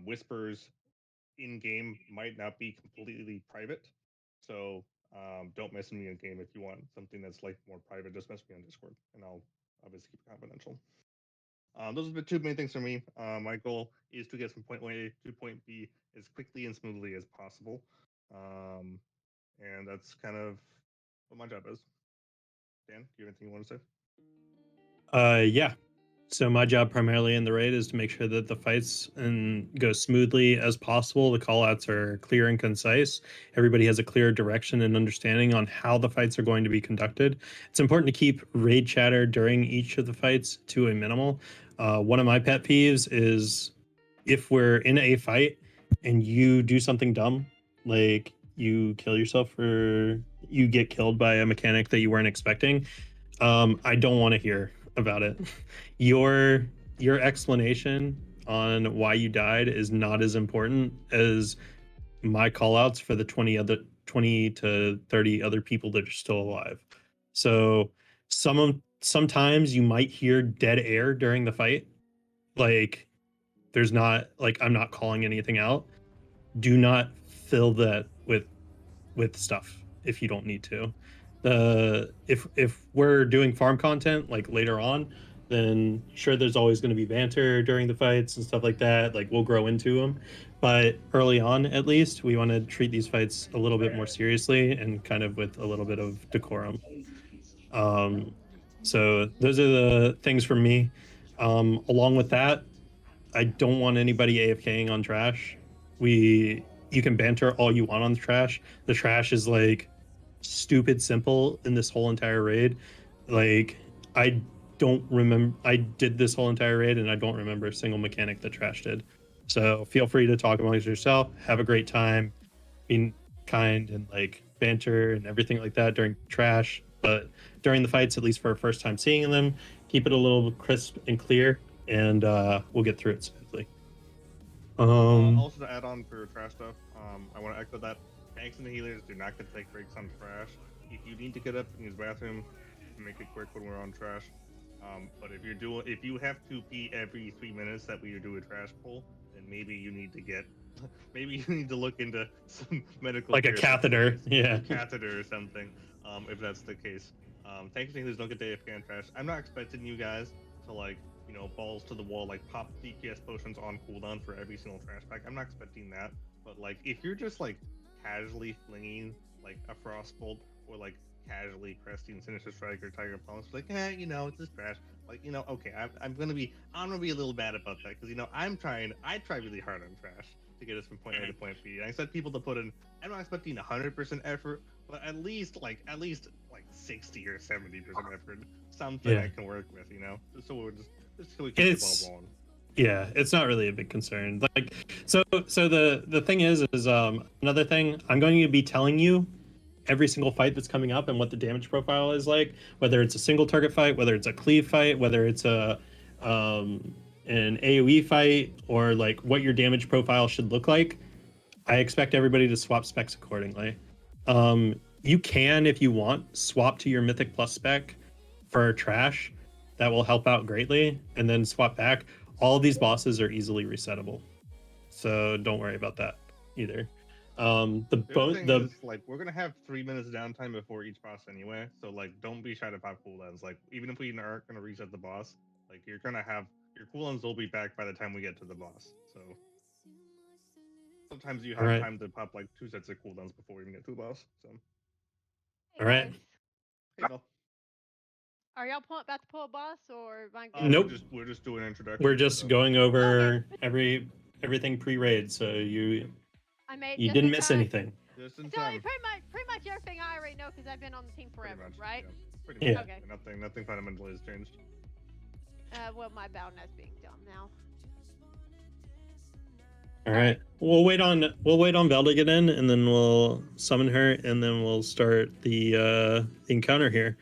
whispers in game might not be completely private. So don't mess with me in game if you want something that's like more private. Just mess with me on Discord, and I'll obviously keep it confidential. Those are the two main things for me. My goal is to get from point A to point B as quickly and smoothly as possible, um, and that's kind of what my job is. Dan, do you have anything you want to say? Yeah. So my job primarily in the raid is to make sure that the fights and go smoothly as possible. The callouts are clear and concise. Everybody has a clear direction and understanding on how the fights are going to be conducted. It's important to keep raid chatter during each of the fights to a minimal. One of my pet peeves is if we're in a fight and you do something dumb, like you kill yourself or you get killed by a mechanic that you weren't expecting, I don't want to hear about it. Your your explanation on why you died is not as important as my callouts for the 20 to 30 other people that are still alive. So sometimes you might hear dead air during the fight. Like there's not like I'm not calling anything out. Do not fill that with stuff if you don't need to. If we're doing farm content like later on, then sure there's always going to be banter during the fights and stuff like that. Like we'll grow into them, but early on at least we want to treat these fights a little bit more seriously and kind of with a little bit of decorum. Um, so those are the things for me. Along with that, I don't want anybody AFKing on trash. You can banter all you want on the trash. The trash is like stupid simple in this whole entire raid. Like I don't remember I did this whole entire raid and I don't remember a single mechanic that trash did. So feel free to talk amongst yourself, have a great time, be kind and like banter and everything like that during trash. But during the fights, at least for our first time seeing them, keep it a little crisp and clear, and we'll get through it smoothly. Also to add on for trash stuff, I want to echo that tanks and healers do not get to take breaks on trash. If you need to get up and use the bathroom, make it quick when we're on trash. But if you have to pee every 3 minutes that we do a trash pull, then maybe you need to maybe you need to look into some medical like a catheter, yeah, catheter or something. If that's the case. Tanks and healers don't get to AFK on trash. I'm not expecting you guys to like balls to the wall, like pop DPS potions on cooldown for every single trash pack. I'm not expecting that, but like if you're just like casually flinging like a frostbolt or like casually cresting Sinister Strike or Tiger Palms, like it's just trash. Like okay, I'm gonna be a little bad about that because I try really hard on trash to get us from point A to point B. And I expect people to put in. I'm not expecting 100% effort, but at least 60 or 70% effort. Something I can work with, so we're just so we keep the ball rolling. Yeah, it's not really a big concern. Like, so the thing is another thing I'm going to be telling you every single fight that's coming up and what the damage profile is like, whether it's a single target fight, whether it's a cleave fight, whether it's a an AoE fight, or like what your damage profile should look like. I expect everybody to swap specs accordingly. You can, if you want, swap to your Mythic Plus spec for trash. That will help out greatly, and then swap back. All of these bosses are easily resettable, so don't worry about that either. Is, like we're gonna have 3 minutes downtime before each boss anyway, so like don't be shy to pop cooldowns. Like even if we aren't gonna reset the boss, like you're gonna have your cooldowns will be back by the time we get to the boss. So sometimes you have time to pop like 2 sets of cooldowns before we even get to the boss. So all right. Hey, Mel. Are y'all about to pull a boss or am I nope. We're just doing an introduction. We're just going over everything pre-raid, so you didn't miss anything. Just in time. Pretty much everything I already know because I've been on the team forever, right? Yeah. Pretty much. Okay. Nothing fundamentally has changed. Well, my Balnet's being dumb now. All right. We'll wait on Vel to get in, and then we'll summon her, and then we'll start the encounter here.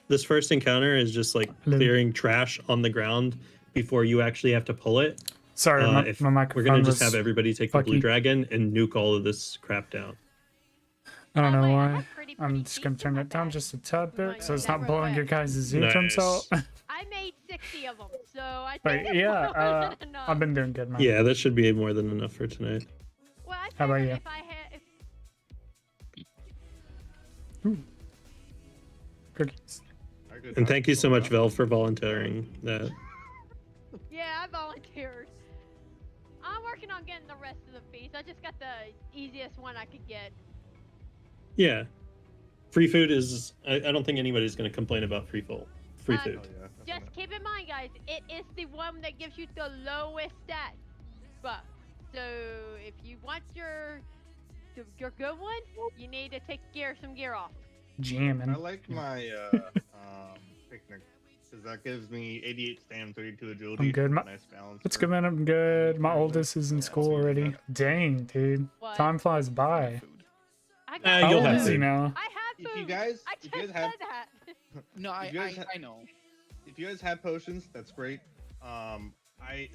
This first encounter is just like clearing trash on the ground before you actually have to pull it. Sorry, my microphone. We're gonna just have everybody take the blue dragon and nuke all of this crap down. I don't know why. I'm just gonna turn it down just a tad bit so it's not blowing your guys' eardrums out. I made 60 of them, so I But think it's yeah, more than enough. I've been doing good, man. Yeah, that should be more than enough for tonight. Well, I How about figured you? if I had, Ooh. Cookies. And thank you so much, Vel, for volunteering that. yeah, I volunteered. I'm working on getting the rest of the fees. I just got the easiest one I could get. Yeah. Free food is. I don't think anybody's going to complain about free food. Oh, Yeah, definitely. Just keep in mind, guys, it is the one that gives you the lowest stat buff. So if you want your good one, you need to take some gear off. Jamming. I like my picnic because that gives me 88 stam, 32 agility. I'm good. Nice balance. It's good, man. I'm good. My oldest is in school already. Dang, dude. What? Time flies by. I Ah, got you'll How have old is he food. now? I have If food. you guys, I if just you guys said have, that. No, If you guys I know. if you guys have potions, that's great.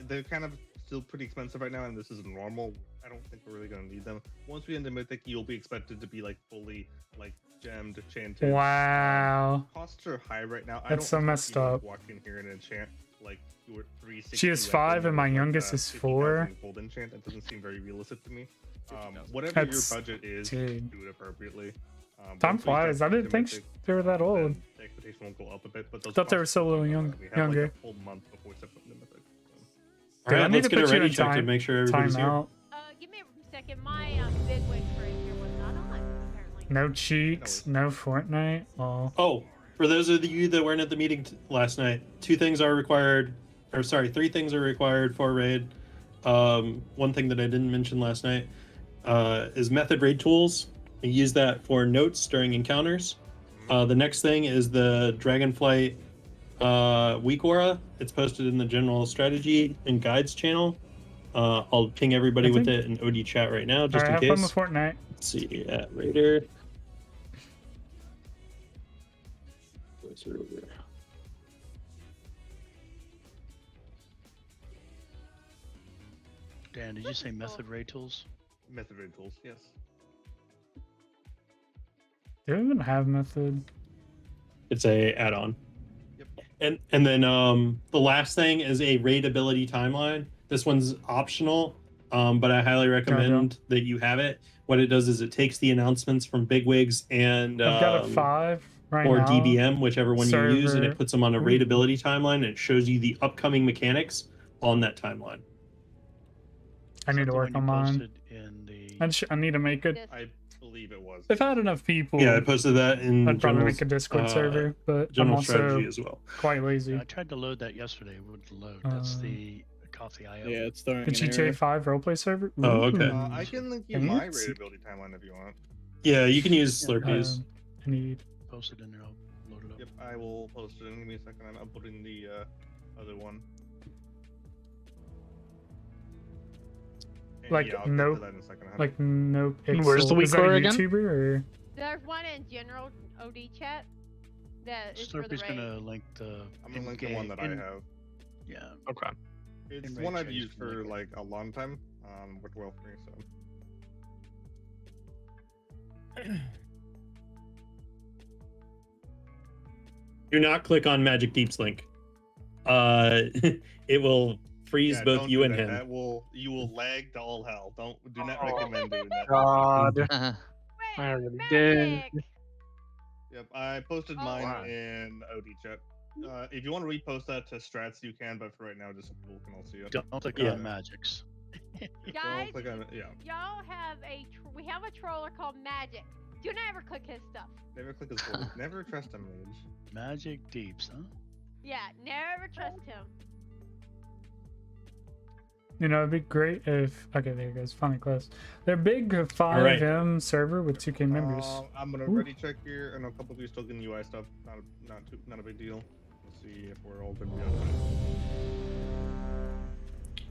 They're kind of still pretty expensive right now, and this is normal. I don't think we're really gonna need them. Once we end the mythic, you'll be expected to be like fully like gemmed, enchanted. Wow. Costs are high right now. I That's don't so expect messed you to, like, up. walk in here and enchant like your 360. She is 5 and my youngest is 4. Gold enchant. That doesn't seem very realistic to me. Whatever That's- your budget is, dude. do it appropriately. Time Once we flies. start I didn't the think mythic, they were that old. then the expectation will go up a bit, but those Thought they were costs so will little go young- up. We have younger. like a full month before we start putting the mythic. So. Dude, I All right, need let's to get a put you ready in check to time- make sure everybody's here. Timeout. Give me a second. My bidwig here was not on, apparently. No cheeks. No Fortnite. Oh. Oh, for those of you that weren't at the meeting last night, 3 things are required for raid. One thing that I didn't mention last night is method raid tools. You use that for notes during encounters. The next thing is the Dragonflight weak aura. It's posted in the general strategy and guides channel. I'll ping everybody with it in OD chat right now, just Alright, in have fun case. with Fortnite. Let's see, at Raider. Where's it over there? Dan, did you say method raid tools? Method raid tools, yes. Do we even have method? It's a add-on. Yep. And then the last thing is a raid ability timeline. This one's optional, but I highly recommend that you have it. What it does is it takes the announcements from bigwigs and I've got a 5 right or now. DBM, whichever one you use, and Server. it puts them on a raid ability timeline, and it shows you the upcoming mechanics on that timeline. I need to work on mine. In the... I need to make it. This- I believe it was. If I had enough people, Yeah, I posted that in I'd probably general, make a Discord server, but I'm general also strategy as well. quite lazy. I tried to load that yesterday. It wouldn't load. That's the Coffee IO. Yeah, it's throwing The an GTA error. 5 roleplay server? Oh, okay. Ooh. I can link you Can you my see- raid ability timeline if you want. Yeah, you can use Slurpees. I need. Post it in there. I'll load it up. Yep, I will post it. Give me a second. I'm uploading the other one. And Like, yeah, I'll get to nope. that in a second. Like, no pixel. Where's the Is that a weaker again? YouTuber or? There's one in general OD chat that is for the Slurpee's raid. gonna link the. I'm gonna link the one that I have. Yeah. Okay. It's in one raid I've chat, you used can link for it. like a long time. Worked well for me. So Do not click on Magic Deep's link. It will freeze yeah, both don't you do and that. him. You will lag to all hell. Do not recommend doing that. God. Wait, I already did. magic! Yep, I posted Oh, mine wow. in OD chat. If you want to repost that to strats, you can, but for right now, just so people can all see it. Don't click Yeah. on magics. Guys, Don't click on it. Yeah, y'all have we have a troller called Magic. Do not ever click his stuff. never click his board. Never trust a mage. Magic Deeps, huh? Yeah, never trust him. You know, it'd be great if. Okay, there it goes. Finally close. They're big 5M server with 2K members. I'm gonna Ooh. ready check here. I know a couple of you still getting UI stuff. Not a big deal. Let's see if we're all good to be on time.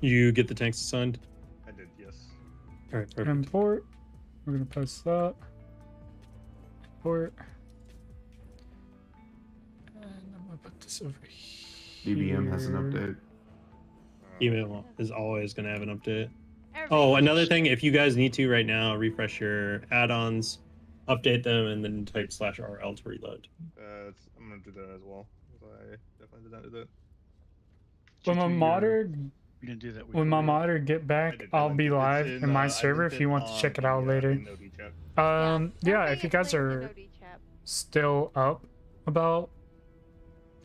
You get the tanks assigned. I did, yes. All right, perfect. Import. We're gonna post that. Import. And I'm gonna put this over here. DBM has an update. Email is always going to have an update. Everybody- Oh, another thing, if you guys need to right now, refresh your add-ons, update them, and then type /RL to reload. I'm gonna do that as well. 'Cause I definitely did not do that. When my modder We didn't do that. when my modder get back, I'll be live in my server if you want to check it out later. Yeah, if you guys are still up about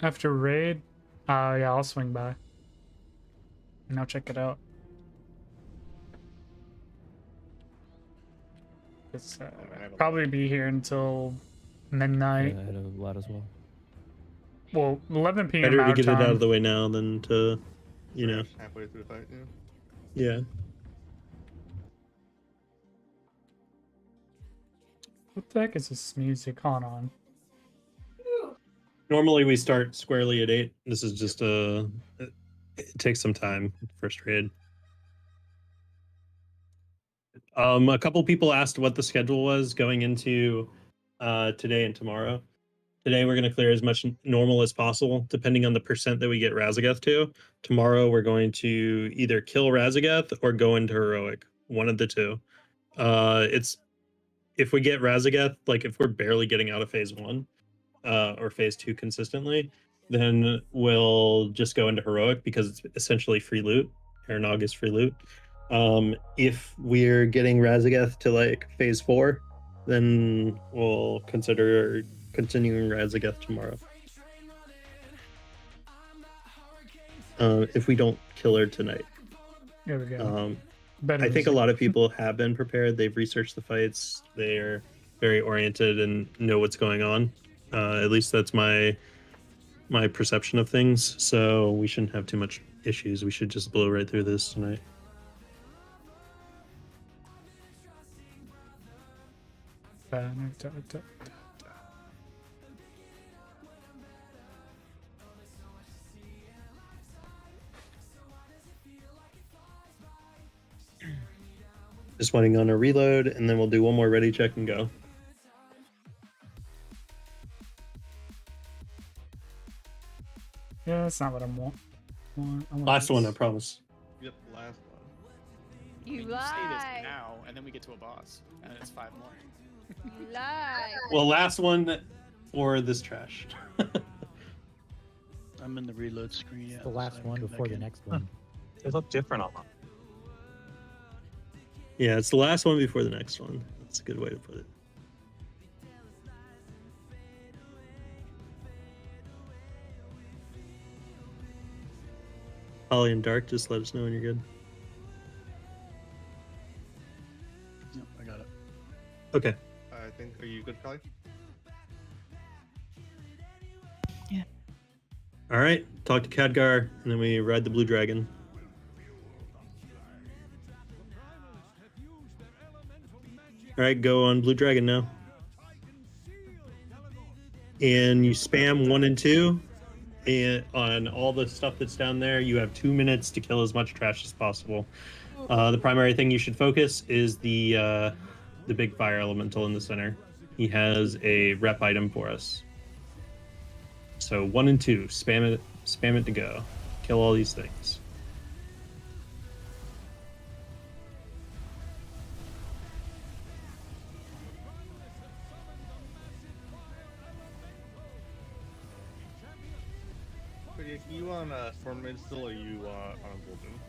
after raid, yeah, I'll swing by and I'll check it out. It's probably be here until midnight. Yeah, I had a lot as well. Well, 11 p.m. Better to our get it out time. of the way now than to, you know. halfway through the fight. Yeah. What the heck is this music on? Normally we start squarely at 8. This is just it takes some time, first raid. A couple people asked what the schedule was going into today and tomorrow. Today we're going to clear as much normal as possible, depending on the percent that we get Razageth to. Tomorrow we're going to either kill Razageth or go into heroic, one of the two. It's if we get Razageth, like if we're barely getting out of phase 1 or phase 2 consistently, then we'll just go into heroic because it's essentially free loot. Heranog is free loot. If we're getting Razageth to like phase 4, then we'll consider continuing Razageth tomorrow. If we don't kill her tonight. There we go. I think a lot of people have been prepared. They've researched the fights. They're very oriented and know what's going on. At least that's my perception of things. So we shouldn't have too much issues. We should just blow right through this tonight. Just waiting on a reload, and then we'll do one more ready check and go. Yeah, that's not what I want. Last one, I promise. Yep, last one. You say this lie. now, and then we get to a boss, and it's 5 more. You lie. Well, last one for this trash. I'm in the reload screen. Yeah, The last one before the next one. They look different on them. Yeah, it's the last one before the next one. That's a good way to put it. Holly and Dark, just let us know when you're good. Yep, I got it. Okay. I think, are you good, Kali? Yeah. All right. Talk to Khadgar, and then we ride the Blue Dragon. All right, go on Blue Dragon now. And you spam 1 and 2, and on all the stuff that's down there, you have 2 minutes to kill as much trash as possible. The primary thing you should focus is the big fire elemental in the center. He has a rep item for us. So 1 and 2, spam it to go. Kill all these things. Are you on Storm Mage still, or are you on Golden?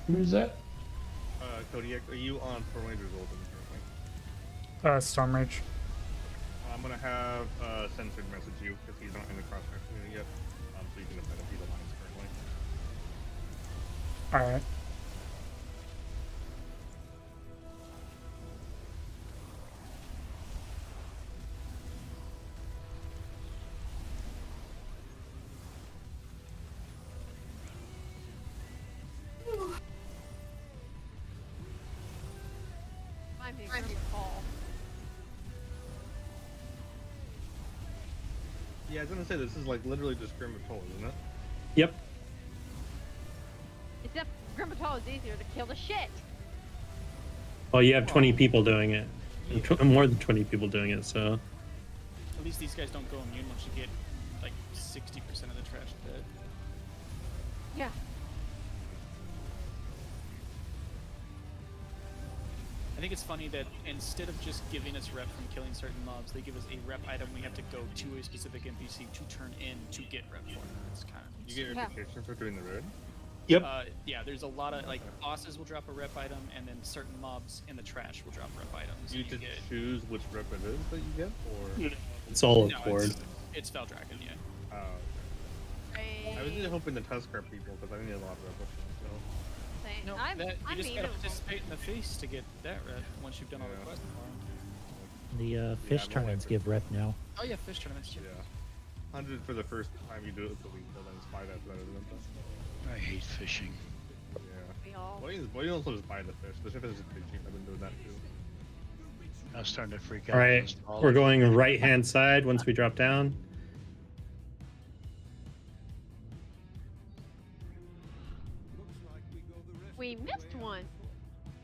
Who's that? Kodiak, are you on Storm Mage or Golden currently? Storm Rage. I'm gonna have Censored message you because he's not in the crossfire community yet, so you can defend if he's alliance currently. Alright. I'm being call. Yeah, I was gonna say this is like literally just Grim Patrol, isn't it? Yep. Except Grimmatol is easier to kill the shit. Well, you have 20 people doing it. More than 20 people doing it, so. At least these guys don't go immune once you get like 60% of the trash dead. Yeah. I think it's funny that instead of just giving us rep from killing certain mobs, they give us a rep item we have to go to a specific NPC to turn in to get rep for. It's kind of. You get reputation for doing the road. Yep. Yeah, there's a lot of like bosses will drop a rep item, and then certain mobs in the trash will drop rep items. You just choose which rep it is that you get, or it's all no, accord. It's Feldraken, yeah. Oh. Okay. I was really hoping to Tuskar people because I need a lot of rep. No, you just gotta participate in the feast to get that rep once you've done all the quests for them. The fish tournaments give rep now. Oh yeah, fish tournaments. Yeah. 100 for the first time you do it with the week, but then it's 5 after that, isn't it? I hate fishing. Yeah. Why do you also just buy the fish? The fish is just pretty cheap. I've been doing that too. I was starting to freak out. All right, we're going right-hand side once we drop down. We missed one.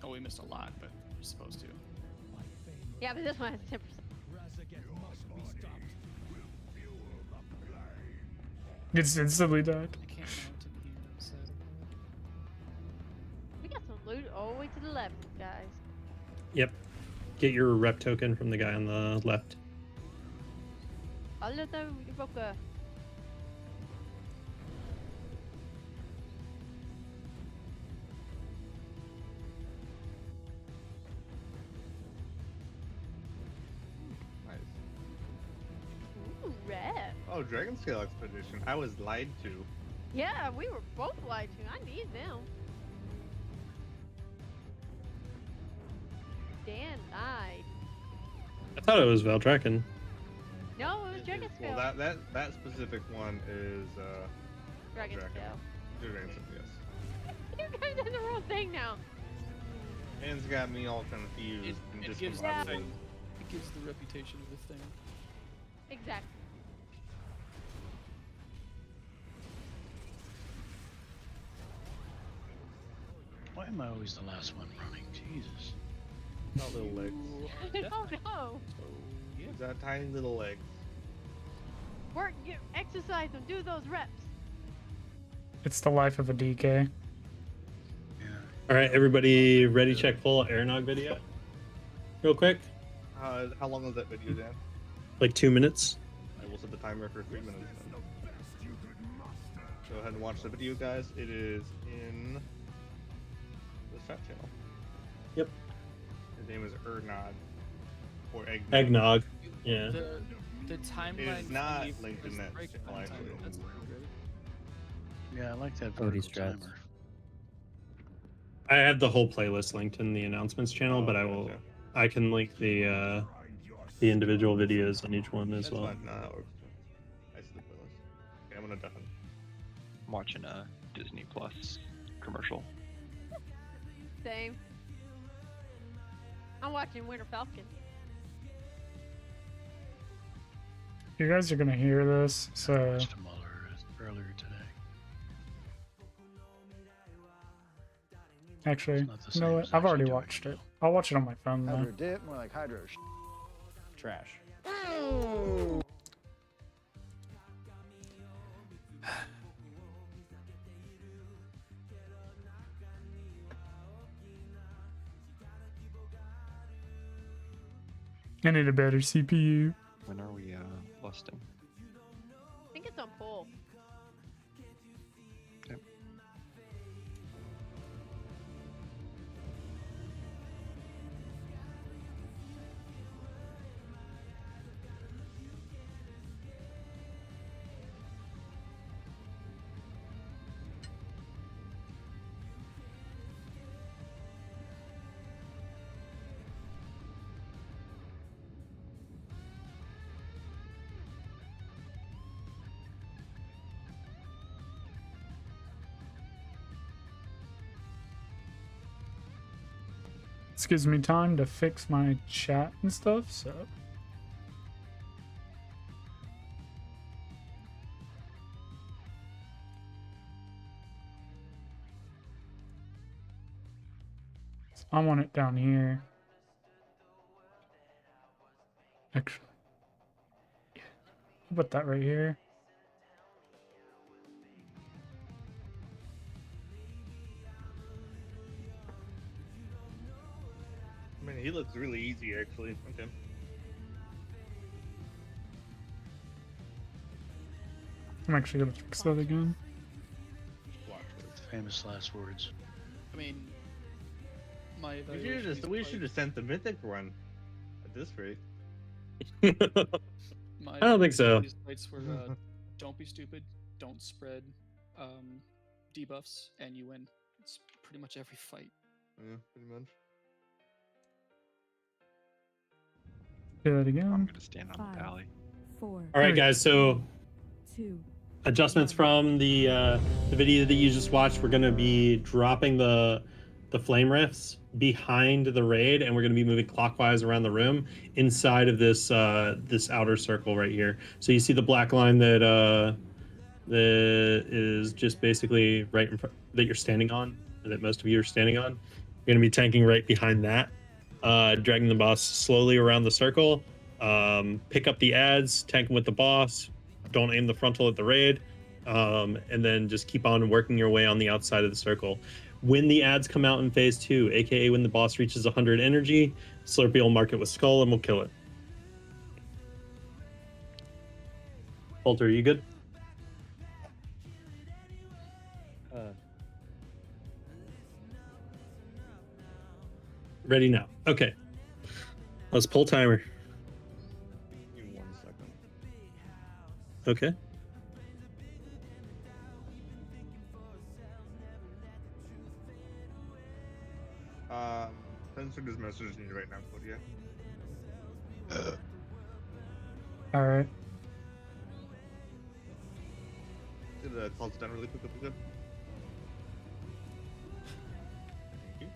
Oh, we missed a lot, but we're supposed to. Yeah, but this one has 10%. It's instantly died. I can't mount in here, so. We got some loot all the way to the left, guys. Yep. Get your rep token from the guy on the left. Alla the boca. Ooh, red. Oh, Dragon Scale Expedition. I was lied to. Yeah, we were both lied to. I need them. Dan lied. I thought it was Valdraken. No, it was Dragon Scale. Well, that specific one is Dragon Scale. Dragon Scale, yes. You guys done the wrong thing now. And it's got me all confused. It gives the thing. It gives the reputation of the thing. Exactly. Why am I always the last one running? Jesus. Got little legs. Oh no. He's got tiny little legs. Work, exercise them, do those reps. It's the life of a DK. All right, everybody ready? Check full Aeronog video. Real quick. How long was that video, Dan? Like 2 minutes. I will set the timer for 3 minutes. Go ahead and watch the video, guys. It is in the chat channel. Yep. His name is Ernog. Or Eggnog. Eggnog. Yeah. The timeline. It is not for the linked in that break channel, time, actually. that's pretty good. Yeah, I like that Cody's vertical strats. timer. I have the whole playlist linked in the announcements channel, but I can link the individual videos on each one as That's well. fine. No, that works. I see the playlist. Okay, I'm gonna deafen. I'm watching a Disney Plus commercial. Same. I'm watching Winter Falcon. You guys are gonna hear this, so Watched Muller earlier today. actually, It's not the you know same what? as I've already actually doing watched it. I'll watch it on my phone though. Hydro dip, more like hydro trash. I need a better CPU. When are we lusting? I think it's on pull. Yep. This gives me time to fix my chat and stuff, so. I want it down here. Actually, yeah. I'll put that right here. How he looks really easy, actually. Okay. I'm actually gonna fix that again. Famous last words. I mean, my We should have sent the mythic one at this rate. My I don't think so. These fights were don't be stupid, don't spread debuffs, and you win. It's pretty much every fight. Yeah, pretty much. Do that again. I'm gonna stand on the tally. 4. All right, guys. So 2. adjustments from the video that you just watched. We're gonna be dropping the flame rifts behind the raid, and we're gonna be moving clockwise around the room inside of this this outer circle right here. So you see the black line that is just basically right in front that you're standing on, and that most of you are standing on. You're gonna be tanking right behind that, dragging the boss slowly around the circle. Pick up the ads, tank them with the boss. Don't aim the frontal at the raid, and then just keep on working your way on the outside of the circle. When the ads come out in phase 2, aka when the boss reaches 100 energy, Slurpee will mark it with skull and we'll kill it. Bolter, are you good? Ready now. Okay. Let's pull timer. Give me 1 second. Okay. Spencer is messaging you right now, Claudia. All right. Did calls it down really quick if we could? Thank you.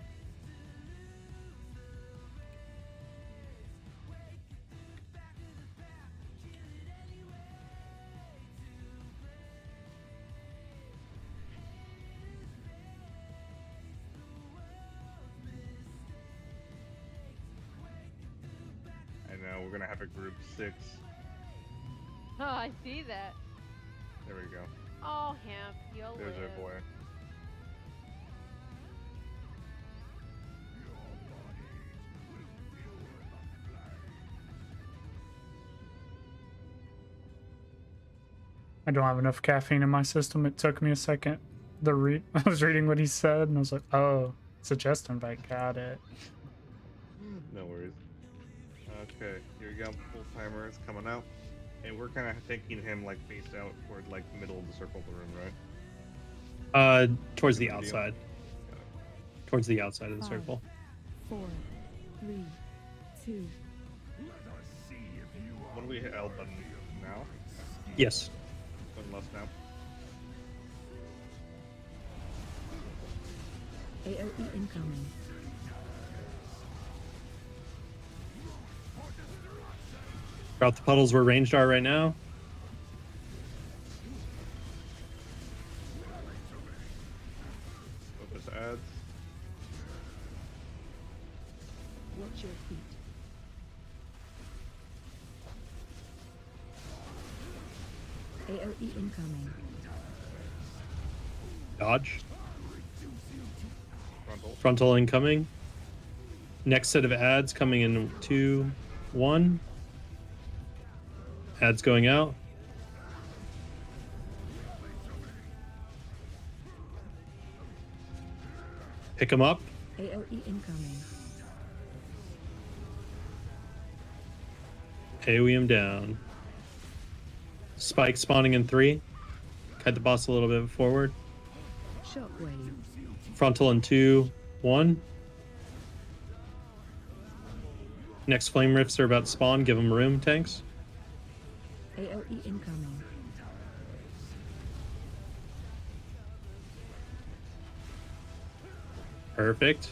And now we're gonna have a group 6. Oh, I see that. There we go. Oh, hemp, you'll There's live. our boy. I don't have enough caffeine in my system. It took me a second. I was reading what he said, and I was like, "Oh, suggest invite. Got it." No worries. Okay, here we go. Full timer is coming out. And we're kind of thinking him like face out toward like middle of the circle of the room, right? Towards the outside. Towards the outside of the 5, circle. 4, 3, 2. When do we hit L button now? Yes. Button left now. AOE incoming. Drop the puddles where ranged are right now. Focus ads. Watch your feet. AOE incoming. Dodge. Frontal. Frontal incoming. Next set of ads coming in 2, 1. Ads going out. Pick them up. AOE incoming. AoE him down. Spike spawning in 3. Kite the boss a little bit forward. Shockwave. Frontal in 2, 1. Next flame rifts are about to spawn. Give them room, tanks. AOE incoming. Perfect.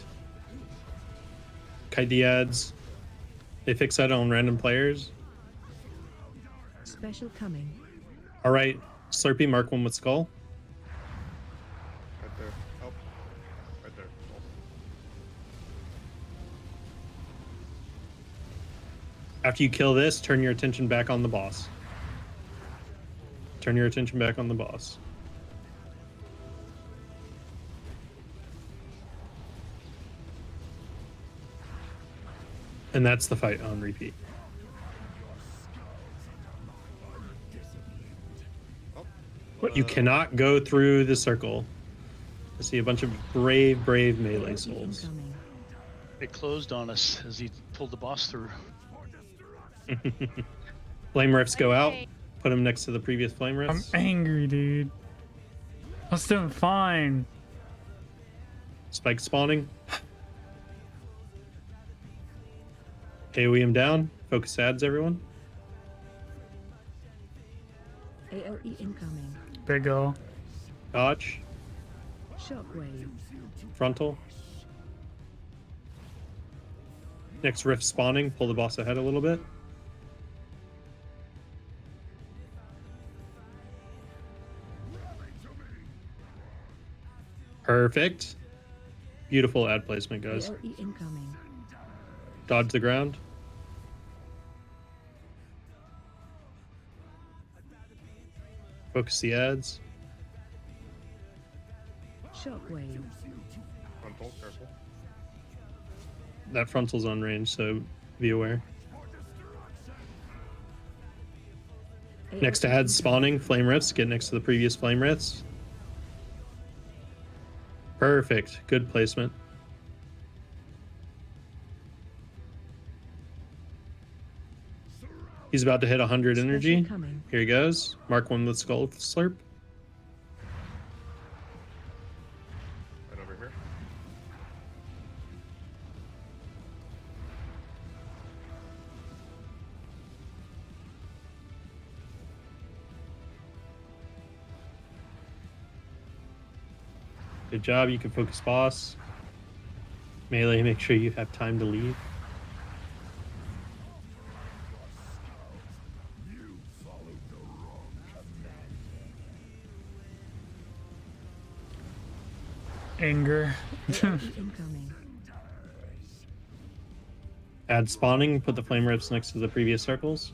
Kite the ads. They fix that on random players. Special coming. All right. Slurpee, mark one with skull. Right there. Oh. Right there. Oh. After you kill this, turn your attention back on the boss. Turn your attention back on the boss. And that's the fight on repeat. But you cannot go through the circle. I see a bunch of brave melee souls. It closed on us as he pulled the boss through. Flame rifts go out. Put them next to the previous flame I'm rifts. angry, dude. I was doing fine. Spike spawning. AoE down. Focus ads, everyone. AoE incoming. Big O. Dodge. Shockwave. Frontal. Next rift spawning. Pull the boss ahead a little bit. Perfect. Beautiful ad placement, guys. AoE incoming. Dodge the ground. Focus the ads. Shockwave. Frontal, careful. That frontal's on range, so be aware. Next to ads spawning, flame rifts. Get next to the previous flame rifts. Perfect. Good placement. He's about to hit 100 energy. Here he goes. Mark one with Skull Slurp. Right over here. Good job. You can focus boss. Melee, make sure you have time to leave. Anger. Incoming. Add spawning. Put the flame rifts next to the previous circles.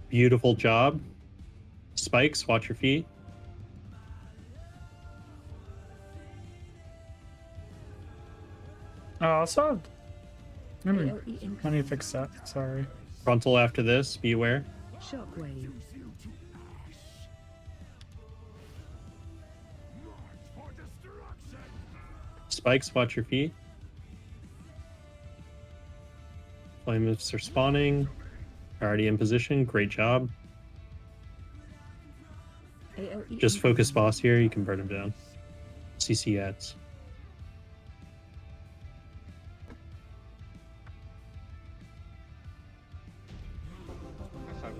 Beautiful job. Spikes, watch your feet. Oh, I saw. Let me AoE fix that. Sorry. Frontal after this, be aware. Shockwave. Spikes, watch your feet. Flame rifts are spawning. Already in position. Great job. AoE Just focus boss here. You can burn him down. CC ads.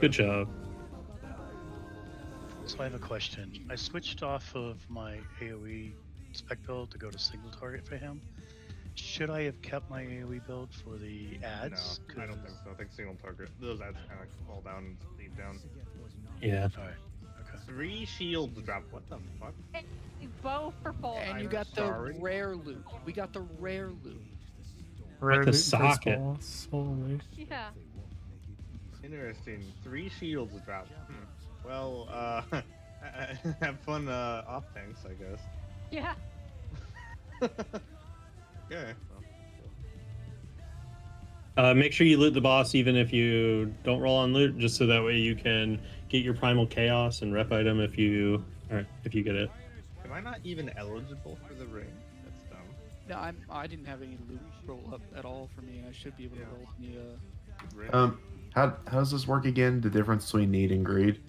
Good job. So I have a question. I switched off of my AoE spec build to go to single target for him. Should I have kept my AoE build for the ads? No, I don't think so. I think single target. Those ads kind of fall down and leave down. Yeah. Alright. Okay. 3 shields drop. What the fuck? Bow for full. And you got the rare loot. We got the rare loot. Rare the loot socket. first boss. Holy. Yeah. Interesting. 3 shields drop. Well, have fun off tanks, I guess. Yeah. Yeah. Make sure you loot the boss even if you don't roll on loot, just so that way you can get your primal chaos and rep item if you get it. Am I not even eligible for the ring? That's dumb. No, I didn't have any loot roll up at all for me, and I should be able to roll the Ring? How does this work again? The difference between need and greed?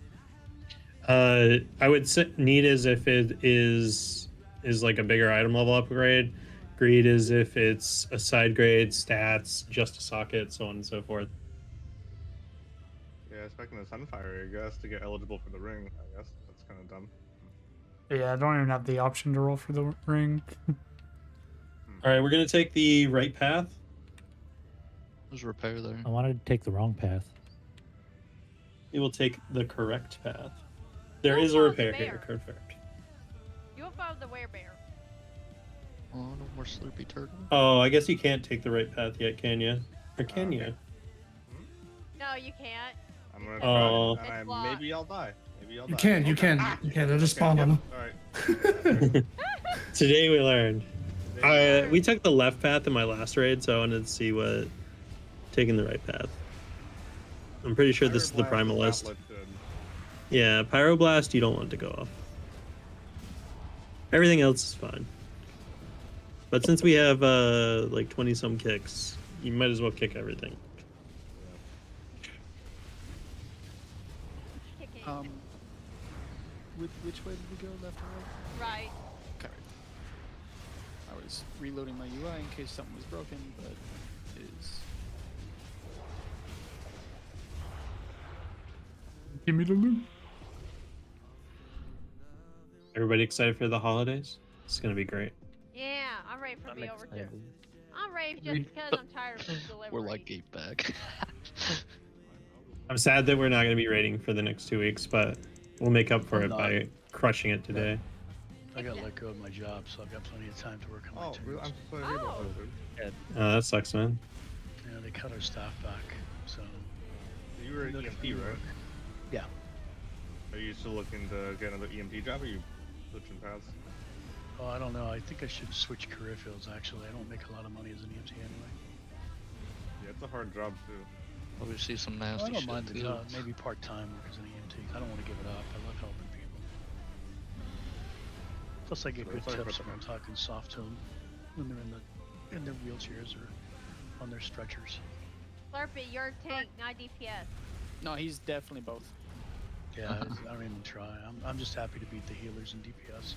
I would say need is if it is like a bigger item level upgrade. Greed is if it's a side grade, stats, just a socket, so on and so forth. Yeah, expecting the Sunfire, I guess, to get eligible for the ring. I guess that's kind of dumb. Yeah, I don't even have the option to roll for the ring. All right, we're gonna take the right path. There's a repair there. I wanted to take the wrong path. We will take the correct path. There You'll is a follow the repair bear. here. Correct. You'll follow the werebear. Oh, no more Slurpy Turtle. Oh, I guess you can't take the right path yet, can you? Or can you? No, you can't. I'm gonna Oh. try, and maybe I'll die. Maybe I'll die. You can. It just spawned on him. Alright. Today we learned. We took the left path in my last raid, so I wanted to see what taking the right path. I'm pretty sure this is the primal list. Yeah, Pyroblast, you don't want to go off. Everything else is fine. But since we have like 20 some kicks, you might as well kick everything. Which way did we go? Left or right? Right. Okay. I was reloading my UI in case something was broken, but it is. Give me the loot. Everybody excited for the holidays? It's gonna be great. Yeah, I'm ready for the over too. I'm ready just because I'm tired of delivery. We're like 8 back. I'm sad that we're not gonna be raiding for the next 2 weeks, but we'll make up for it by crushing it today. I got let go of my job, so I've got plenty of time to work on my tunes. I'm so sorry about that. That sucks, man. Yeah, they cut our staff back, so. You were an EMT, right? Yeah. Are you still looking to get another EMT job, or are you switching paths? Oh, I don't know. I think I should switch career fields, actually. I don't make a lot of money as an EMT anyway. Yeah, it's a hard job, too. Well, we see some nasty I don't shit mind the too. job. Maybe part-time work as an EMT. I don't want to give it up. I love helping people. Plus, I get So good sorry tips for when I'm talking soft to them when they're in their wheelchairs or on their stretchers. Slurpee, your tank, not DPS. No, he's definitely both. Yeah, I don't even try. I'm just happy to beat the healers and DPS.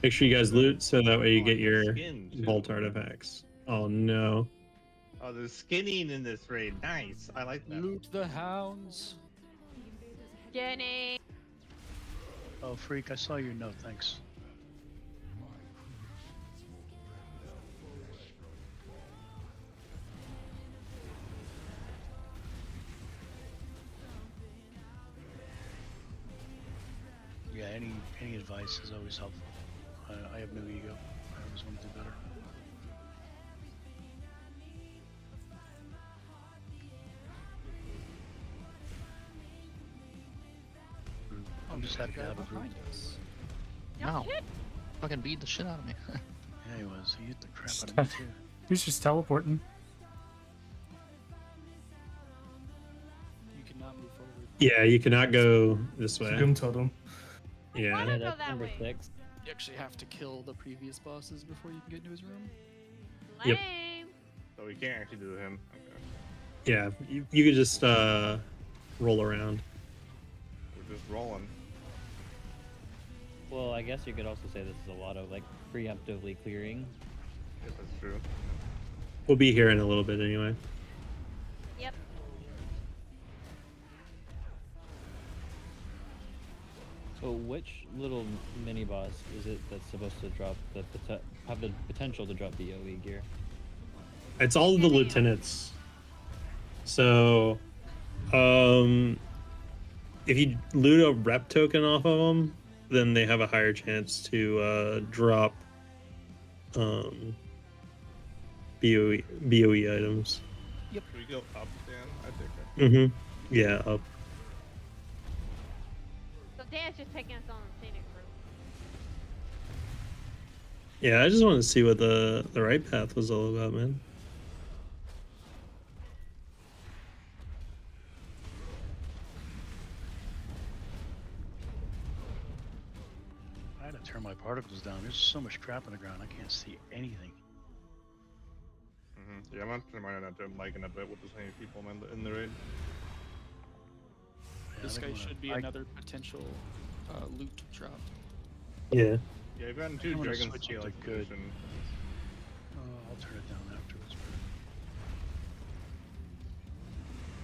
Make sure you guys loot so that way you get your vault artifacts. Oh no. Oh, there's skinning in this raid. Nice. I like that. Loot the hounds. Jenny. Oh, freak! I saw your note. Thanks. Yeah, any advice is always helpful. I have no ego. I always want to do better. I'm just happy to have a group. No. Fucking beat the shit out of me. Yeah, he was. He hit the crap out of me too. He's just teleporting. You cannot move forward. Yeah, you cannot go this way. Doom totem. Yeah. Go that number way. 6. You actually have to kill the previous bosses before you can get into his room. Yep. Lame. So we can't actually do him. Okay. Yeah, you could just roll around. We're just rolling. Well, I guess you could also say this is a lot of like preemptively clearing. Yeah, that's true. We'll be here in a little bit anyway. Yep. So which little mini boss is it that's supposed to drop have the potential to drop BOE gear? It's all of the lieutenants. So, if you loot a rep token off of them, then they have a higher chance to drop BOE items. Yep. Should we go up, Dan? I think that. Mm-hmm. Yeah, up. So Dan's just taking us on the scenic route. Yeah, I just want to see what the right path was all about, man. I had to turn my particles down. There's so much crap on the ground. I can't see anything. Yeah, I'm not turning mine to mic in a bit with the same people in the raid. Yeah, This I guy think should be another potential loot drop. Yeah. Yeah, I've gotten 2 I'm gonna dragons switch to it to like good. position. I'll turn it down afterwards.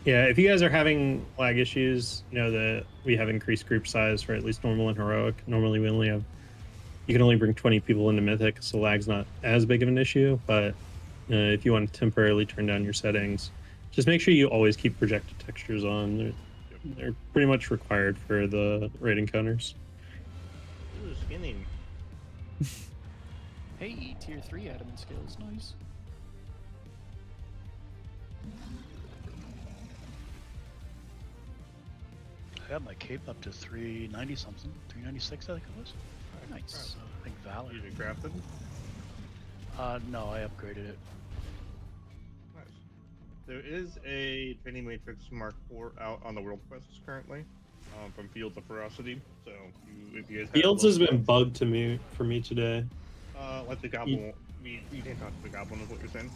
Yeah, if you guys are having lag issues, know that we have increased group size for at least normal and heroic. Normally we only have, you can only bring 20 people into mythic, so lag's not as big of an issue, but if you want to temporarily turn down your settings, just make sure you always keep projected textures on. They're pretty much required for the raid encounters. Ooh, skinning. Hey, tier 3 adamant skills, nice. I got my cape up to 390 something, 396 I think it was. Nice. I think Valor. You did crafted? No, I upgraded it. Nice. There is a Training Matrix Mark IV out on the World Quests currently, from Fields of Ferocity. So if you guys have Fields has been ones, bugged to me for me today. like the Goblin, you can't talk to the Goblin is what you're saying.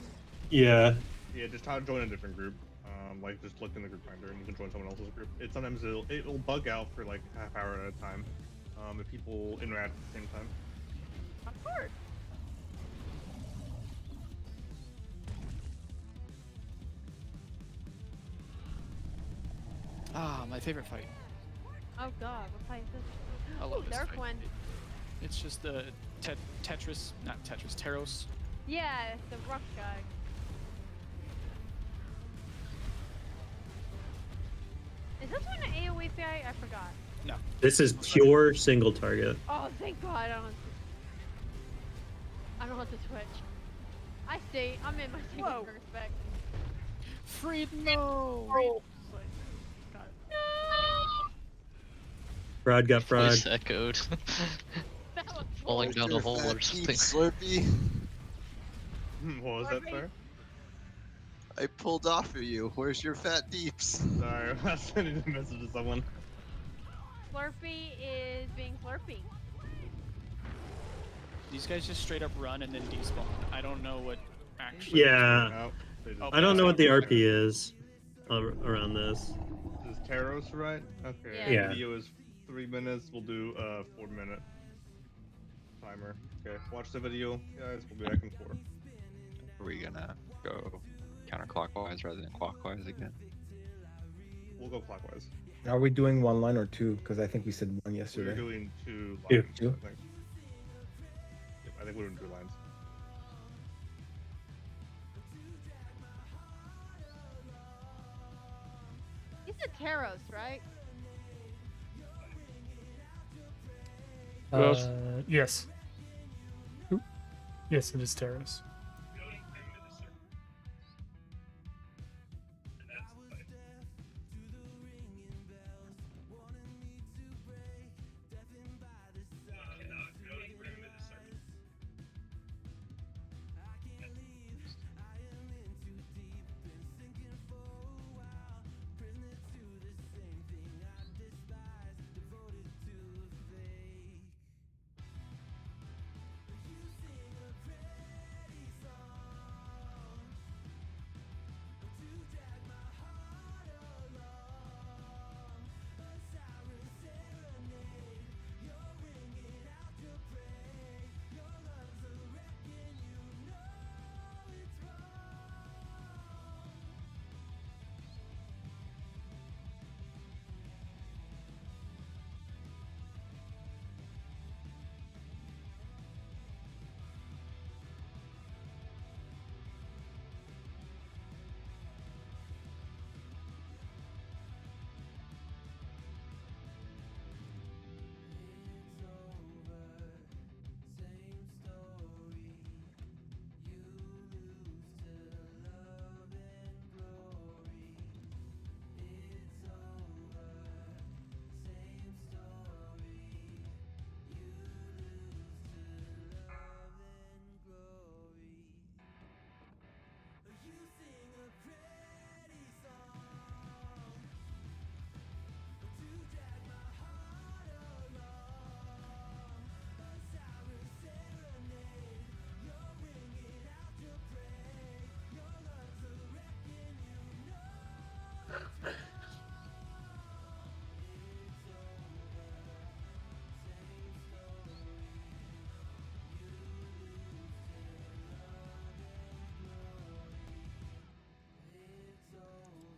Yeah. Yeah, just join a different group. Like just look in the group finder and you can join someone else's group. It sometimes it'll bug out for like half hour at a time. If people interact at the same time. Of course. Ah, my favorite fight. Oh god, what fight is this? I love this Dark fight. one. It's just the Tetris, not Tetris, Teros. Yeah, it's the rough guy. Is this one an AoE fight? I forgot. No. This is pure single target. Oh, thank God! I don't have to switch. I see. I'm in my single respect. Freed, no! Fraud got fraud. Voice echoed. Falling down the hole or something. Slurpee. What was that, sir? I pulled off of you. Where's your fat deeps? Sorry, I was sending a message to someone. Slurpee is being Slurpee. These guys just straight up run and then despawn. I don't know what actually. Yeah. I don't know what the RP is around this. This is Taros, right? Okay. Yeah. The video is 3 minutes. We'll do a 4-minute timer. Okay. Watch the video, guys. We'll be back in 4. Are we gonna go counterclockwise rather than clockwise again? We'll go clockwise. Are we doing one line or two? Because I think we said one We're yesterday. doing 2 Two. lines. Two? I think. Yep, I think we're doing 2 lines. He's a Taros, right? Yes. Oop. Yes, it is Terrace.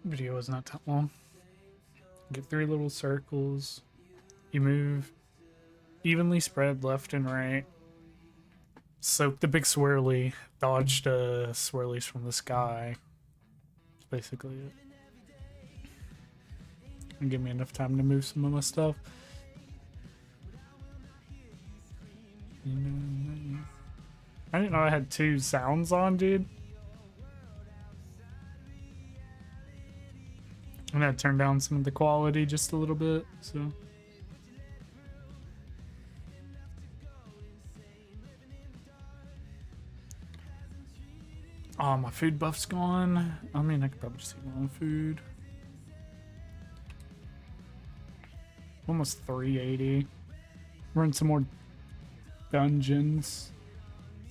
Video is not that long. Get 3 little circles. You move evenly spread left and right. Soak the big swirly. Dodge the swirlies from the sky. That's basically it. And give me enough time to move some of my stuff. I didn't know I had 2 sounds on, dude. I'm gonna turn down some of the quality just a little bit, so. Oh, my food buff's gone. I mean, I could probably just eat my own food. Almost 380. Run some more dungeons.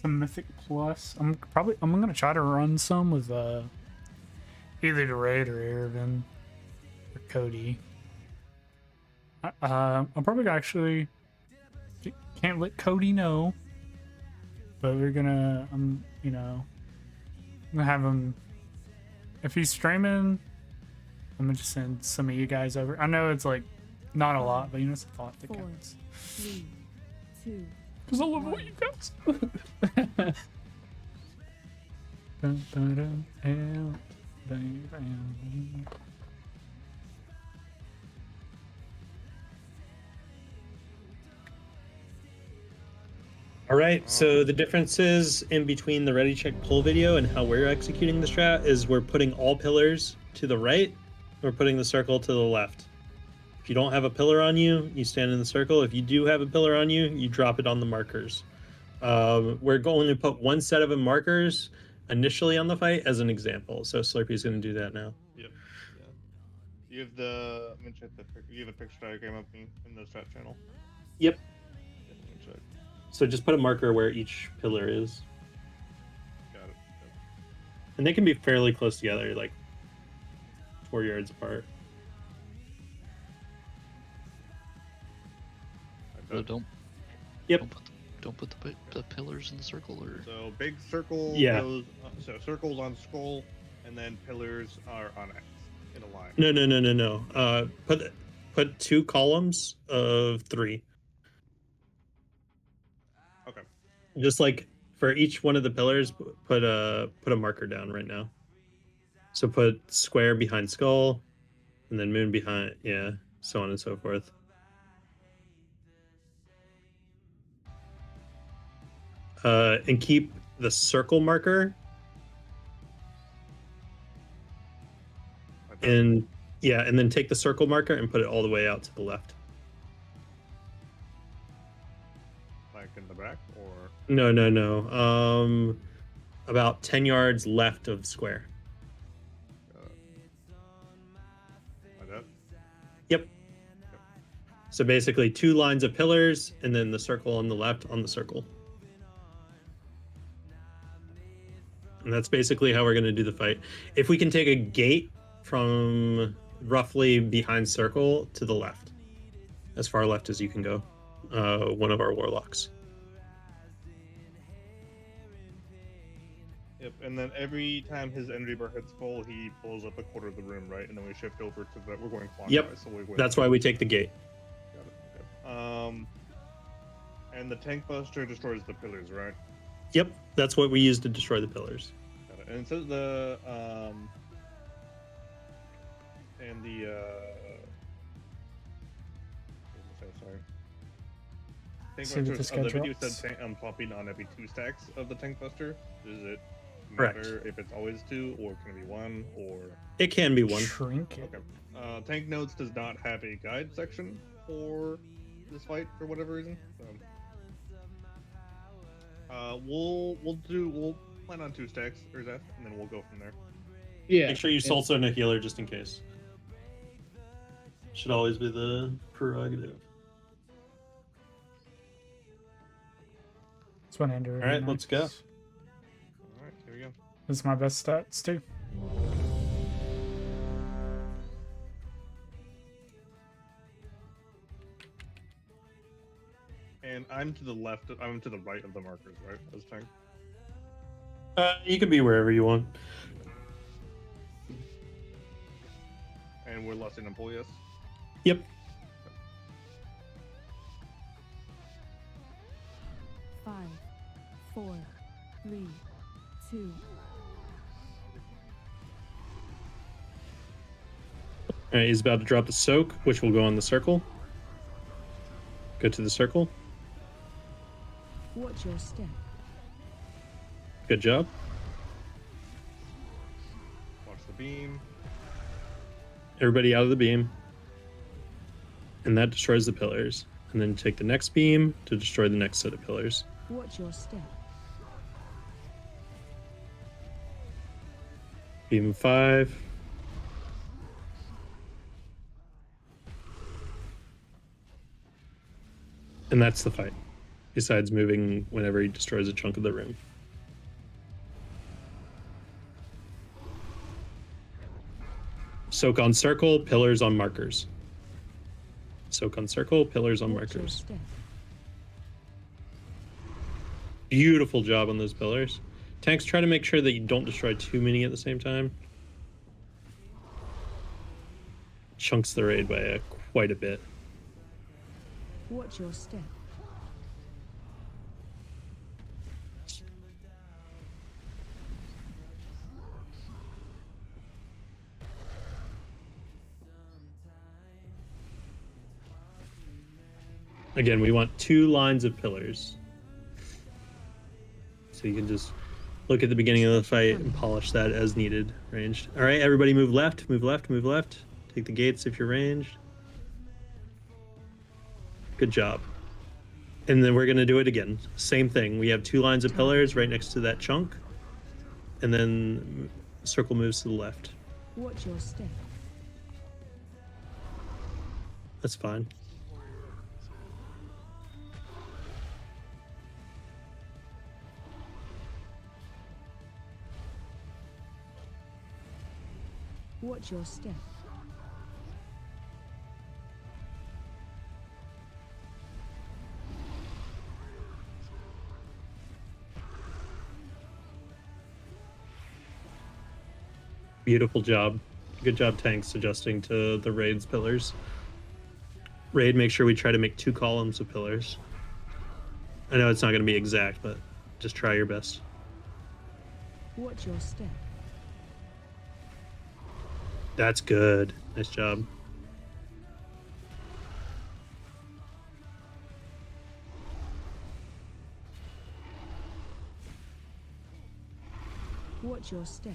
Some Mythic Plus. I'm gonna try to run some with either the Raid or Erevin or Cody. I'm probably gonna actually can't let Cody know, but we're gonna you know, I'm gonna have him if he's streaming. I'm gonna just send some of you guys over. I know it's like not a lot, but you know, it's a thought that counts. 3, 2. Because I love what you guys. All right, so the differences in between the ready check pull video and how we're executing the strat is we're putting all pillars to the right, we're putting the circle to the left. If you don't have a pillar on you, you stand in the circle. If you do have a pillar on you, you drop it on the markers. We're going to put one set of markers initially on the fight as an example. So Slurpy's going to do that now. Yep. Yeah. You have the. Let me check the. You have a picture diagram of me in the strat channel. Yep. Yeah, let me check. So just put a marker where each pillar is. Got it. Yep. And they can be fairly close together, like 4 yards apart. So don't. Yep. Don't put the pillars in the circle, or. So big circle goes. So circles on skull, and then pillars are on X in a line. No. Put 2 columns of 3. Okay. Just like for each one of the pillars, put a marker down right now. So put square behind skull, and then moon behind, so on and so forth. And keep the circle marker. And then take the circle marker and put it all the way out to the left. Like in the back, or? No. About 10 yards left of square. Like that? Yep. So basically 2 lines of pillars, and then the circle on the left on the circle. And that's basically how we're going to do the fight. If we can take a gate from roughly behind circle to the left, as far left as you can go, one of our warlocks. Yep, and then every time his energy bar hits full, he pulls up a quarter of the room, right? And then we shift over to the. We're going clockwise. Yep, so that's why we take the gate. Got it. Okay. And the tank buster destroys the pillars, right? Yep, that's what we use to destroy the pillars. Got it. And it says the sorry. Tank buster, the video said plopping on every 2 stacks of the tank buster. Does it matter if it's always 2, or can it be 1, or? It can be 1. Shrink it. Okay. Tank notes does not have a guide section for this fight for whatever reason. So. We'll plan on 2 stacks, or that, and then we'll go from there. Yeah. Make sure you soul zone a healer just in case. Should always be the prerogative. It's 100. All right, let's go. All right, here we go. This is my best stats too. And I'm to the left. I'm to the right of the markers, right? This time. You can be wherever you want. And we're less in pull, yes? Yep. Five, 4, 3, 2. All right, he's about to drop the soak, which will go on the circle. Go to the circle. Watch your step. Good job. Watch the beam. Everybody out of the beam. And that destroys the pillars. And then take the next beam to destroy the next set of pillars. Watch your step. Beam 5. And that's the fight, besides moving whenever he destroys a chunk of the room. Soak on circle, pillars on markers. Soak on circle, pillars on markers. Beautiful job on those pillars. Tanks, try to make sure that you don't destroy too many at the same time. Chunks the raid by quite a bit. Watch your step. Again, we want 2 lines of pillars. So you can just look at the beginning of the fight and polish that as needed, ranged. All right, everybody move left, move left, move left. Take the gates if you're ranged. Good job. And then we're going to do it again. Same thing. We have 2 lines of pillars right next to that chunk. And then circle moves to the left. Watch your step. That's fine. Watch your step. Beautiful job. Good job, tanks, adjusting to the raid's pillars. Raid, make sure we try to make 2 columns of pillars. I know it's not going to be exact, but just try your best. Watch your step. That's good. Nice job. Watch your step.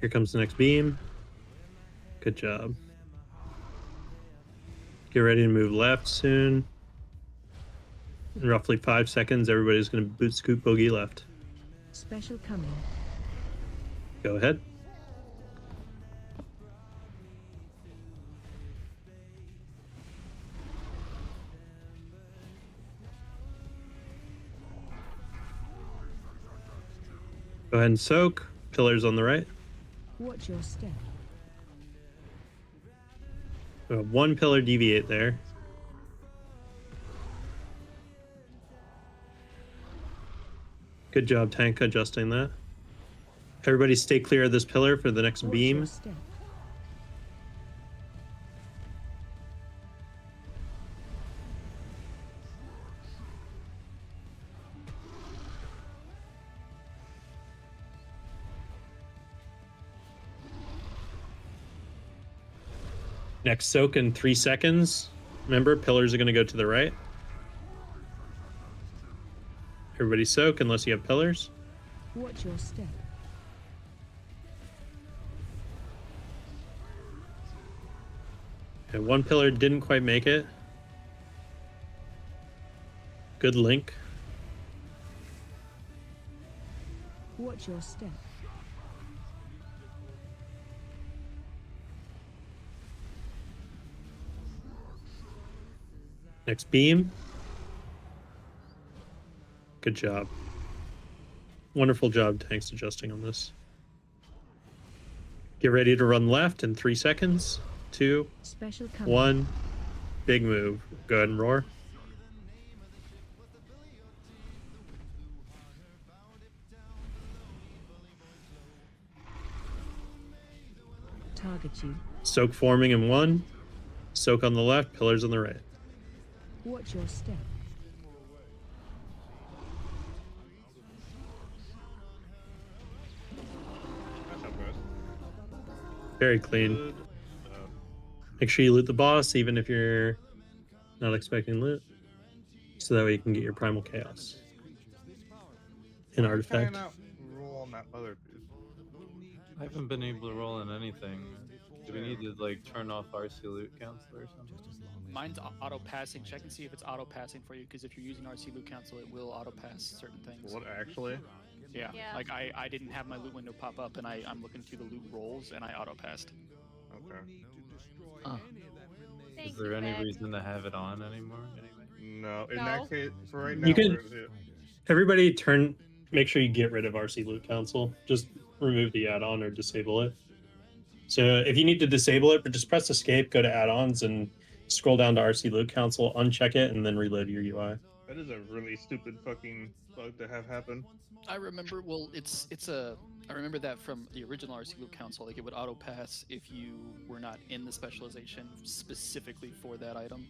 Here comes the next beam. Good job. Get ready to move left soon. In roughly 5 seconds, everybody's going to boot scoop bogey left. Special coming. Go ahead. Go ahead and soak. Pillars on the right. Watch your step. 1 pillar deviate there. Good job, tank, adjusting that. Everybody stay clear of this pillar for the next Watch beam. your step. Next soak in 3 seconds. Remember, pillars are going to go to the right. Everybody soak unless you have pillars. Watch your step. Okay, 1 pillar didn't quite make it. Good link. Watch your step. Next beam. Good job. Wonderful job, tanks, adjusting on this. Get ready to run left in 3 seconds. 2, Special coming. 1. Big move. Go ahead and roar. Target you. Soak forming in 1. Soak on the left, pillars on the right. Watch your step. Very clean. Make sure you loot the boss, even if you're not expecting loot. So that way you can get your primal chaos. An artifact. Roll on that other piece. I haven't been able to roll in anything. Do we need to like turn off RC loot counselor or something? Mine's auto passing. Check and see if it's auto passing for you, because if you're using RC Loot Council, it will auto pass certain things. What actually? Yeah. Like I didn't have my loot window pop up, and I'm looking through the loot rolls, and I auto passed. Okay. Is there any reason to have it on anymore? Anyway. No. In that case, for right now, You can. where is it? Everybody make sure you get rid of RC Loot Council. Just remove the add-on or disable it. So if you need to disable it, just press escape, go to add-ons, and scroll down to RC Loot Council, uncheck it, and then reload your UI. That is a really stupid fucking bug to have happen. I remember. Well, I remember that from the original RC Loot Council. Like it would auto pass if you were not in the specialization specifically for that item.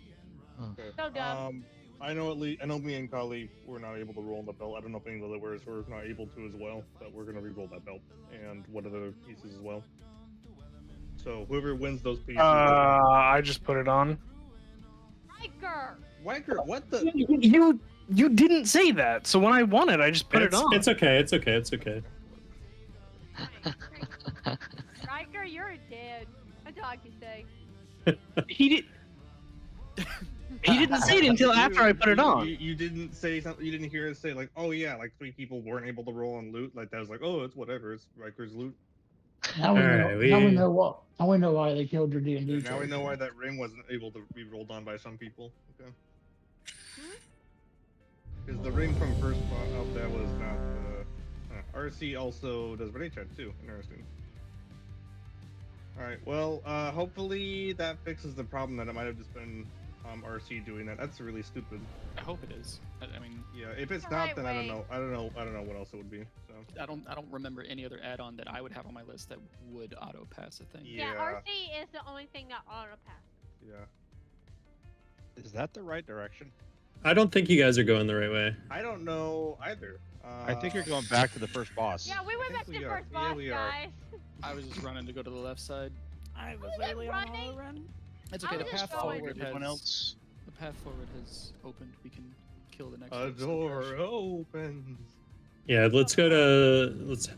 Okay. So dumb. I know me and Kali were not able to roll in the belt. I don't know if any of the other wearers were not able to as well, but we're gonna re-roll that belt and one of the pieces as well. So whoever wins those pieces. I just put it on. Riker, what the? You didn't say that. So when I won it, I just put it on. It's okay. It's okay. It's okay. Riker, you're dead. That's all I can say. He did. He didn't say it until after I put it on. You didn't say something. You didn't hear us say like, "Oh yeah, like 3 people weren't able to roll on loot." Like that was like, "Oh, it's whatever. It's Riker's loot." Now we know. Alright, Now we know what. Now we know why they killed your D&D. Yeah, now we know why that ring wasn't able to be rolled on by some people. Okay. Because the ring from first up that was not. RC also does ready chat too. Interesting. All right. Well, hopefully that fixes the problem that it might have just been RC doing that. That's really stupid. I hope it is. I mean, yeah. If it's not, then I don't know. I don't know what else it would be. So I don't remember any other add-on that I would have on my list that would auto pass a thing. Yeah, RC is the only thing that auto passes. Yeah. Is that the right direction? I don't think you guys are going the right way. I don't know either. I think you're going back to the first boss. Yeah, we went back to the first boss, guys. I was just running to go to the left side. I was really running. It's okay. The path forward Everyone has. else. The path forward has opened. We can kill the next. A person door first. opens. Yeah, let's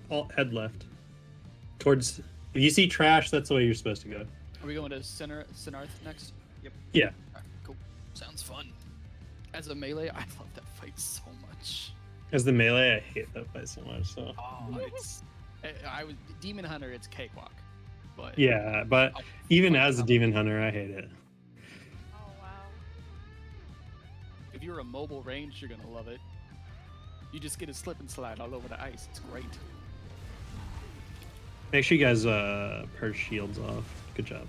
all head left. Towards. If you see trash, that's the way you're supposed to go. Are we going to Sinarth next? Yep. Yeah. Alright, cool. Sounds fun. As a melee, I love that fight so much. As the melee, I hate that fight so much. So. Oh, it's. I was Demon Hunter. It's cakewalk. But Yeah, but even as a demon hunter, I hate it. Oh wow. if you're a mobile range, you're gonna love it. You just get a slip and slide all over the ice. It's great. Make sure you guys purge shields off. Good job.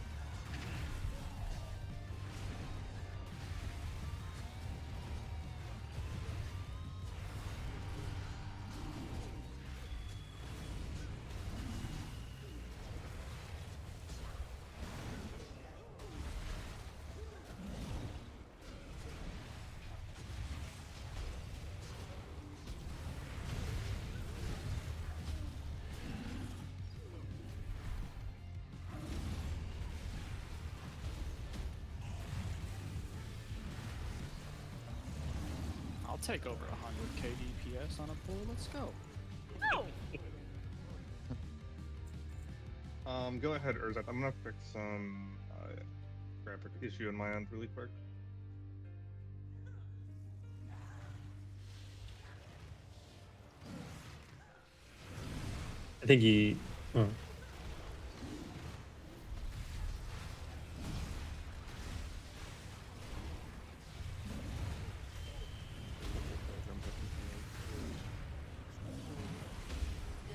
I'll take over 100k DPS on a pull. Let's go. No. Go ahead, Urzat. I'm gonna fix some graphic issue on my end really quick. I think he. Oh.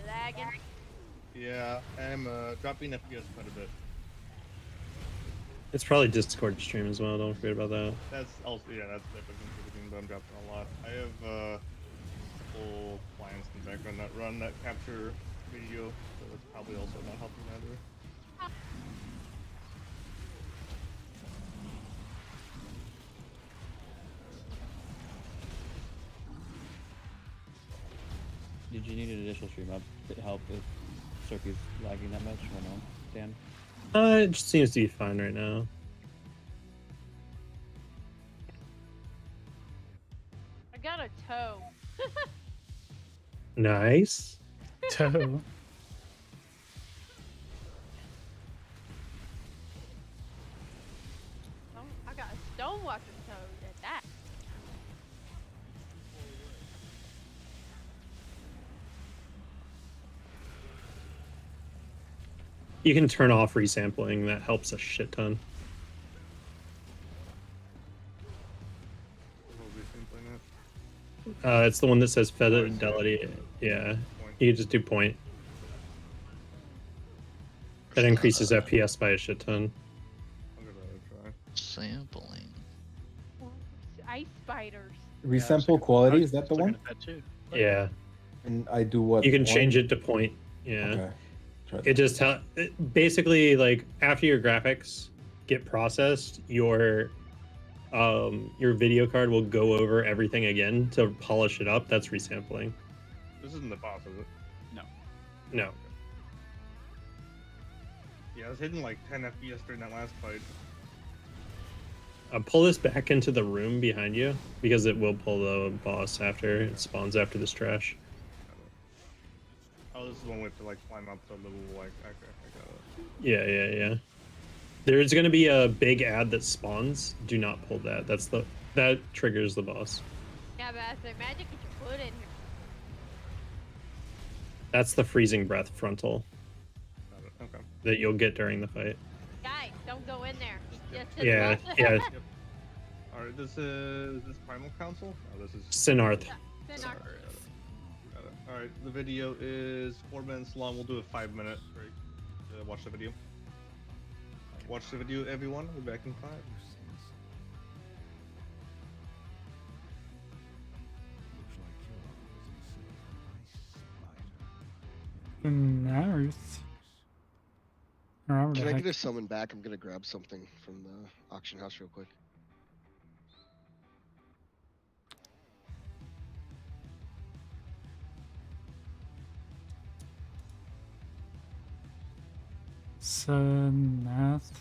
Lagging. Yeah, I'm dropping FPS quite a bit. It's probably Discord stream as well. Don't forget about that. That's also that's definitely contributing, but I'm dropping a lot. I have a couple clients in the background that run that capture video, so that's probably also not helping either. Did you need an additional stream up to help if Circuit's lagging that much or no, Dan? It just seems to be fine right now. I got a toe. Nice. Toe. I got a bone watcher toad at that. You can turn off resampling. That helps a shit ton. It's the one that says fidelity. Yeah, you can just do point. That increases FPS by a shit ton. Sampling. Ice spiders. Resample quality, is that the one? Yeah. And I do what? You can Point? change it to point. Yeah. Okay. Try It that. just basically, like, after your graphics get processed, your video card will go over everything again to polish it up. That's resampling. This isn't the boss, is it? No. Yeah, I was hitting like 10 FPS during that last fight. Pull this back into the room behind you because it will pull the boss after it spawns after this trash. Oh, this is one way to like climb up the little like. Okay, I got it. Yeah. There's gonna be a big ad that spawns. Do not pull that. That triggers the boss. Yeah, but I said, imagine get your foot in here. That's the freezing breath frontal Got it. Okay. that you'll get during the fight. Guys, don't go in there. He just Yeah. Yep. All right, this is Primal Council. Oh, this is Sinarth. Sinarth. Got it. All right, the video is 4 minutes long. We'll do a 5-minute break to watch the video. Watch the video, everyone. We'll be back in 5. Nice. Can I get a summon back? I'm gonna grab something from the auction house real quick. Sanath.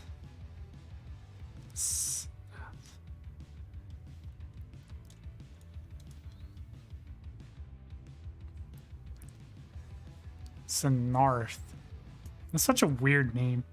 Sinarth. That's such a weird name.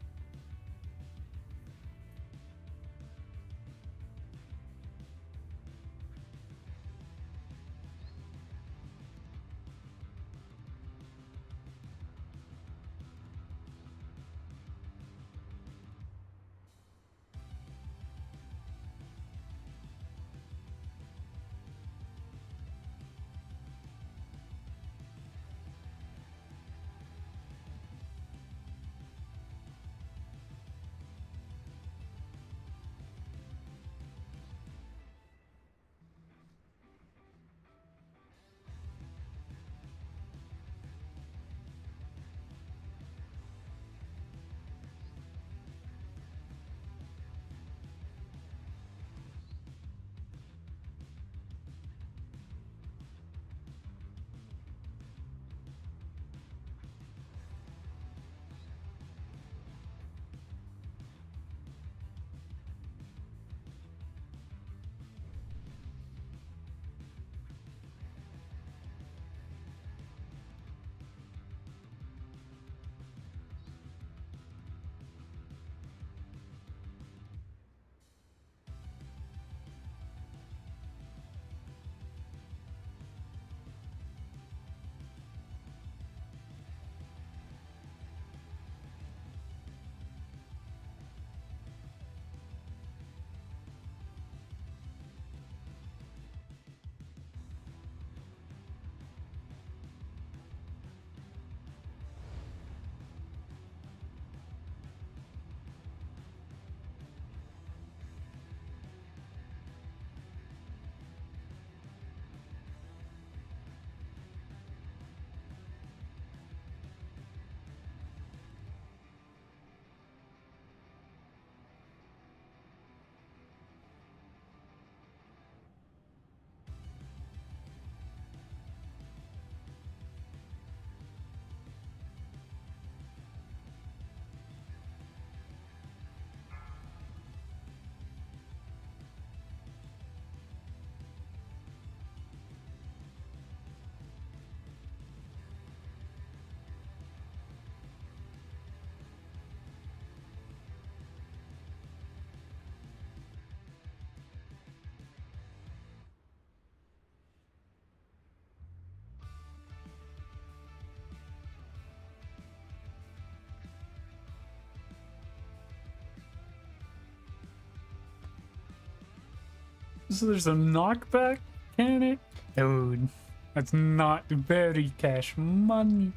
So there's a knockback mechanic? Dude, that's not very cash money.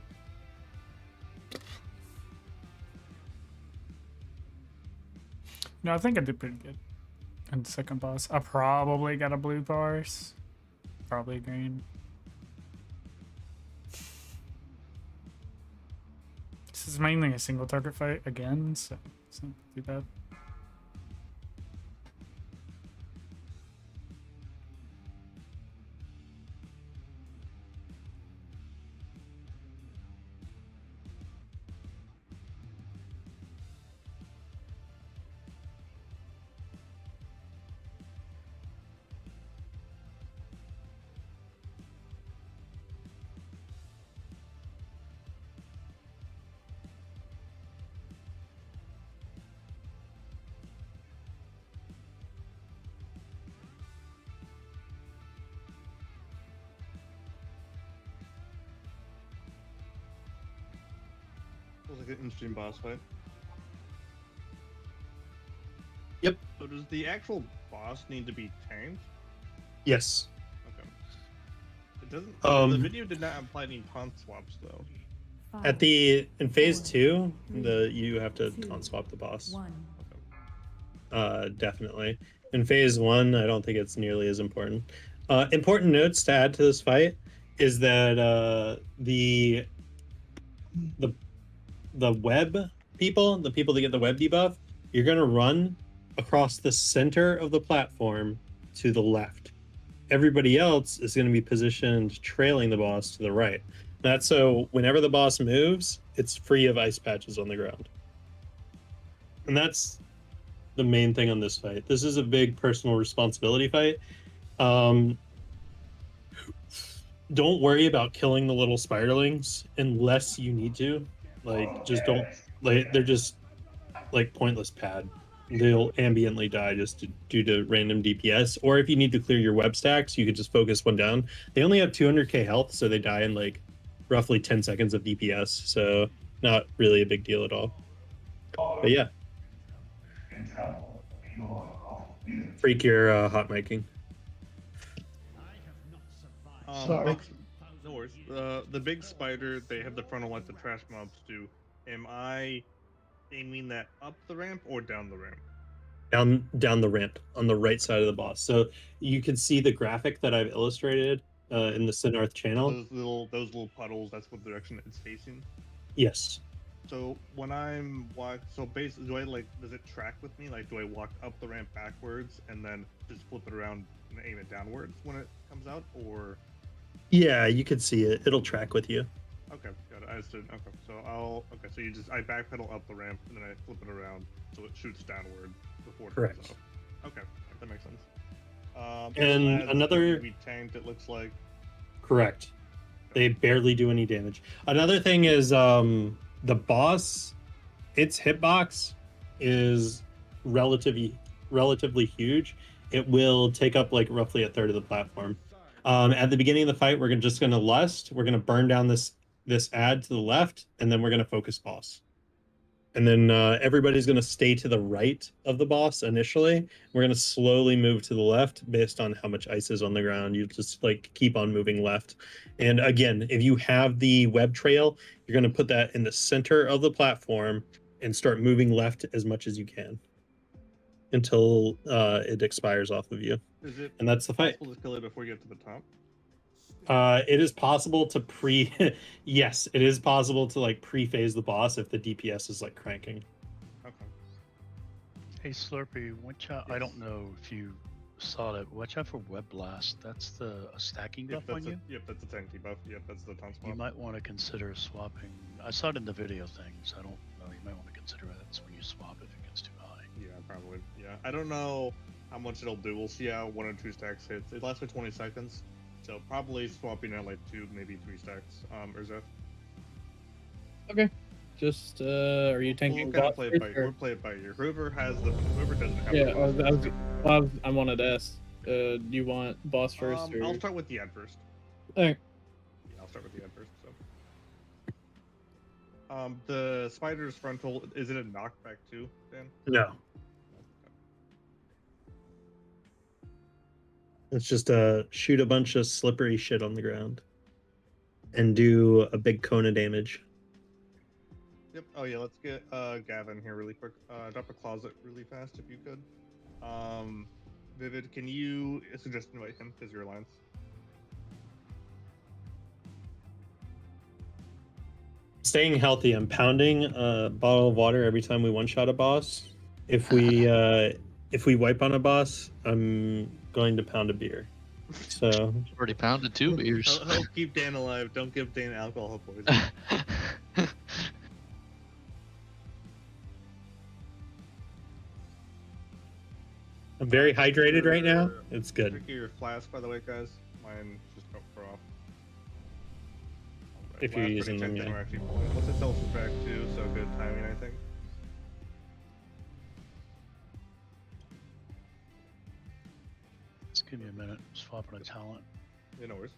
No, I think I did pretty good. And second boss, I probably got a blue parse. Probably green. This is mainly a single target fight again, so it's not too bad. Feels like an interesting boss fight. Yep. So does the actual boss need to be tanked? Yes. Okay. It doesn't. The Um, video did not imply any taunt swaps though. in phase 2, you have to taunt swap the boss. Definitely. In phase 1, I don't think it's nearly as important. Important notes to add to this fight is that the web people, the people that get the web debuff, you're gonna run across the center of the platform to the left. Everybody else is going to be positioned trailing the boss to the right. That's so whenever the boss moves, it's free of ice patches on the ground. And that's the main thing on this fight. This is a big personal responsibility fight. Don't worry about killing the little spiderlings unless you need to. Like, just don't. Like, they're just like pointless pad. They'll ambiently die just due to random DPS. Or if you need to clear your web stacks, you could just focus one down. They only have 200k health, so they die in like roughly 10 seconds of DPS. So not really a big deal at all. But yeah. Freak your hot miking. Sorry. No worries. The big spider, they have the frontal like the trash mobs do. Am I aiming that up the ramp or down the ramp? Down the ramp on the right side of the boss. So you can see the graphic that I've illustrated in the Sinarth channel. Those little puddles. That's what direction it's facing. Yes. So when I'm so basically, does it track with me? Like, do I walk up the ramp backwards and then just flip it around and aim it downwards when it comes out, or? Yeah, you can see it. It'll track with you. Okay, got it. I understood. Okay, so so I backpedal up the ramp and then I flip it around so it shoots downward before it Correct. comes up. Okay, that makes sense. And another be tanked, it looks like. Correct. They barely do any damage. Another thing is the boss, its hitbox is relatively huge. It will take up like roughly a third of the platform. At the beginning of the fight, we're just going to lust. We're going to burn down this ad to the left, and then we're going to focus boss. And then everybody's going to stay to the right of the boss initially. We're going to slowly move to the left based on how much ice is on the ground. You just like keep on moving left. And again, if you have the web trail, you're going to put that in the center of the platform and start moving left as much as you can until it expires off of you. Is it and that's the fight. possible to kill it before you get to the top? It is possible to yes, it is possible to like pre-phase the boss if the DPS is like cranking. Okay. Hey Slurpee, watch out. I don't know if you saw that. Watch out for Web Blast. That's the stacking buff on you. Yep, that's a tank debuff. Yep, that's the taunt swap. You might want to consider swapping. I saw it in the video things. I don't know. You might want to consider that when you swap if it gets too high. Yeah, probably. Yeah, I don't know how much it'll do. We'll see how 1 or 2 stacks hits. It lasts for 20 seconds. So probably swapping at like 2, maybe 3 stacks. Urzeth. Okay. Just are you tanking? We'll play it by ear. Whoever doesn't have. Yeah, I wanted to ask. Do you want boss first? Or... I'll start with the ad first. Okay. Yeah, I'll start with the ad first. So. The spider's frontal, is it a knockback too, Dan? No. Let's just shoot a bunch of slippery shit on the ground and do a big cone of damage. Yep. Oh yeah, let's get Gavin here really quick. Drop a closet really fast if you could. Vivid, can you suggest invite him because your alliance? Staying healthy, I'm pounding a bottle of water every time we one-shot a boss. If we wipe on a boss, I'm going to pound a beer. So already pounded 2 beers. Help keep Dan alive. Don't give Dan alcohol poison. I'm very hydrated right now. It's good. Check your flask, by the way, guys. Mine just got far off. If you're using them, yeah. What's it self back to? So good timing, I think. Just give me a minute. Swapping a talent. Yeah, no worries.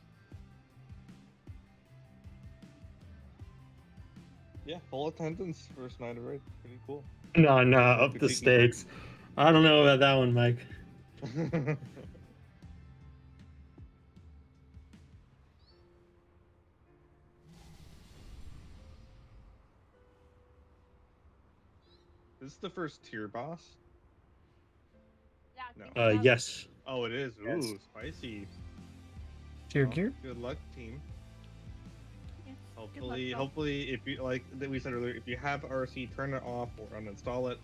Yeah, full attendance first night of raid. Pretty cool. No, up the stakes. I don't know about that one, Mike. This is the first tier boss? No. Yes. Oh, it is. Yes. Ooh, spicy. Tier gear? Good luck, team. Yes. Hopefully, if you like that we said earlier, if you have RC, turn it off or uninstall it,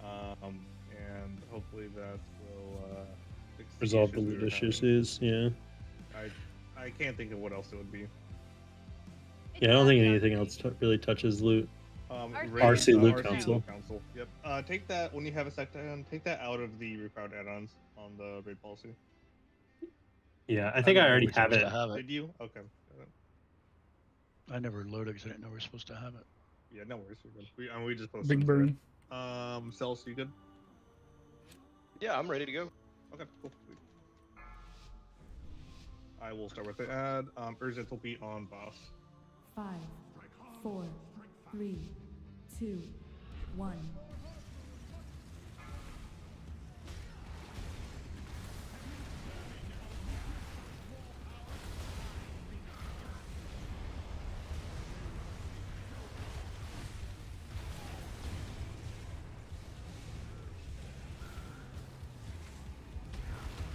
and hopefully that will fix Resolve the issues we were loot having. issues, yeah. I can't think of what else it would be. Yeah, I don't think anything else really touches loot. RC Loot Council. Yep. Take that when you have a second. Take that out of the required add-ons on the raid policy. Yeah, I think I already have it. Did you? Okay. I never loaded because I didn't know we were supposed to have it. Yeah, no worries. We're good. We just posted. Big Brain. Cells, you good? Yeah, I'm ready to go. Okay, cool. Sweet. I will start with the ad. Urgent will be on boss. 5, 4, 3, 2, 1.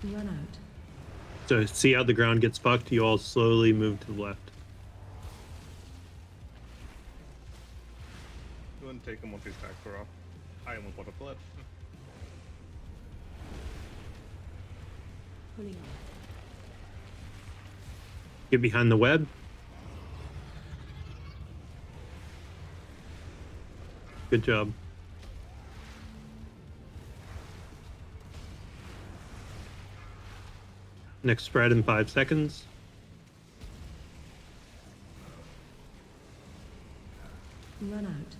Run out. So see how the ground gets fucked? You all slowly move to the left. Go ahead and take him once his stacks are off. I almost want to flip. Pulling out. Get behind the web. Good job. Next spread in 5 seconds. Run out.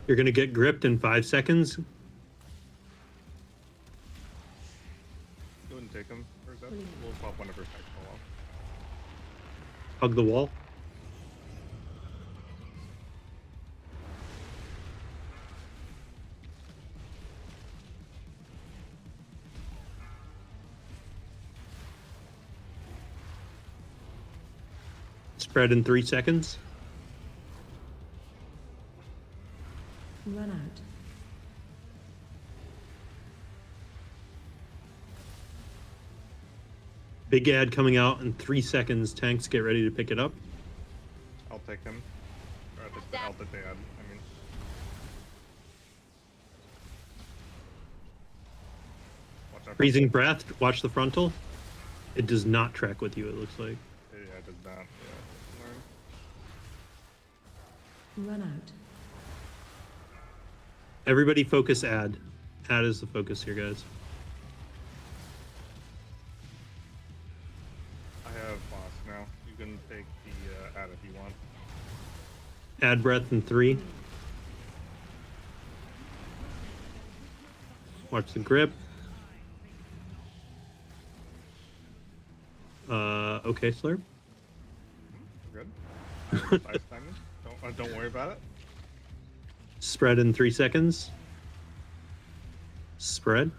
You're going to get gripped in 5 seconds. Go ahead and take him. Where's that? We'll pop whenever stacks fall off. Hug the wall. Spread in 3 seconds. Run out. Big ad coming out in 3 seconds. Tanks, get ready to pick it up. I'll take him. Or I'll take the ad. I mean. Watch out. Freezing breath. Watch the frontal. It does not track with you, it looks like. Yeah, it does not. Yeah. Run out. Everybody focus ad. Ad is the focus here, guys. I have boss now. You can take the ad if you want. Add breath in 3. Watch the grip. Okay, Slurp. Good. Don't worry about it. Spread in 3 seconds. Spread.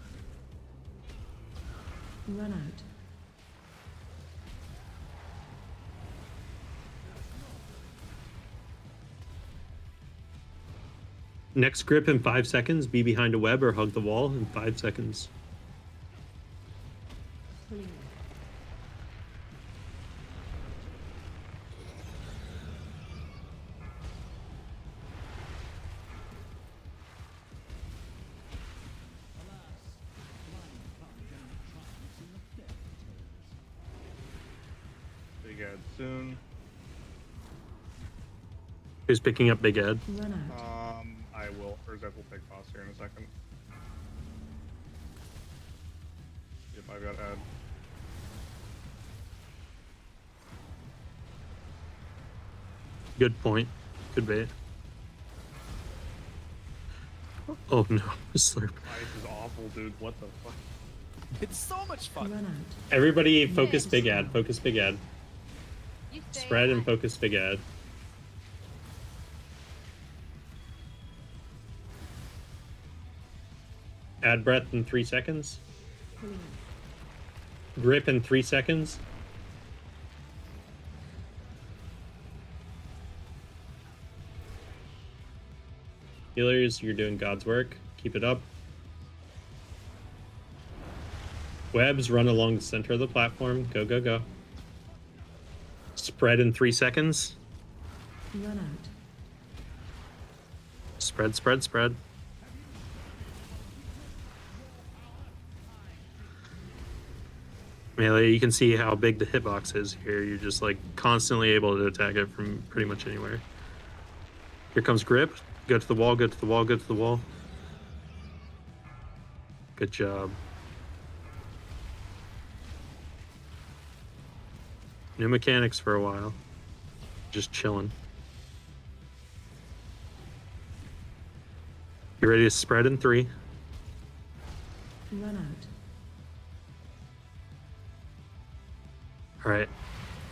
Run out. Next grip in 5 seconds. Be behind a web or hug the wall in 5 seconds. Clear. Big Ed soon. Who's picking up Big Ed? Run out. I will. Or Zed will take boss here in a second. Yep, I've got Ed. Good point. Good bait. Oh no, Slurp. Ice is awful, dude. What the fuck? It's so much fun. Run out. Everybody focus Big Ad. Focus Big Ad. You stay Spread and alive. focus Big Ad. Add breath in 3 seconds. Clear. Grip in 3 seconds. Healers, you're doing God's work. Keep it up. Webs, run along the center of the platform. Go, go, go. Spread in 3 seconds. Run out. Spread, spread, spread. Melee, you can see how big the hitbox is here. You're just like constantly able to attack it from pretty much anywhere. Here comes grip. Go to the wall, go to the wall, go to the wall. Good job. No mechanics for a while. Just chilling. You ready to spread in 3? Run out. All right.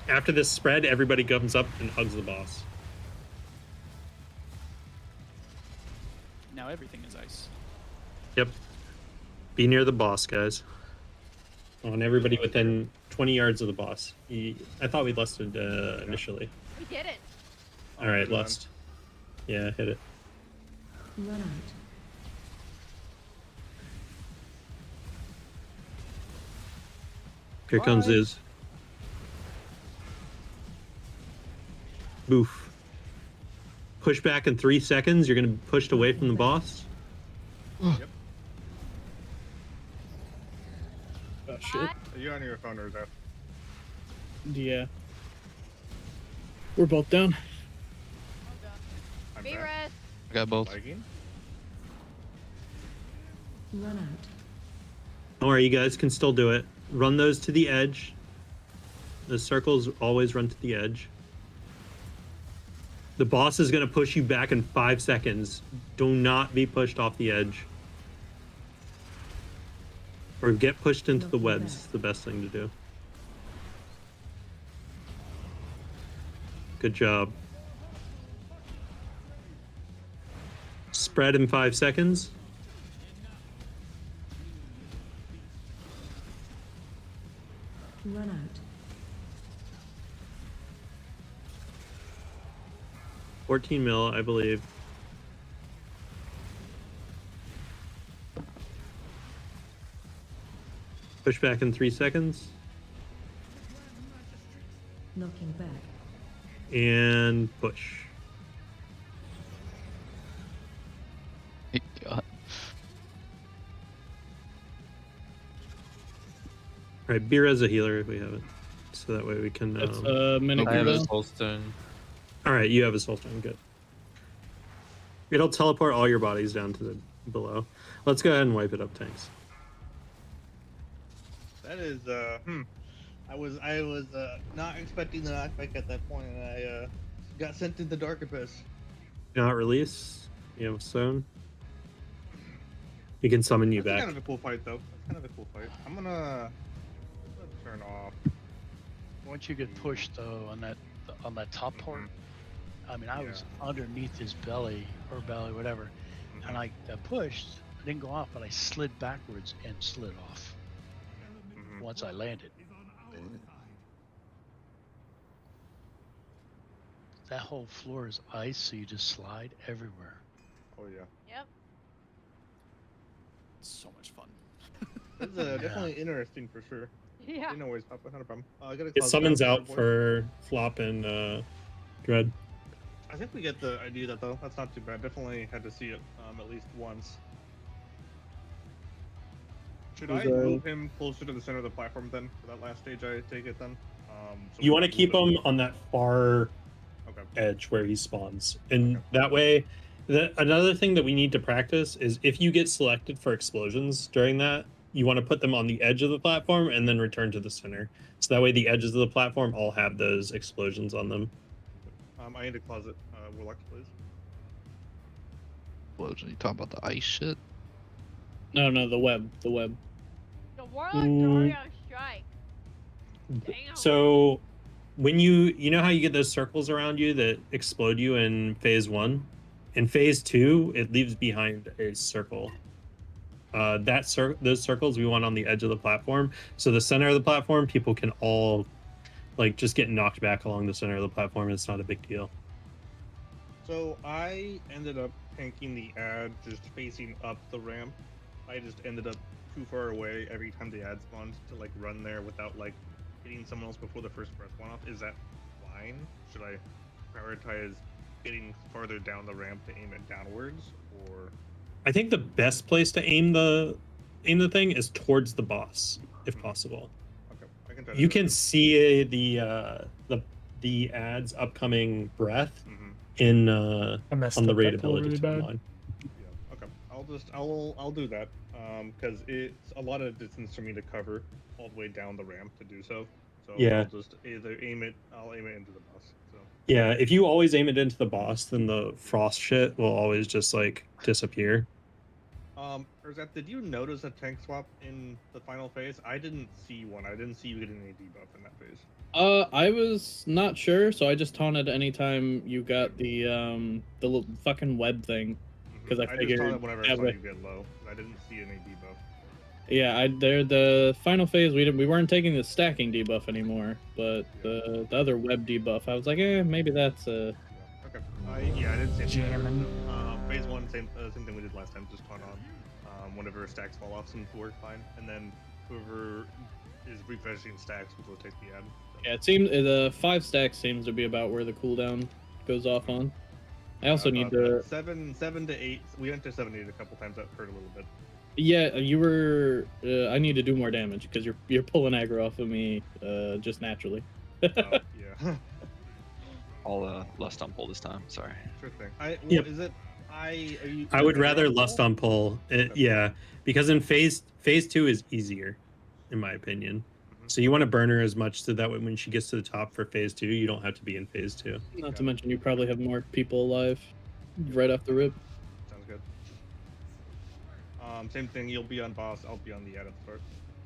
After this spread, everybody comes up and hugs the boss. Now everything is ice. Yep. Be near the boss, guys. I want everybody within 20 yards of the boss. I thought we lusted initially. We didn't. All right, lust. Yeah, hit it. Run out. Here comes Iz. Boof. Push back in 3 seconds. You're going to be pushed away from the boss. Yep. Oh shit. Are you on your phone or Zed? Yeah. We're both down. I'm Be back. rest. I got both. Viking? Run out. Don't worry, you guys can still do it. Run those to the edge. The circles always run to the edge. The boss is going to push you back in 5 seconds. Do not be pushed off the edge. Or get pushed into the webs. It's the best thing to do. Good job. Spread in 5 seconds. Run out. 14 mil, I believe. Push back in 3 seconds. Knocking back. And push. God. Alright, beer as a healer if we have it. So that way we can... That's I minute have a cooldown. soulstone. Alright, you have a soul stone, good. It'll teleport all your bodies down to the below. Let's go ahead and wipe it up, tanks. That is, I was not expecting the knockback at that point, and I got sent to the dark abyss. Do not release. You have a stone. He can summon you That's back. kind of a cool fight, though. That's kind of a cool fight. I'm gonna turn off. Once you get pushed though on that top part, I mean, I was underneath his belly or belly, whatever. And I pushed, didn't go off, but I slid backwards and slid off once I landed. That whole floor is ice, so you just slide everywhere. Oh yeah. Yep. So much fun. It's definitely interesting for sure. Yeah. No worries, Papa. Not a problem. I gotta It close summons down out boys. for Flop and Dread. I think we get the idea of that though. That's not too bad. Definitely had to see it at least once. Should I move him closer to the center of the platform then for that last stage? I take it then. So You we want to can keep move him on that far Okay. edge where he spawns, and that way. Another thing that we need to practice is if you get selected for explosions during that, you want to put them on the edge of the platform and then return to the center. So that way the edges of the platform all have those explosions on them. I need a closet. Warlock, please. Explosion? You talking about the ice shit? No, the web. The Warlock's Ooh. already on strike. Damn. So when you know how you get those circles around you that explode you in phase 1? In phase 2, it leaves behind a circle. Those circles we want on the edge of the platform. So the center of the platform, people can all like just get knocked back along the center of the platform. It's not a big deal. So I ended up tanking the ad just facing up the ramp. I just ended up too far away every time the ad spawned to like run there without like hitting someone else before the first breath went off. Is that fine? Should I prioritize getting farther down the ramp to aim it downwards, or? I think the best place to aim the thing is towards the boss, if possible. Okay, I can try to You do can that. see the ad's upcoming breath in I messed on the up that raid pull ability really bad. timeline. Yeah. Okay. I'll do that. Because it's a lot of distance for me to cover all the way down the ramp to do so. So Yeah. I'll just either aim it into the boss. So Yeah, if you always aim it into the boss, then the frost shit will always just like disappear. Erzat, did you notice a tank swap in the final phase? I didn't see one. I didn't see you getting any debuff in that phase. I was not sure, so I just taunted anytime you got the little fucking web thing, because I just figured taunted whenever I that saw way- you get low. I didn't see any debuff. Yeah, the final phase we weren't taking the stacking debuff anymore, but the other web debuff, I was like, maybe that's Okay. I didn't see anything. Jamming. Phase 1, same thing we did last time. Just taunt on. Whenever stacks fall off, seems to work fine. And then whoever is refreshing stacks will rotate the ad. Yeah, it seems the 5 stacks seems to be about where the cooldown goes off on. I also need to 7 to 8. We went to 7 to 8 a couple times. That hurt a little bit. Yeah, you were. I need to do more damage because you're pulling aggro off of me just naturally. Yeah. I'll lust on pull this time. Sorry. Sure thing. Yep. Is it? I would rather lust on pull. Yeah, because in phase 2 is easier, in my opinion. So you want to burn her as much so that way when she gets to the top for phase 2, you don't have to be in phase 2. Not to mention you probably have more people alive right off the rip. Sounds good. Same thing. You'll be on boss. I'll be on the ad at the start.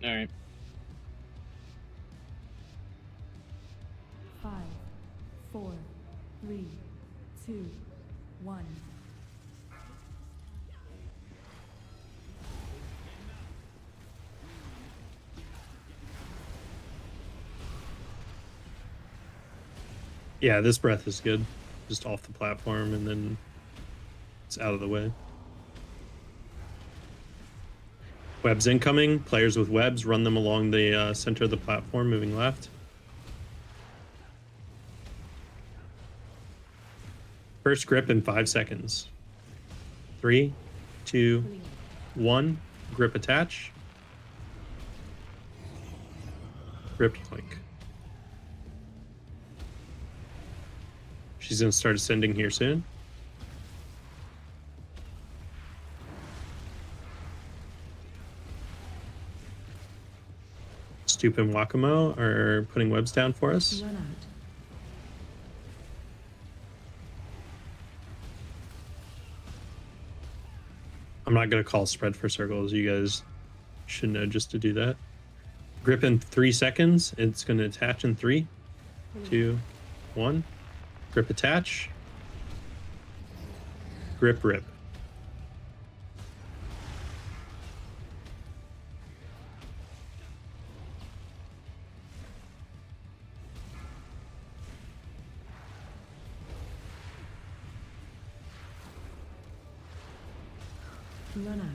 All right. 5, 4, 3, 2, 1. Yeah, this breath is good. Just off the platform and then it's out of the way. Webs incoming. Players with webs, run them along the center of the platform, moving left. First grip in 5 seconds. 3, 2, 1. Grip attach. Grip yoink. She's going to start ascending here soon. Stoop and Wakamo are putting webs down for us. Run out. I'm not going to call spread for circles. You guys should know just to do that. Grip in 3 seconds. It's going to attach in 3, 2, 1. Grip attach. Grip rip. Run out.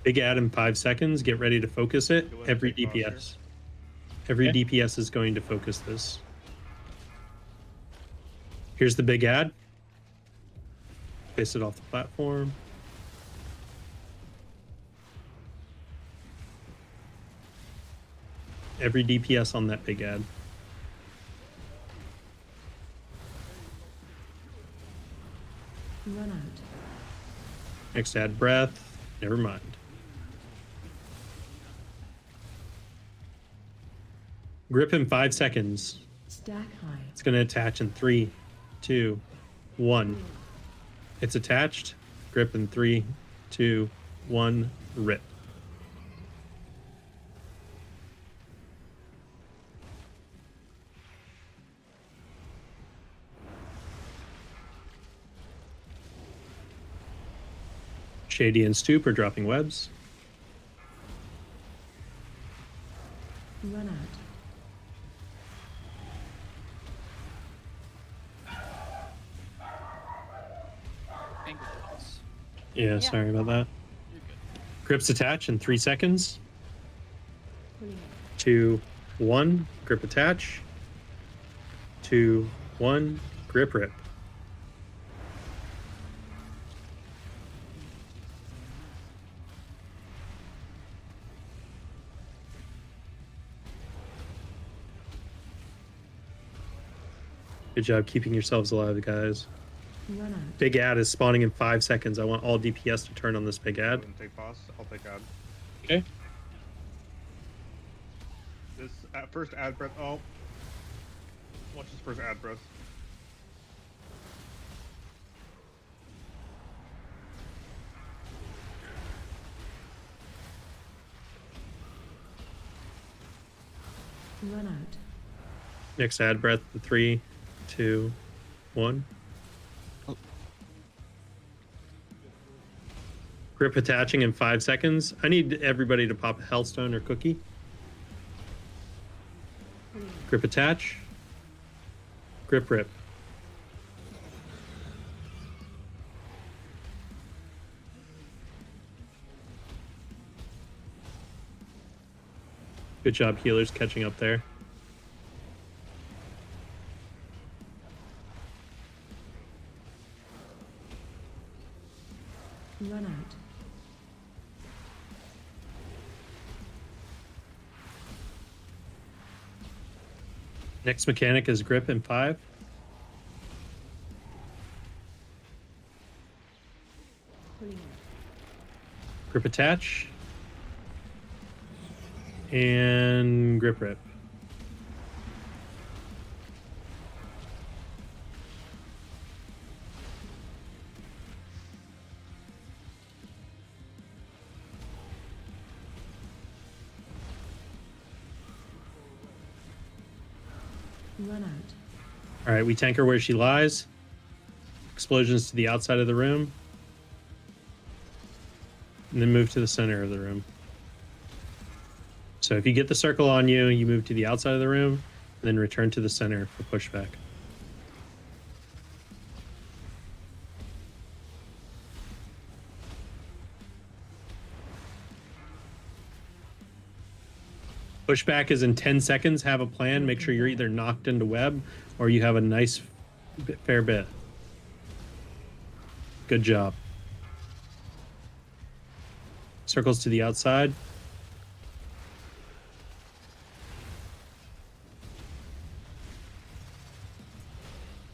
Big ad in 5 seconds. Get ready to focus it. You wanna Every take pause here? DPS. Every Okay. DPS is going to focus this. Here's the big ad. Paste it off the platform. Every DPS on that big ad. Run out. Next ad, breath. Never mind. Grip in 5 seconds. Stack high. It's going to attach in 3, 2, 1. It's attached. Grip in 3, 2, 1. Rip. Shady and Stoop are dropping webs. Run out. Angry Birds. Yeah, sorry about that. Grips attach in 3 seconds. 2, 1. Grip attach. 2, 1. Grip rip. Good job keeping yourselves alive, guys. Run out. Big ad is spawning in 5 seconds. I want all DPS to turn on this big ad. Take pause. I'll take ad. Okay. This first ad breath. Oh. Watch this first ad breath. Run out. Next ad breath in 3, 2, 1. Grip attaching in 5 seconds. I need everybody to pop a Hellstone or cookie. Grip attach. Grip rip. Good job, healers, catching up there. Run out. Next mechanic is grip in 5. Grip attach. And grip rip. Run out. All right, we tank her where she lies. Explosions to the outside of the room. And then move to the center of the room. So if you get the circle on you, you move to the outside of the room, and then return to the center for pushback. Pushback is in 10 seconds. Have a plan. Make sure you're either knocked into web or you have a nice fair bit. Good job. Circles to the outside.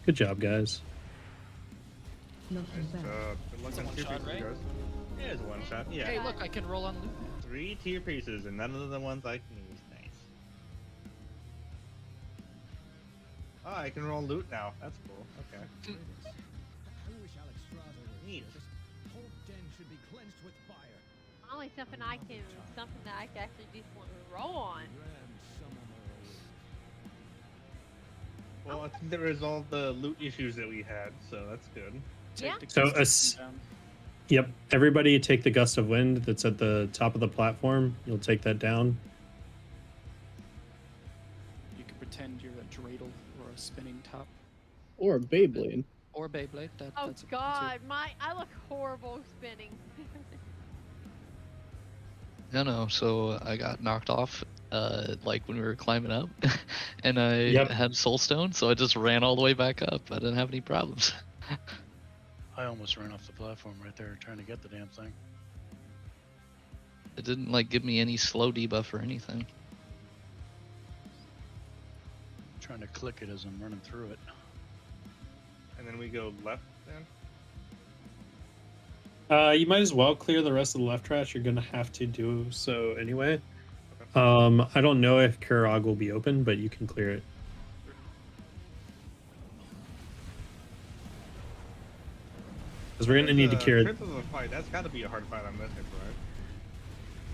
Good job, guys. Nothing back. Good luck It's a on one tier shot, pieces, right? guys. Yeah, it's a one shot. Yeah. Hey, look, I can roll on loot now. 3 tier pieces, and none of the ones I can use. Nice. Oh, I can roll loot now. That's cool. Okay. Neat. Only something that I can actually do something roll on. Well, I think they resolved the loot issues that we had, so that's good. Yeah. So, yep, everybody take the gust of wind that's at the top of the platform. You'll take that down. You can pretend you're a dreidel or a spinning top. Or a Beyblade. Or Beyblade. Oh That's a God, I look horrible spinning. No. So I got knocked off, like when we were climbing up, and I Yep. had soulstone, so I just ran all the way back up. I didn't have any problems. I almost ran off the platform right there trying to get the damn thing. It didn't like give me any slow debuff or anything. Trying to click it as I'm running through it. And then we go left then? You might as well clear the rest of the left trash. You're gonna have to do so anyway. I don't know if Kurog will be open, but you can clear it. Because we're gonna need to clear it. Trip of a fight. That's got to be a hard fight on Mythic,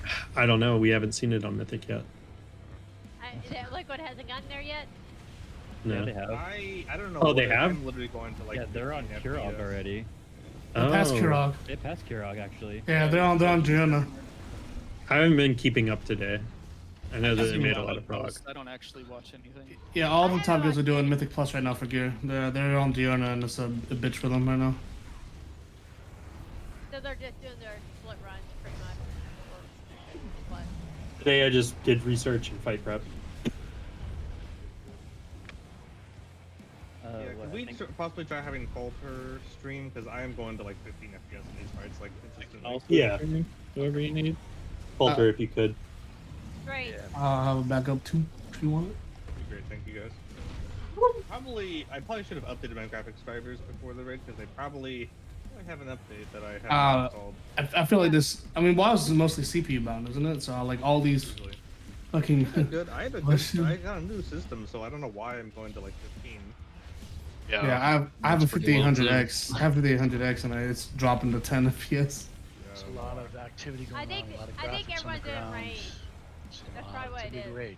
right? I don't know. We haven't seen it on Mythic yet. Liquid hasn't gotten there yet. No. Yeah, they have. I don't know. Oh, they what- have? I'm literally going to like. Yeah, they're on 15 Kurog FPS. already. Oh. Past Kurog. They passed Kurog actually. Yeah, they're on Gianna. I haven't been keeping up today. I know that they made a lot of progress. prog. I don't actually watch anything. Yeah, all the top guys are doing Mythic Plus right now for gear. They're on Gianna and it's a bitch for them right now. So they're just doing their split runs pretty much. But Today I just did research and fight prep. Yeah, could we possibly try having Falter stream? Because I am going to like 15 FPS in these fights, like consistently. Yeah. Whoever you need. Falter if you could. Great. I'll have a backup too if you want it. That'd be great, thank you guys. I probably should have updated my graphics drivers before the raid because they probably have an update that I haven't installed. I feel like this. I mean, WoW is mostly CPU bound, isn't it? So like all these fucking. Good. I had a good. I got a new system, so I don't know why I'm going to like 15. Yeah, I have a 5800X. I have 5800X, and it's dropping to 10 FPS. There's a lot of activity going I think on. A lot of I think graphics on everyone's the in ground. range. That's probably what It's a it big is. raid.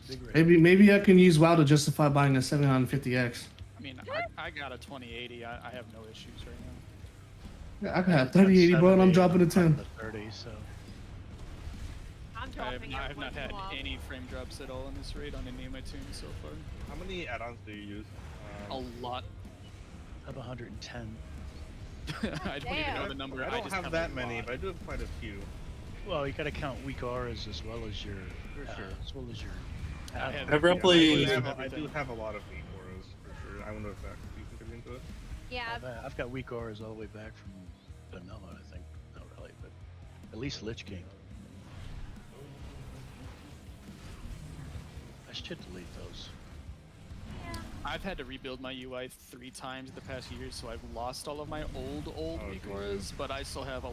It's a big raid. Maybe I can use WoW to justify buying a 750X. I mean, I got a 2080. I have no issues right now. Yeah, I can have 3080, bro, and I'm dropping to 10. 30, so. I'm I dropping have not everyone's had off. any frame drops at all on this raid on any of my tunes so far. How many add-ons do you use? A lot. I have 110. I don't even know the number. I don't just have a that many, lot. but I do have quite a few. Well, you gotta count weak auras as well as your. For sure. As well as your. I have I've roughly. I do have a lot of weak auras for sure. I wonder if that could be contributing to it. Yeah. I've got weak auras all the way back from vanilla, I think. Not really, but at least Lich King. I should delete those. I've had to rebuild my UI 3 times in the past year, so I've lost all of my old weak auras, but I still have a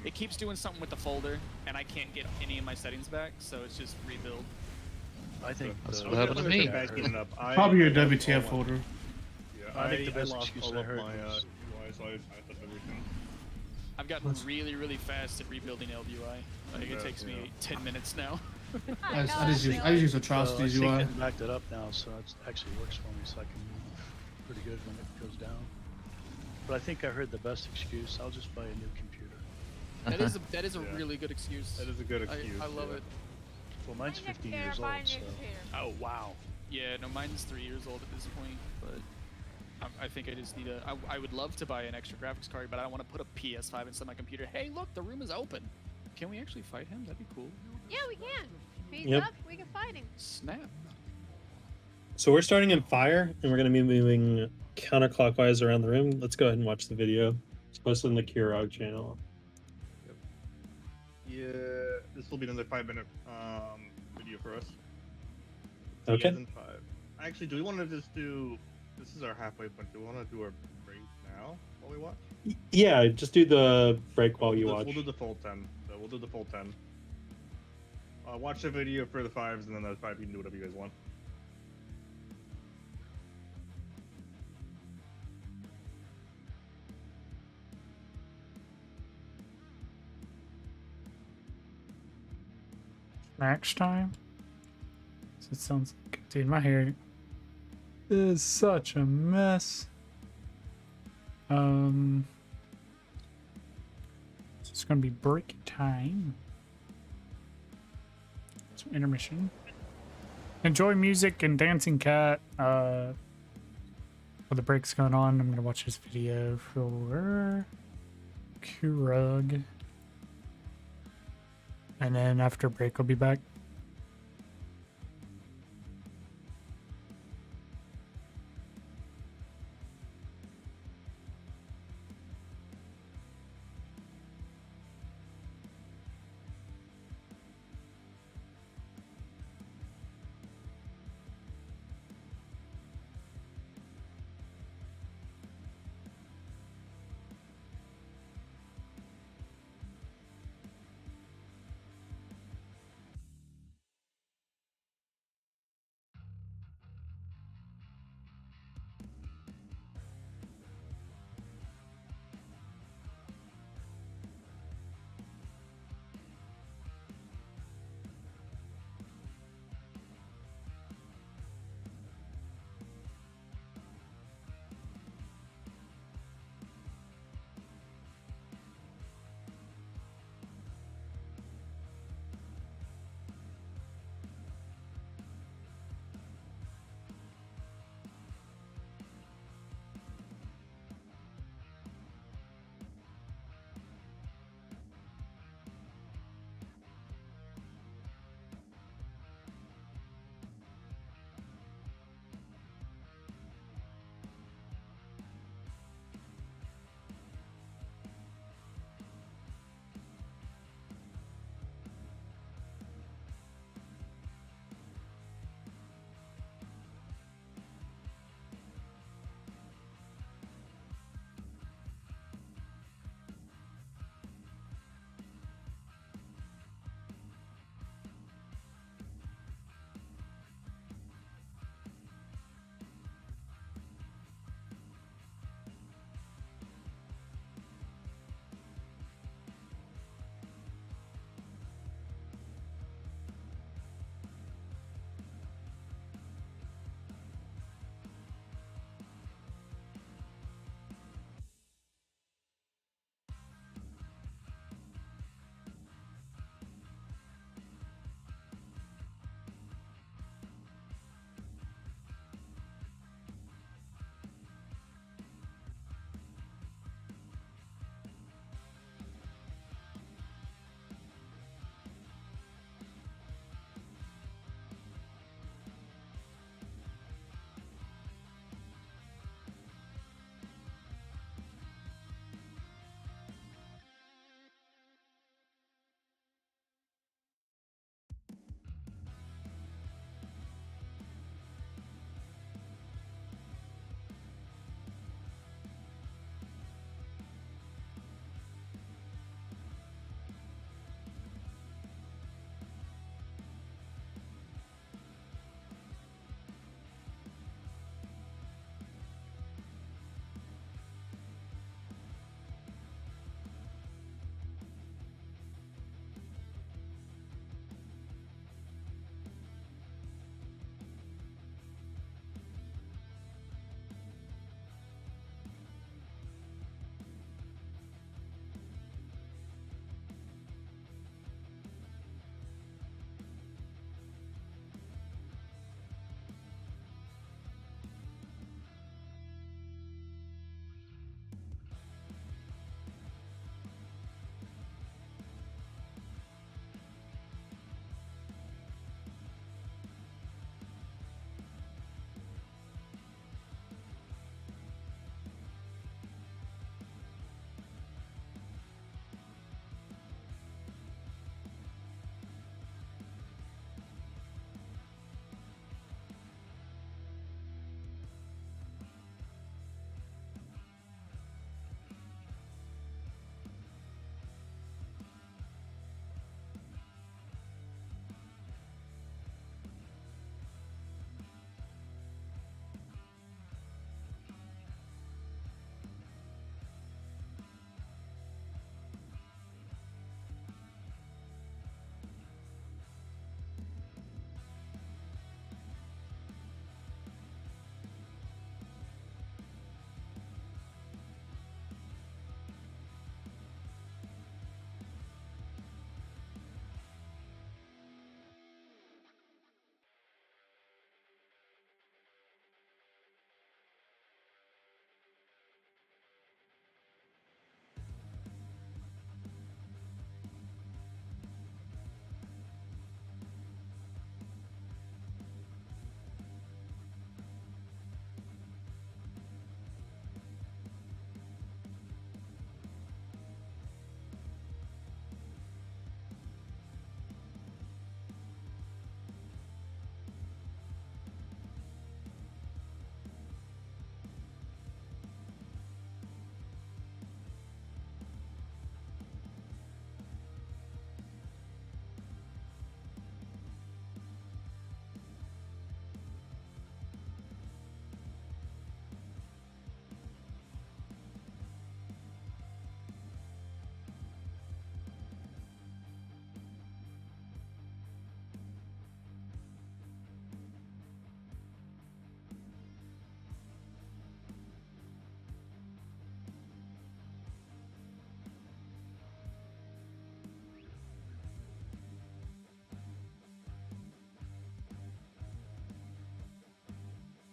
it keeps doing something with the folder, and I can't get any of my settings back, so it's just rebuild. I think That's the- what happened to me. Probably your WTF folder. Yeah, I think the best lost excuse all I of heard my was- UI, so I thought everything. I've gotten really fast at rebuilding LUI. Like it takes me 10 minutes now. I just use Atrocity's I UI. think it backed it up now, so it actually works for me, so I can move pretty good when it goes down. But I think I heard the best excuse. I'll just buy a new computer. That is a Yeah. really good excuse. That is a good excuse. I love yeah. it. Well, mine's 15 years old, so. Oh wow. Yeah, no, mine's 3 years old at this point, but I think I just need I would love to buy an extra graphics card, but I don't want to put a PS5 inside my computer. Hey, look, the room is open. Can we actually fight him? That'd be cool. Yeah, we can. If he's Yep. up, we can fight him. Snap. So we're starting in fire, and we're going to be moving counterclockwise around the room. Let's go ahead and watch the video. It's posted on the Kurog channel. Yeah, this will be another 5-minute video for us. See you Okay. guys in 5. Actually, do we want to just do? This is our halfway point. Do we want to do our break now while we watch? Yeah, just do the break while you We'll watch. do the full 10. So we'll do the full 10. Watch the video for the 5s, and then those 5 you can do whatever you guys want. Max time? So it sounds like, dude, my hair is such a mess. It's gonna be break time. Some intermission. Enjoy music and dancing cat. While the break's going on, I'm gonna watch this video for Kurug. And then after break, I'll be back.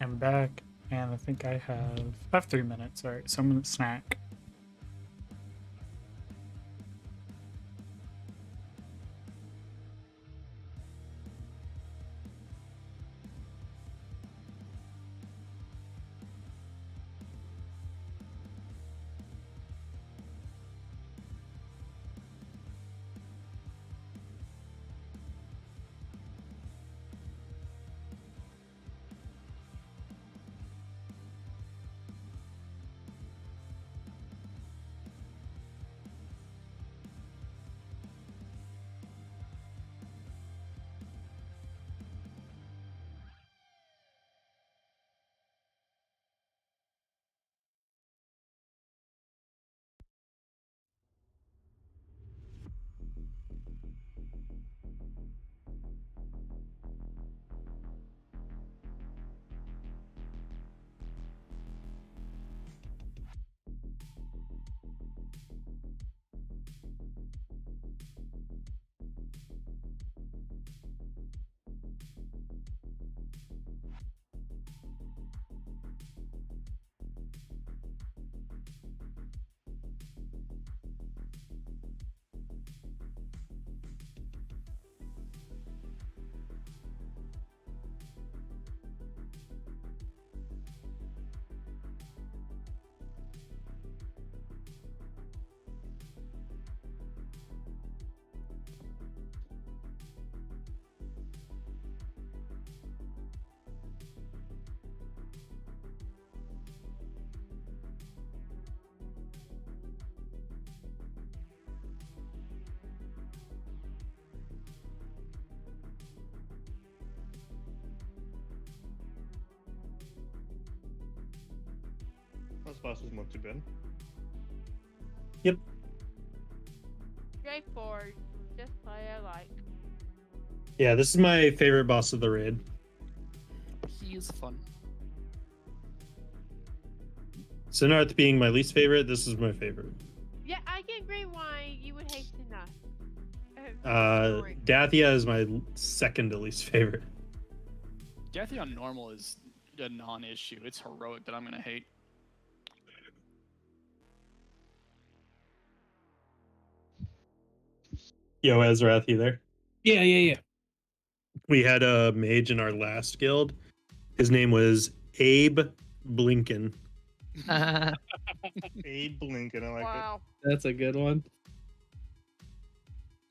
am back, and I think I have 3 minutes. All right, so I'm gonna snack. This boss is not too bad. Yep. Straightforward, just play I like. Yeah, this is my favorite boss of the raid. He is fun. Sinarth being my least favorite, this is my favorite. Yeah, I can agree why you would hate enough. Dathia is my second to least favorite. Dathia on normal is a non-issue. It's heroic that I'm gonna hate. Yo, Ezrath, you there? Yeah. We had a mage in our last guild. His name was Abe Blinken. Abe Blinken, I like it. That's a good one.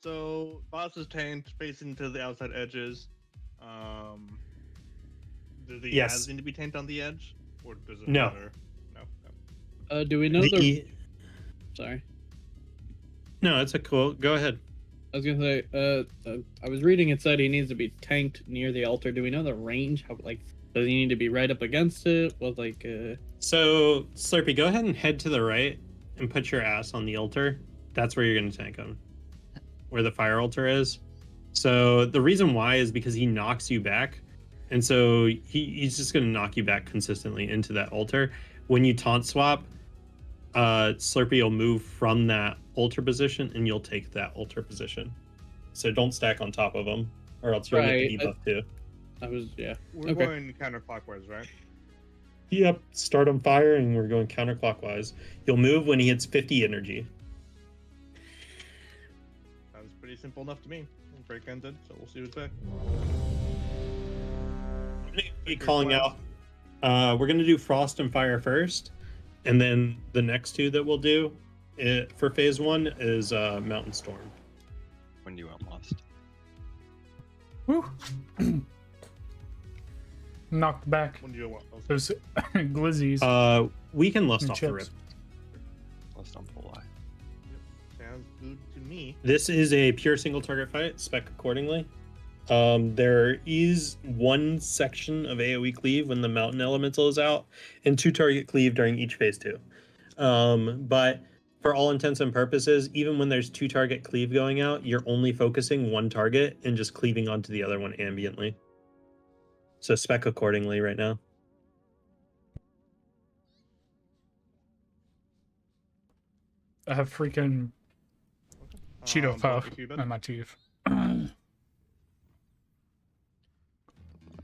So, boss is tanked, facing to the outside edges. Do the Yes. Yaz need to be tanked on the edge? Or does it No. matter? No. Do we know the... Sorry. No, it's a cool... Go ahead. I was gonna say, I was reading it said he needs to be tanked near the altar. Do we know the range? How, like, does he need to be right up against it? Well, like, So, Slurpee, go ahead and head to the right and put your ass on the altar. That's where you're going to tank him. Where the fire altar is. So, the reason why is because he knocks you back. And so, he's just going to knock you back consistently into that altar. When you taunt swap, Slurpee will move from that altar position and you'll take that altar position. So, don't stack on top of him, or else you'll get the debuff too. We're going counterclockwise, right? Yep, start on fire and we're going counterclockwise. You'll move when he hits 50 energy. Sounds pretty simple enough to me. Break ended, so we'll see who's back. I'm going to be calling out. We're going to do Frost and Fire first, and then the next two that we'll do for phase 1 is Mountain Storm. When do you want Lost? Woo! Knocked back. When do you want Lost? Those glizzies. We can Lust And off the chips. rip. Lost on full eye. Sounds good to me. This is a pure single target fight, spec accordingly. There is one section of AoE cleave when the mountain elemental is out, and 2 target cleave during each phase 2. But for all intents and purposes, even when there's 2 target cleave going out, you're only focusing 1 target and just cleaving onto the other one ambiently. So spec accordingly right now. I have freaking Cheeto Puff on my teeth.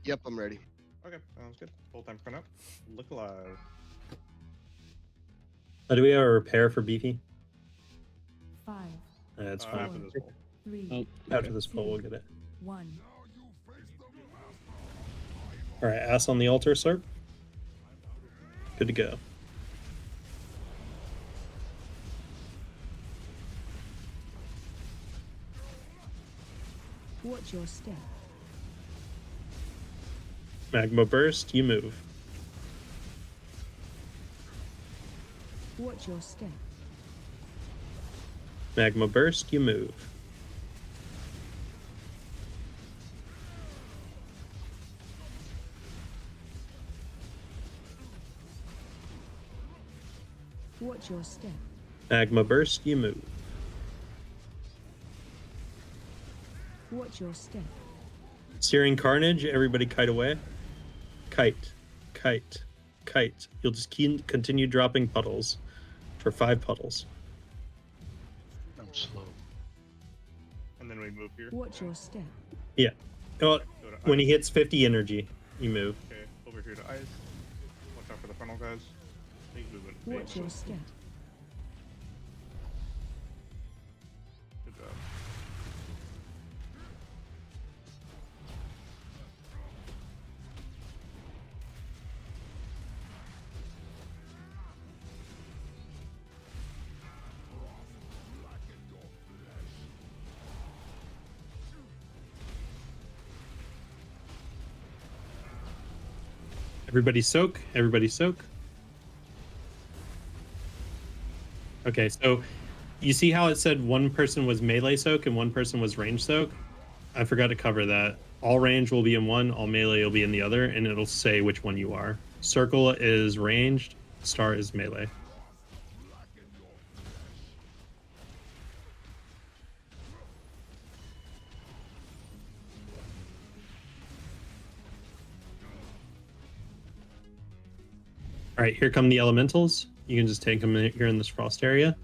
Yep, I'm ready. Okay, sounds good. Full time print up. Look alive. Do we have a repair for Beefy? 5. That's fine. After this poll. 3. After this poll, we'll get it. 1. All right, ass on the altar, sir. Good to go. Watch your step. Magma burst, you move. Watch your step. Magma burst, you move. Watch your step. Magma burst, you move. Watch your step. Searing carnage, everybody kite away. Kite, kite, kite. You'll just continue dropping puddles for 5 puddles. I'm slow. And then we move here. Watch your step. Yeah. Well, Go to when he ice. hits 50 energy, you move. Okay, over here to ice. Watch out for the funnel guys. Big movement. Watch your step. Good job. Everybody soak. Everybody soak. Okay, so you see how it said one person was melee soak and one person was range soak? I forgot to cover that. All range will be in one, all melee will be in the other, and it'll say which one you are. Circle is ranged, star is melee. All right, here come the elementals. You can just take them here in this frost area.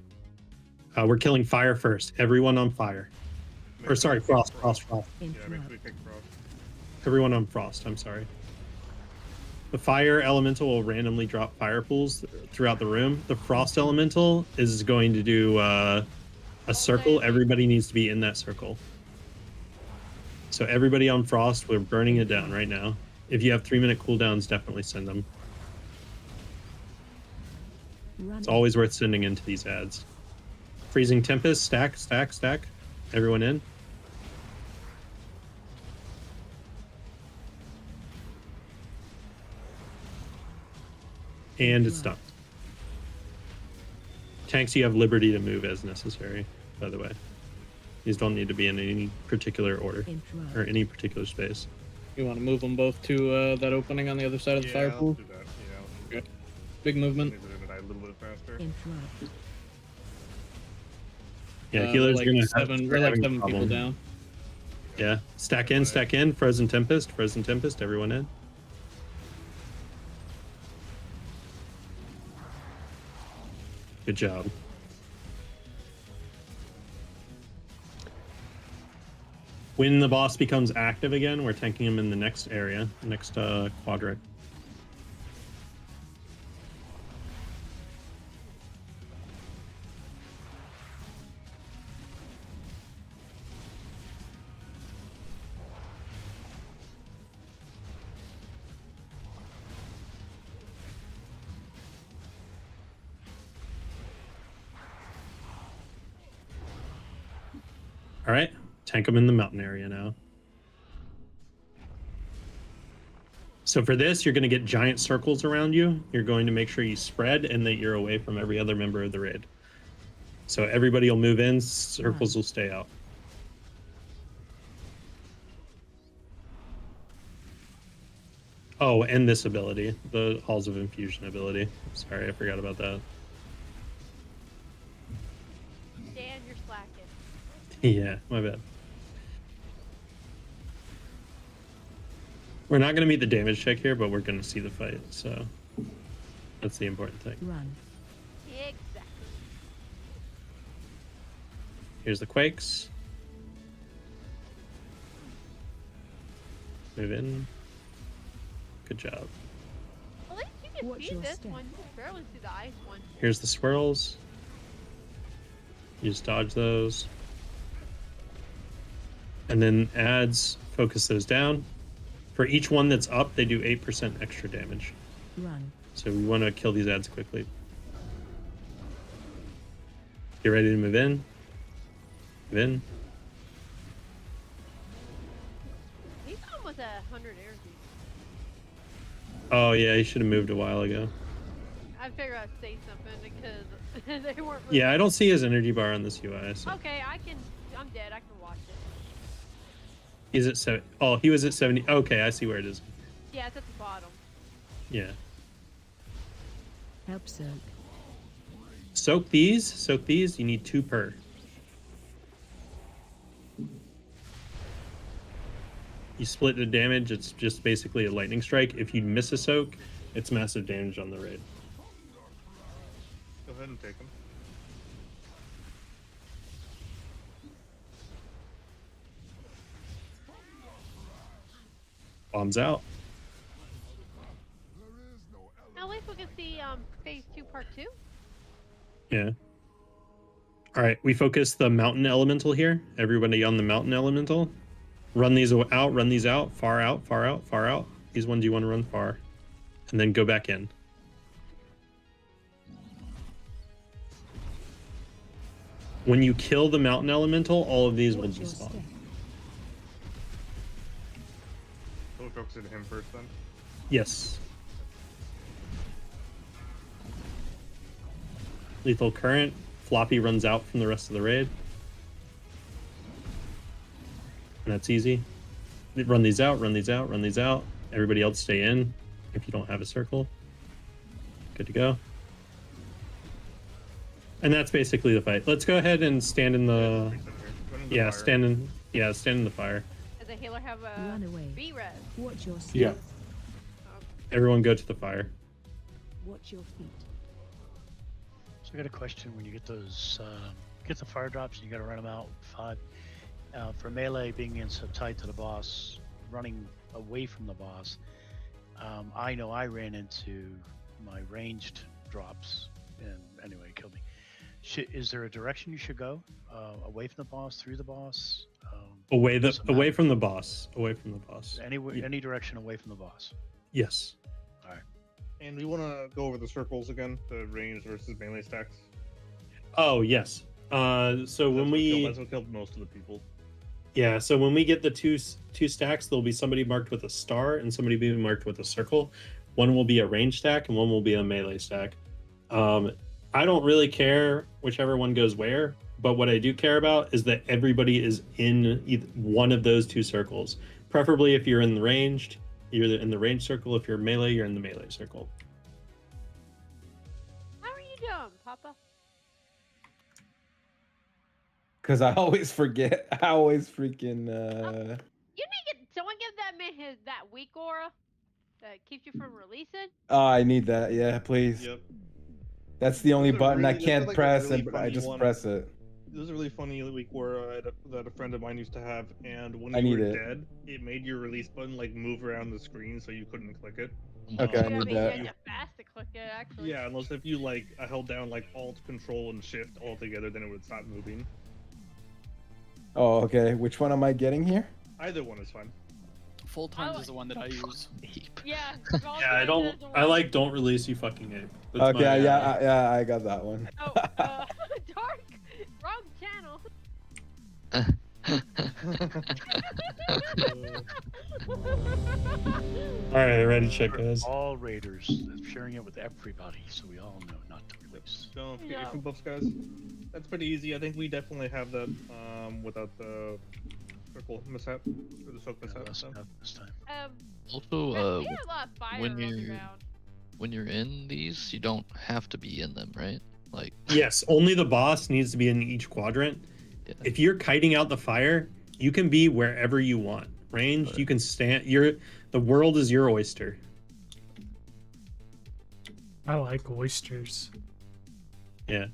We're killing fire first. Everyone on fire. Or sorry, frost. Yeah, make sure we pick frost. Everyone on frost, I'm sorry. The fire elemental will randomly drop fire pools throughout the room. The frost elemental is going to do a circle. Everybody needs to be in that circle. So everybody on frost, we're burning it down right now. If you have 3-minute cooldowns, definitely send them. It's always worth sending into these ads. Freezing Tempest, stack, stack, stack. Everyone in. And it's done. Tanks, you have liberty to move as necessary, by the way. These don't need to be in any particular order or any particular space. You want to move them both to that opening on the other side of the fire pool? Let's do that. Yeah. Okay. Big movement. Maybe they're gonna die a little bit faster. Yeah, healers like are gonna we're like 7 people down. Yeah, stack in, stack in. Frozen Tempest, everyone in. Good job. When the boss becomes active again, we're tanking him in the next area, next quadrant. All right, tank them in the mountain area now. So for this, you're going to get giant circles around you. You're going to make sure you spread and that you're away from every other member of the raid. So everybody will move in, circles will stay out. Oh, and this ability, the Halls of Infusion ability. Sorry, I forgot about that. Dan, you're slacking. Yeah, my bad. We're not going to meet the damage check here, but we're going to see the fight, so that's the important thing. Run. Exactly. Here's the quakes. Move in. Good job. At least you can Watch see your this step. one. You can barely see the ice one. Here's the swirls. You just dodge those. And then adds, focus those down. For each one that's up, they do 8% extra damage. Run. So we want to kill these ads quickly. Get ready to move in. Move in. He's almost at 100 energy. Oh yeah, he should have moved a while ago. I figured I'd say something because they weren't. Really Yeah, I don't see his energy bar on this UI. So. Okay, I'm dead. I can watch it. He's at 7. Oh, he was at 70. Okay, I see where it is. Yeah, it's at the bottom. Yeah. Help soak. Soak these. Soak these. You need 2 per. You split the damage. It's just basically a lightning strike. If you miss a soak, it's massive damage on the raid. Go ahead and take him. Bombs out. At least we can see phase 2 part 2. Yeah. All right, we focus the mountain elemental here. Everybody on the mountain elemental. Run these out, run these out, far out, far out, far out. These ones you want to run far. And then go back in. When you kill the mountain elemental, all of these will despawn. So we'll focus on him first then? Yes. Lethal current. Floppy runs out from the rest of the raid. And that's easy. Run these out, run these out, run these out. Everybody else stay in if you don't have a circle. Good to go. And that's basically the fight. Let's go ahead and stand in the... Yeah, stand in the fire. Does the healer have a Run away. B-res? Watch your step. Yeah. Everyone go to the fire. Watch your feet. So I got a question. When you get those, get the fire drops, you got to run them out 5. For melee being in so tight to the boss, running away from the boss, I know I ran into my ranged drops, and anyway, it killed me. Is there a direction you should go? Away from the boss, through the boss? Away from the boss. Away from the boss. Any direction away from the boss. Yes. All right. And we want to go over the circles again, the range versus melee stacks. Oh yes. So when that's what killed most of the people. Yeah, so when we get the two stacks, there'll be somebody marked with a star and somebody being marked with a circle. One will be a range stack and one will be a melee stack. I don't really care whichever one goes where, but what I do care about is that everybody is in either one of those 2 circles. Preferably if you're in the ranged, you're in the range circle. If you're melee, you're in the melee circle. How are you doing, Papa? Because I always forget. I always freaking. You need to someone give that man that weak aura that keeps you from releasing. Oh, I need that. Yeah, please. Yep. That's the only button I can't like press, really and I just one. press it. This is a really funny week where that a friend of mine used to have, and when I you need were it. dead, it made your release button like move around the screen so you couldn't click it. Okay, I need You that. had to fast to click it, actually. Yeah, unless if you like held down like Alt, Control, and Shift all together, then it would stop moving. Oh, okay. Which one am I getting here? Either one is fine. Full times is the one that I use. Yeah. Yeah, I like don't release, you fucking ape. That's Okay, my, yeah, I got that one. Oh, dark, wrong channel. All right, ready to check, guys. All raiders, sharing it with everybody, so we all know not to release. Don't forget your buffs, guys. That's pretty easy. I think we definitely have that without the circle mishap or the soak mishap. This time. Also, we had a lot of fire when on the you're ground. when you're in these, you don't have to be in them, right? Like Yes, only the boss needs to be in each quadrant. Yeah. If you're kiting out the fire, you can be wherever you want. Ranged, you can stand. The world is your oyster. I like oysters. Yeah.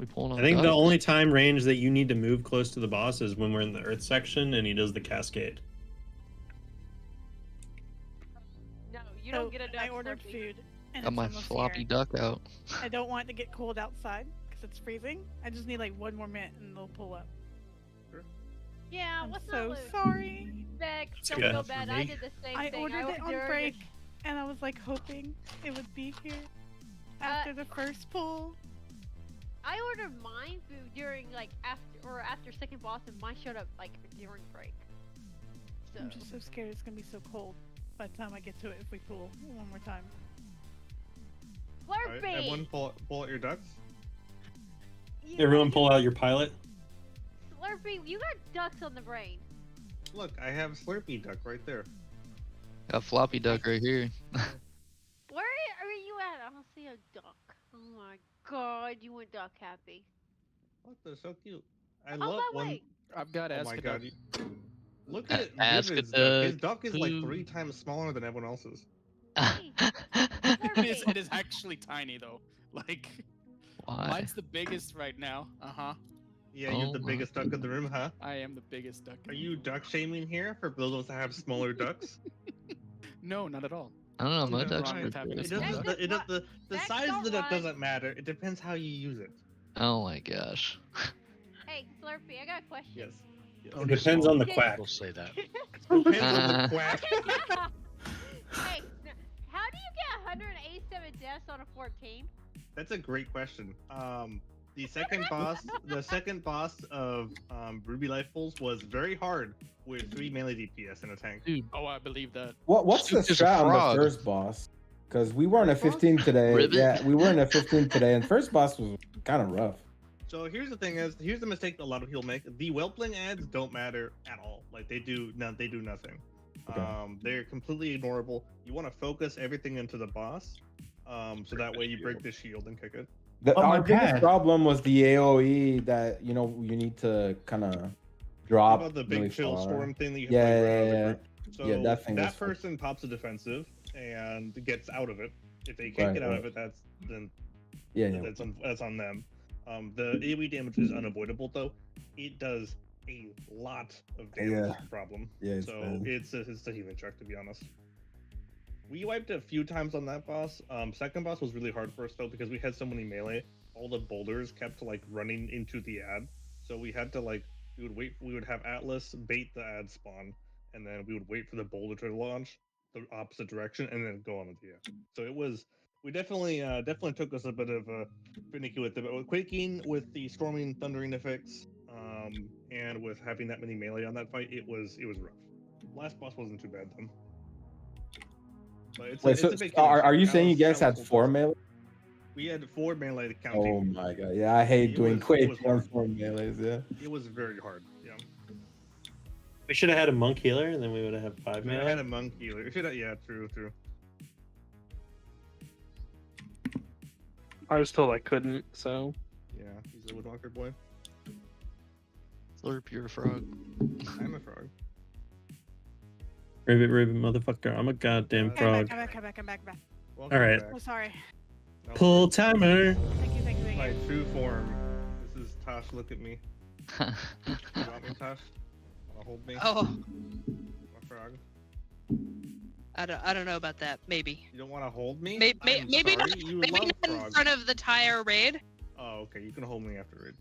we pulling on I think the guns. only time range that you need to move close to the boss is when we're in the earth section and he does the cascade. No, you don't ordered food. And Got it's my almost floppy here. duck out. I don't want it to get cold outside because it's freezing. I just need like 1 more minute and they'll pull up. Yeah, I'm what's so up, sorry. Beck, It's don't good. feel bad. I did the same I thing. ordered it on ordered break, and I was like hoping it would be here after the first pull. I ordered mine during like after second boss, and mine showed up like during break. So I'm just so scared it's gonna be so cold by the time I get to it if we pull 1 more time. Slurpee. Alright, everyone pull out your ducks. Everyone pull out your pilot. Slurpee, you got ducks on the brain. Look, I have Slurpee duck right there. Got floppy duck right here. Where are you at? I don't see a duck. Oh my god, you went duck happy. What? They're so cute. I Oh, love by one. way. I've got Oh my Ask-a-Duck. god. Look at Ask a Vivid's duck. His duck duck is like who- 3 times smaller than everyone else's. It is actually tiny though. Like, Why? mine's the biggest right now. Yeah, you're the biggest duck in the room, huh? I am the biggest duck. Are you duck shaming here for those of us that have smaller ducks? No, not at all. I don't know, my Okay, duck's fine. pretty It big. doesn't, the size of the duck doesn't matter. It depends how you use it. Oh my gosh. Hey, Slurpee, I got a question. Yes. It depends on the quack. People say that. Depends on the quack. Hey, how do you get 187 deaths on a 14? That's a great question. The second boss of Ruby Life Pulls was very hard with 3 melee DPS in a tank. Dude. Oh, I believe that. What's the Just a strat on frog. the first boss? Because we weren't at 15 today. Ribbit? Yeah, we weren't at 15 today, and first boss was kind of rough. So here's the thing: here's the mistake that a lot of people make. The well-playing ads don't matter at all. Like they do nothing. Okay. They're completely ignorable. You want to focus everything into the boss, so that way you break the shield and kick it. Our biggest problem was the AOE that you need to kind of drop. What about the big really chill far. storm thing that you Yeah, fight yeah, around the yeah. group? So Yeah, that thing was that fun. person pops a defensive and gets out of it. If they can't Right, get out right. of it, Yeah. that's on them. The AoE damage is unavoidable though. It does a lot of damage. Yeah. Is the problem. Yeah, it's so bad. it's a healing check, to be honest. We wiped a few times on that boss. Second boss was really hard for us though because we had so many melee. All the boulders kept like running into the ad, so we had to like we would have Atlas bait the ad spawn, and then we would wait for the boulder to launch the opposite direction and then go on with the ad. So it was we definitely took us a bit of finicky with it, but with quaking, with the storming, thundering effects, and with having that many melee on that fight, it was rough. Last boss wasn't too bad though. But it's Wait, a big are you saying you guys that had was 4 melee? We had 4 melee counting. Oh my god, yeah, I hate doing it Quake was on hard. 4 melees, yeah. It was very hard. Yeah. We should have had a monk healer, and then we would have had 5 I melee. had a monk healer. Yeah, true. I was told I couldn't, so. Yeah, he's a woodwalker boy. Slurp, you're a frog. I'm a frog. Ribbit, motherfucker. I'm a goddamn frog. I'm back. Welcome All right. back. Oh, sorry. No, Pull timer. Thank you. My true form. This is Tosh. Look at me. You want me, Tosh? Wanna hold me? Oh, My frog. I don't know about that. Maybe. You don't want to hold me? Maybe I'm maybe sorry, not. You Maybe love not in frogs. front of the tire raid. Oh, okay. You can hold me after it.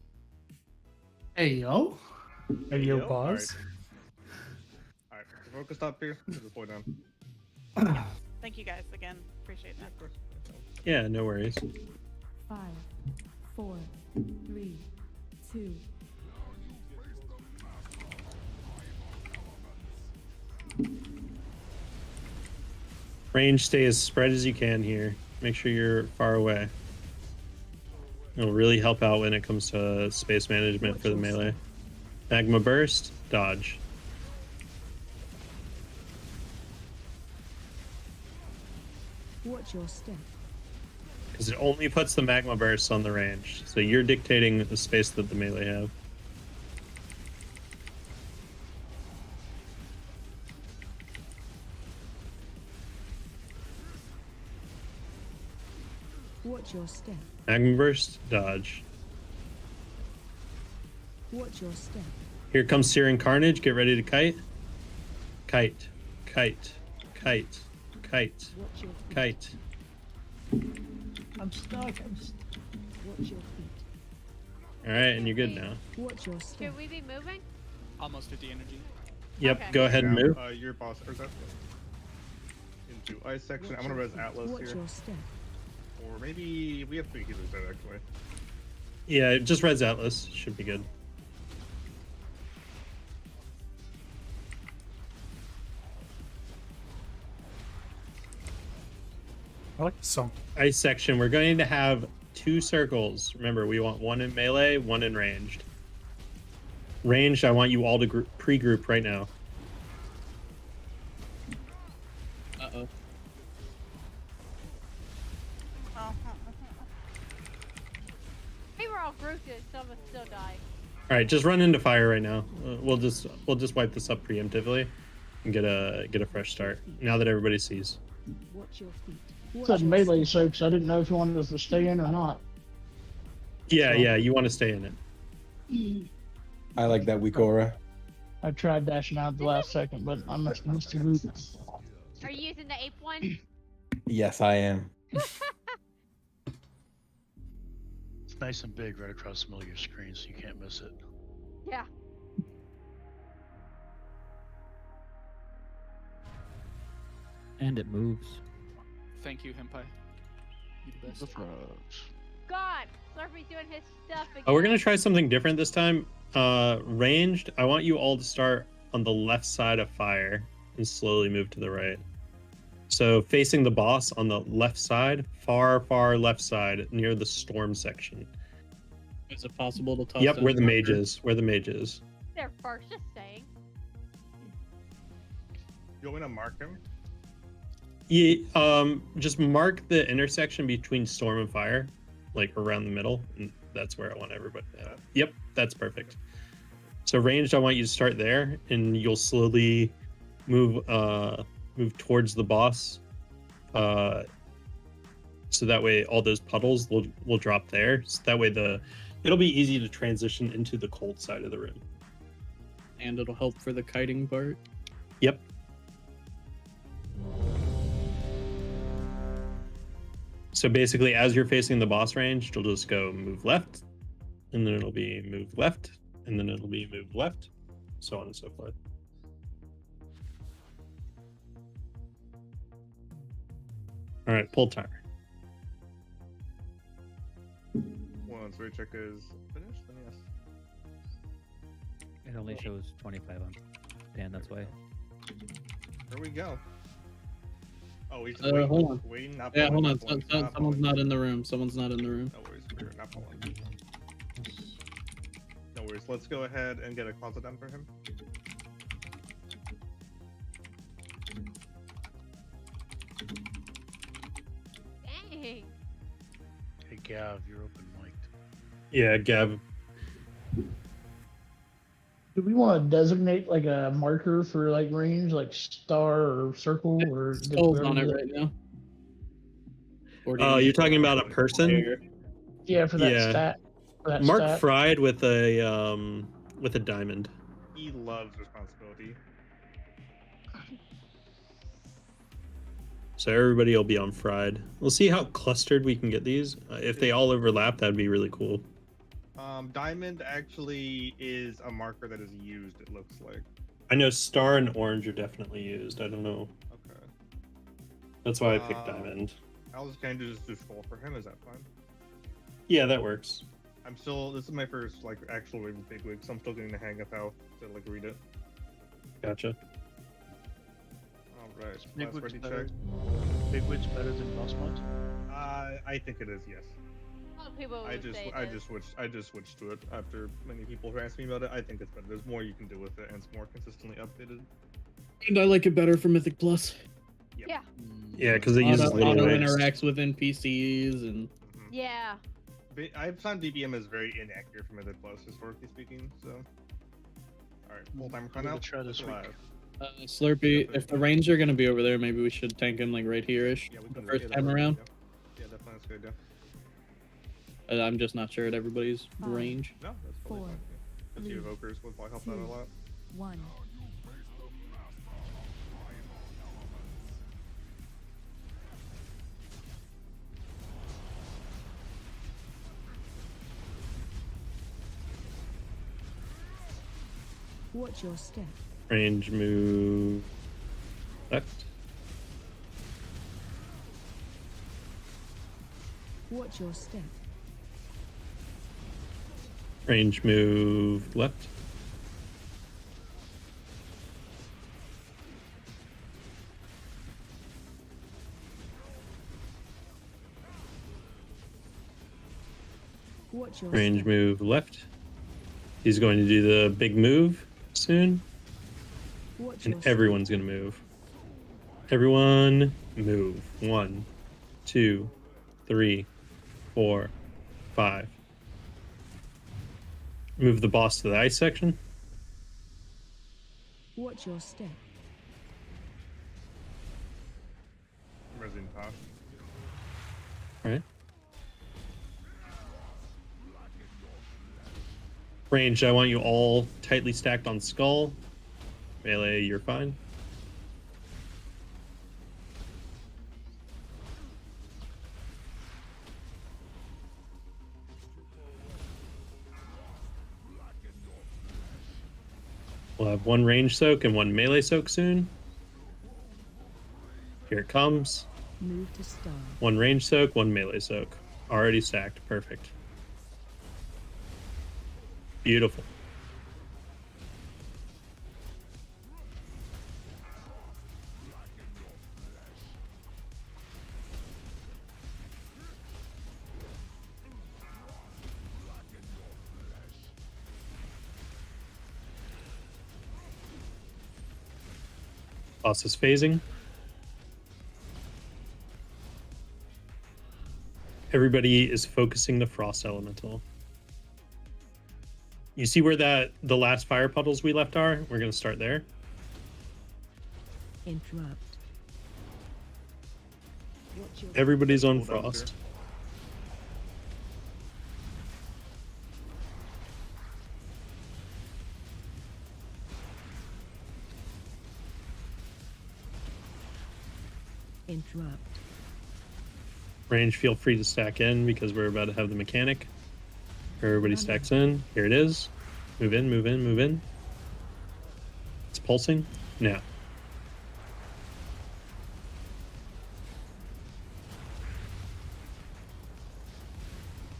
Hey, yo. Hey, yo, Yep, boss. Alright, focus up here. Put the boy down. Thank you guys again. Appreciate that. Yeah, no worries. 5, 4, 3, 2. Range, stay as spread as you can here. Make sure you're far away. It'll really help out when it comes to space management for the melee. Magma burst, dodge. Watch your step. Because it only puts the magma bursts on the range. So you're dictating the space that the melee have. Watch your step. Magma burst, dodge. Watch your step. Here comes Searing Carnage. Get ready to kite. Kite. Kite. Watch your feet. Kite. I'm stuck. Watch your feet. All right, and you're good now. Watch your step. Should we be moving? Almost 50 energy. Yep, Okay. go ahead and move. Your boss, or is that into ice section? I'm gonna res Atlas Watch here. your step. Or maybe we have 3 healers there actually. Yeah, just res Atlas should be good. I like the song. Ice section. We're going to have 2 circles. Remember, we want 1 in melee, 1 in ranged. Ranged, I want you all to pre-group right now. Uh-oh. We were all grouped and some of us still died. All right, just run into fire right now. We'll just wipe this up preemptively and get a fresh start. Now that everybody sees. Watch your feet. It said melee soap, so I didn't know if you wanted us to stay in or not. Yeah, yeah, you want to stay in it. I like that weak aura. I tried dashing out at the last second, but I missed the route. Are you using the ape one? Yes, I am. It's nice and big right across the middle of your screen, so you can't miss it. Yeah. And it moves. Thank you, Henpai. You the best. God, Slurpy's doing his stuff again. Oh, we're gonna try something different this time. Ranged, I want you all to start on the left side of fire and slowly move to the right. So facing the boss on the left side, far left side, near the storm section. Is it possible to toss? Yep, where the mage marker? is. Where the mage is. They're first, just saying. You want me to mark him? Yeah, just mark the intersection between storm and fire, like around the middle, and that's where I want everybody. Yep, that's perfect. So ranged, I want you to start there, and you'll slowly move towards the boss. So that way, all those puddles will drop there. So that way, it'll be easy to transition into the cold side of the room. And it'll help for the kiting part. Yep. So basically, as you're facing the boss range, you'll just go move left, and then it'll be move left, and then it'll be move left, so on and so forth. All right, pull timer. Once rate check is finished, then yes. It only shows 25 on Dan, that's why. Here we go. Oh, he's hold on. waiting, not Yeah, pulling, hold on. not pulling, not Someone's pulling. not in the room. Someone's not in the room. No worries, we're not pulling. No worries, let's go ahead and get a closet down for him. Dang. Hey, Gav, you're open mic'd. Yeah, Gab. Do we want to designate like a marker for like range, like star or circle or? Skull's on it right now. Oh, you're talking about a person? Yeah, for that stat. For that Mark stat. fried with a diamond. He loves responsibility. So everybody will be on fried. We'll see how clustered we can get these. If they all overlap, that'd be really cool. Diamond actually is a marker that is used, it looks like. I know star and orange are definitely used. I don't know. Okay. That's why I picked diamond. I'll just kind of just do skull for him, is that fine? Yeah, that works. This is my first, like, actual big wig, so I'm still getting the hang of how to, like, read it. Gotcha. Alright, Big last Wig's ready better. check. Big Wig's better than boss mods? I think it is, yes. People I would say I this. just switched to it after many people have asked me about it. I think it's better. There's more you can do with it, and it's more consistently updated. And I like it better for Mythic Plus. Yeah. Yeah, because it uses little auto waves. interacts with NPCs and. Yeah. I've found DBM is very inaccurate for Mythic Plus, historically speaking. So, all right, full timer count out. Try this week. Slurpy, if the range are gonna be over there, maybe we should tank him like right here-ish the first time around. Yeah, definitely that's a good idea. I'm just not sure at everybody's range. No, that's totally fine. The two evokers would probably help that a lot. 1. Watch your step. Range move left. Watch your step. Range move left. Watch your Range step. move left. He's going to do the big move soon. Watch And your step. everyone's going to move. Everyone move. 1, 2, 3, 4, 5. Move the boss to the ice section. Watch your step. Resin Tosh. Alright. Range, I want you all tightly stacked on skull. Melee, you're fine. We'll have one range soak and one melee soak soon. Here it comes. Move to star. One range soak, one melee soak. Already stacked. Perfect. Beautiful. Boss is phasing. Everybody is focusing the frost elemental. You see where the last fire puddles we left are? We're going to start there. Interrupt. Watch your Everybody's on Hold on, frost. sir. interrupt. Range, feel free to stack in because we're about to have the mechanic. Everybody stacks in. Here it is. Move in, move in, move in. It's pulsing. Now.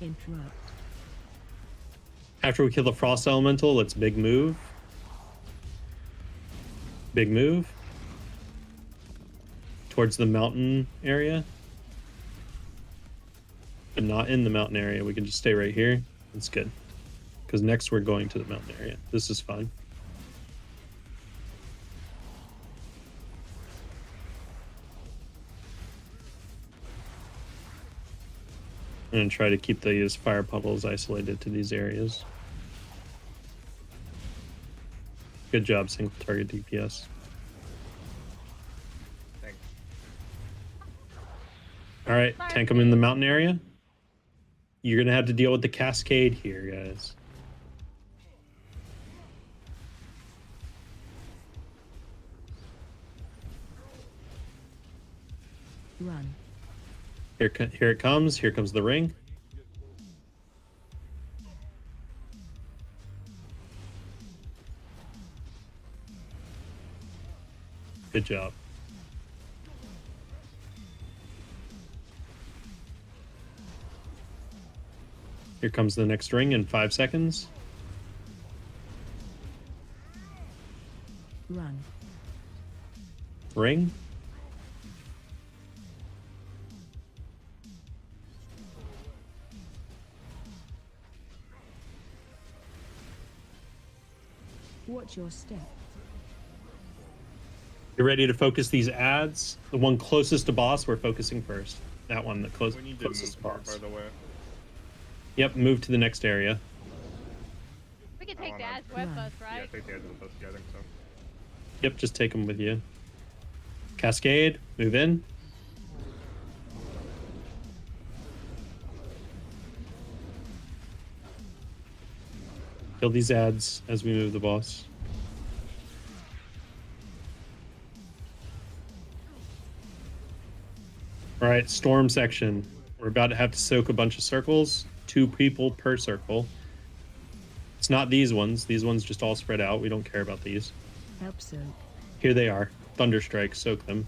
Interrupt. After we kill the frost elemental, let's big move. Big move. Towards the mountain area. But not in the mountain area. We can just stay right here. That's good. Because next we're going to the mountain area. This is fine. I'm going to try to keep these fire puddles isolated to these areas. Good job, single target DPS. Thanks. All right, tank them in the mountain area. You're going to have to deal with the cascade here, guys. Run. Here it comes. Here comes the ring. Good job. Here comes the next ring in 5 seconds. Run. Ring. Watch your step. You're ready to focus these ads. The one closest to boss, we're focusing first. That one, the We need to closest to move boss. by the way. Yep, move to the next area. We can I take the wanna- ads with us, Yeah, right? take the edge with us. Yeah, I think so. Yep, just take them with you. Cascade, move in. Kill these ads as we move the boss. All right, storm section. We're about to have to soak a bunch of circles. 2 people per circle. It's not these ones. These ones just all spread out. We don't care about these. Help soak. Here they are. Thunderstrike. Soak them.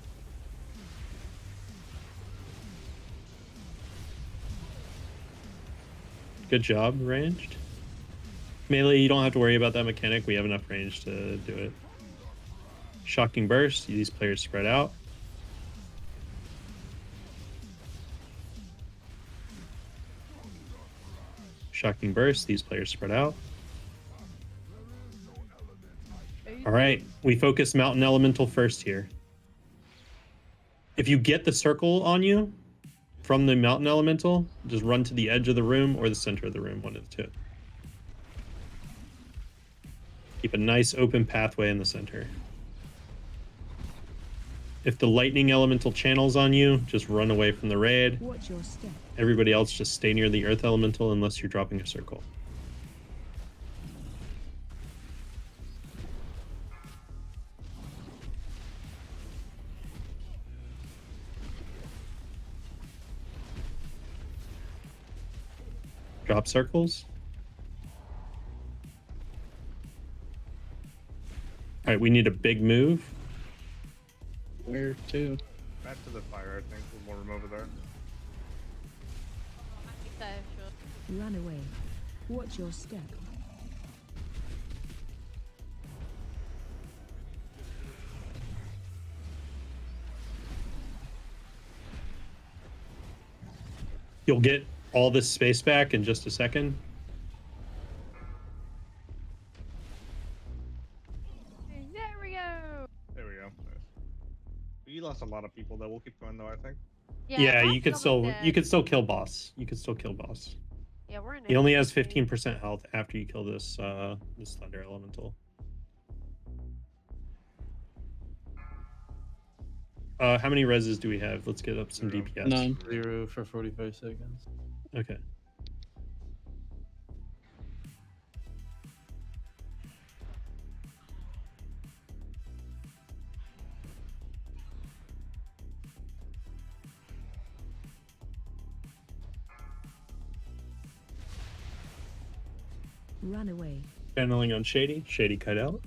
Good job, ranged. Melee, you don't have to worry about that mechanic. We have enough range to do it. Shocking Burst. These players spread out. Shocking Burst. These players spread out. All right. We focus Mountain Elemental first here. If you get the circle on you from the Mountain Elemental, just run to the edge of the room or the center of the room, one of the two. Keep a nice open pathway in the center. If the Lightning Elemental channels on you, just run away from the raid. Watch your step. Everybody else just stay near the Earth Elemental unless you're dropping a circle. Drop circles. All right, we need a big move. Where to? Back to the fire, I think. There's more room over there. Run away. Watch your step. You'll get all this space back in just a second. There we go. There we go. Nice. We lost a lot of people though. We'll keep going though, I think. Yeah, you could still kill boss. You could still kill boss. Yeah, we're in. He only has 15% health after you kill this this Thunder Elemental. How many reses do we have? Let's get up some DPS. None. 0 for 45 seconds. Okay. Run away. Channeling on Shady. Shady cut out.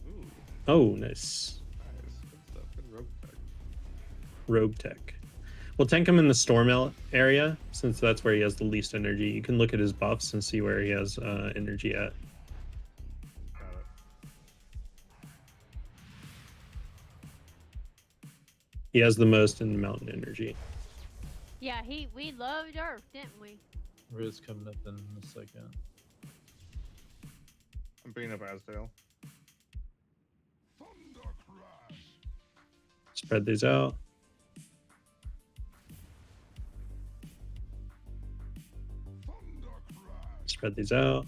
Ooh. Oh, nice. Nice. Good stuff. Good rogue tech. Rogue tech. We'll tank him in the storm area since that's where he has the least energy. You can look at his buffs and see where he has energy at. Got it. He has the most in mountain energy. Yeah, we loved Earth, didn't we? Riz coming up in a second. I'm bringing up Asdale. Spread these out. Spread these out.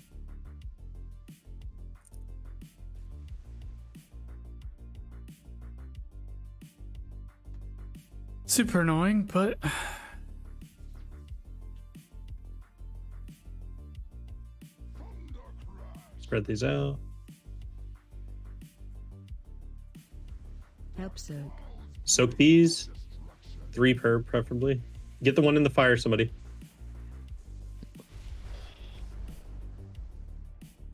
Super annoying, but Spread these out. Help soak. Soak these. 3 per, preferably. Get the one in the fire, somebody.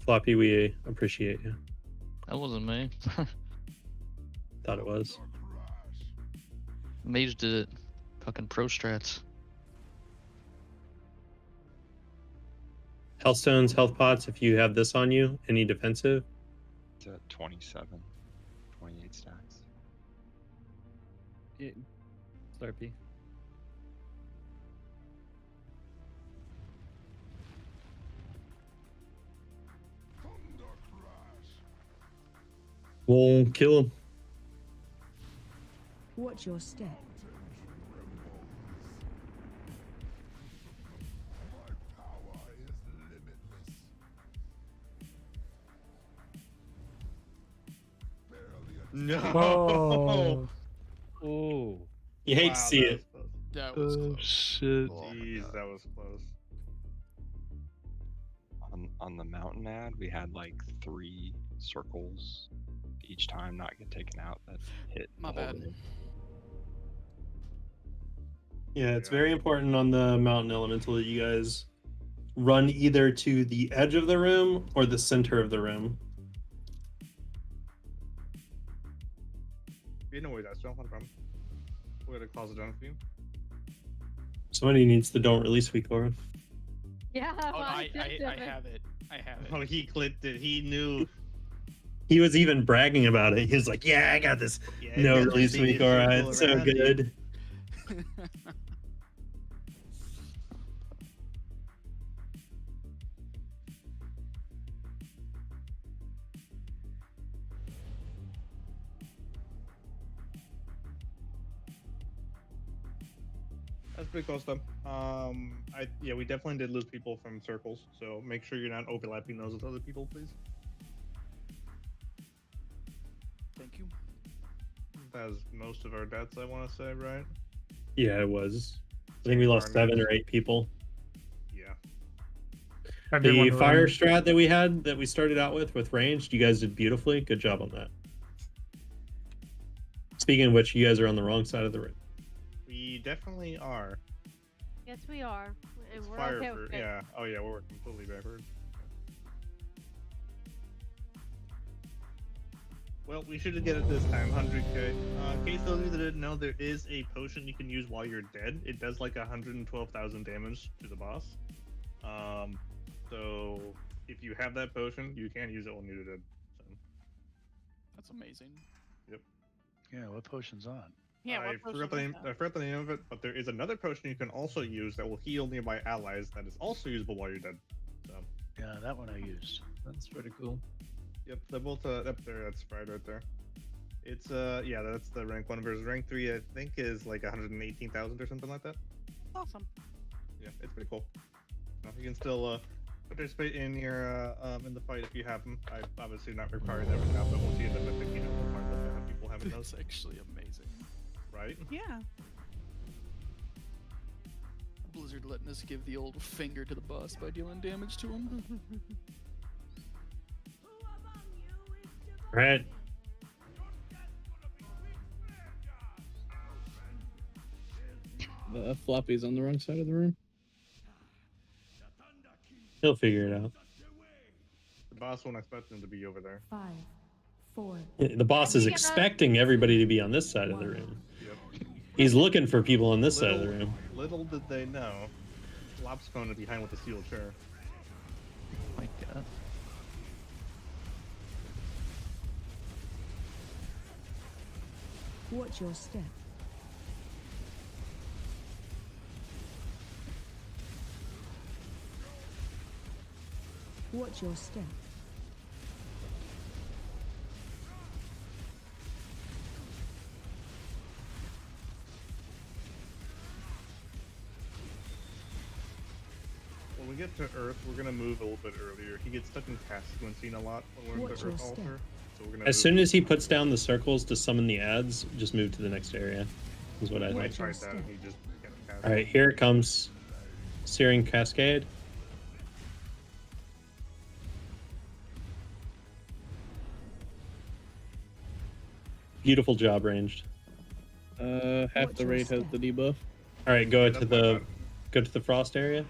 Floppy, we appreciate you. That wasn't me. Thought it was. Mage did it. Fucking pro strats. Health stones, health pots, if you have this on you, any defensive. It's at 27, 28 stacks. Yeah. Slurpee. We'll kill him. Watch your step. No. Oh. You hate to see it. That was close. Shit. Jeez, that was close. On the mountain ad, we had like 3 circles each time not get taken out that hit. My the whole bad. room. Yeah, it's very important on the mountain elemental that you guys run either to the edge of the room or the center of the room. You know where that's still, no problem. We're gonna close it down for you. Somebody needs the don't release week, Laura. Yeah, Oh, no, I have it. I have it. Oh, he clicked it. He knew. He was even bragging about it. He was like, "Yeah, I got this Yeah, no got the release week. biggest All right, circle so around you." good." That's pretty close though. Yeah, we definitely did lose people from circles, so make sure you're not overlapping those with other people, please. Thank you. That was most of our deaths, I want to say, right? Yeah, it was. I think we lost 7 or 8 people. Yeah. The fire strat that we had, that we started out with ranged, you guys did beautifully. Good job on that. Speaking of which, you guys are on the wrong side of the room. We definitely are. Yes, we are. And we're Fire okay for, with it. yeah. Oh yeah, we're completely backwards. Well, we should get it this time, 100k. In case those of you that didn't know, there is a potion you can use while you're dead. It does like 112,000 damage to the boss. So if you have that potion, you can use it when you're dead. So. That's amazing. Yep. Yeah, what potion's on? Yeah, I forgot the name of it, but there is another potion you can also use that will heal nearby allies that is also usable while you're dead. So. Yeah, that one I used. That's pretty cool. Yep, they're both up there. That's Sprite right there. It's yeah, that's the rank 1 versus rank 3. I think is like 118,000 or something like that. Awesome. Yeah, it's pretty cool. You can still participate in your in the fight if you have them. I obviously not required that right now, but once you get the mythic, you know, we'll find that people having those. That's actually amazing. Right? Yeah. Blizzard letting us give the old finger to the boss by dealing damage to him. Right. The floppy's on the wrong side of the room. He'll figure it out. The boss won't expect him to be over there. 5, 4. The boss is expecting everybody to be on this side of the room. Yep. He's looking for people on this side of the room. Little did they know, Lop's going behind with the steel chair. My God. Watch your step. Watch your step. When we get to Earth, we're gonna move a little bit earlier. He gets stuck in Casquencine a lot when we're in the Earth altar. So we're gonna As soon as he puts down the circles to summon the ads, just move to the next area. Is what I I think. tried that and he just kept casting. All right, here it comes. Searing Cascade. Beautiful job, ranged. Half the raid has the debuff. All right, go to the frost area.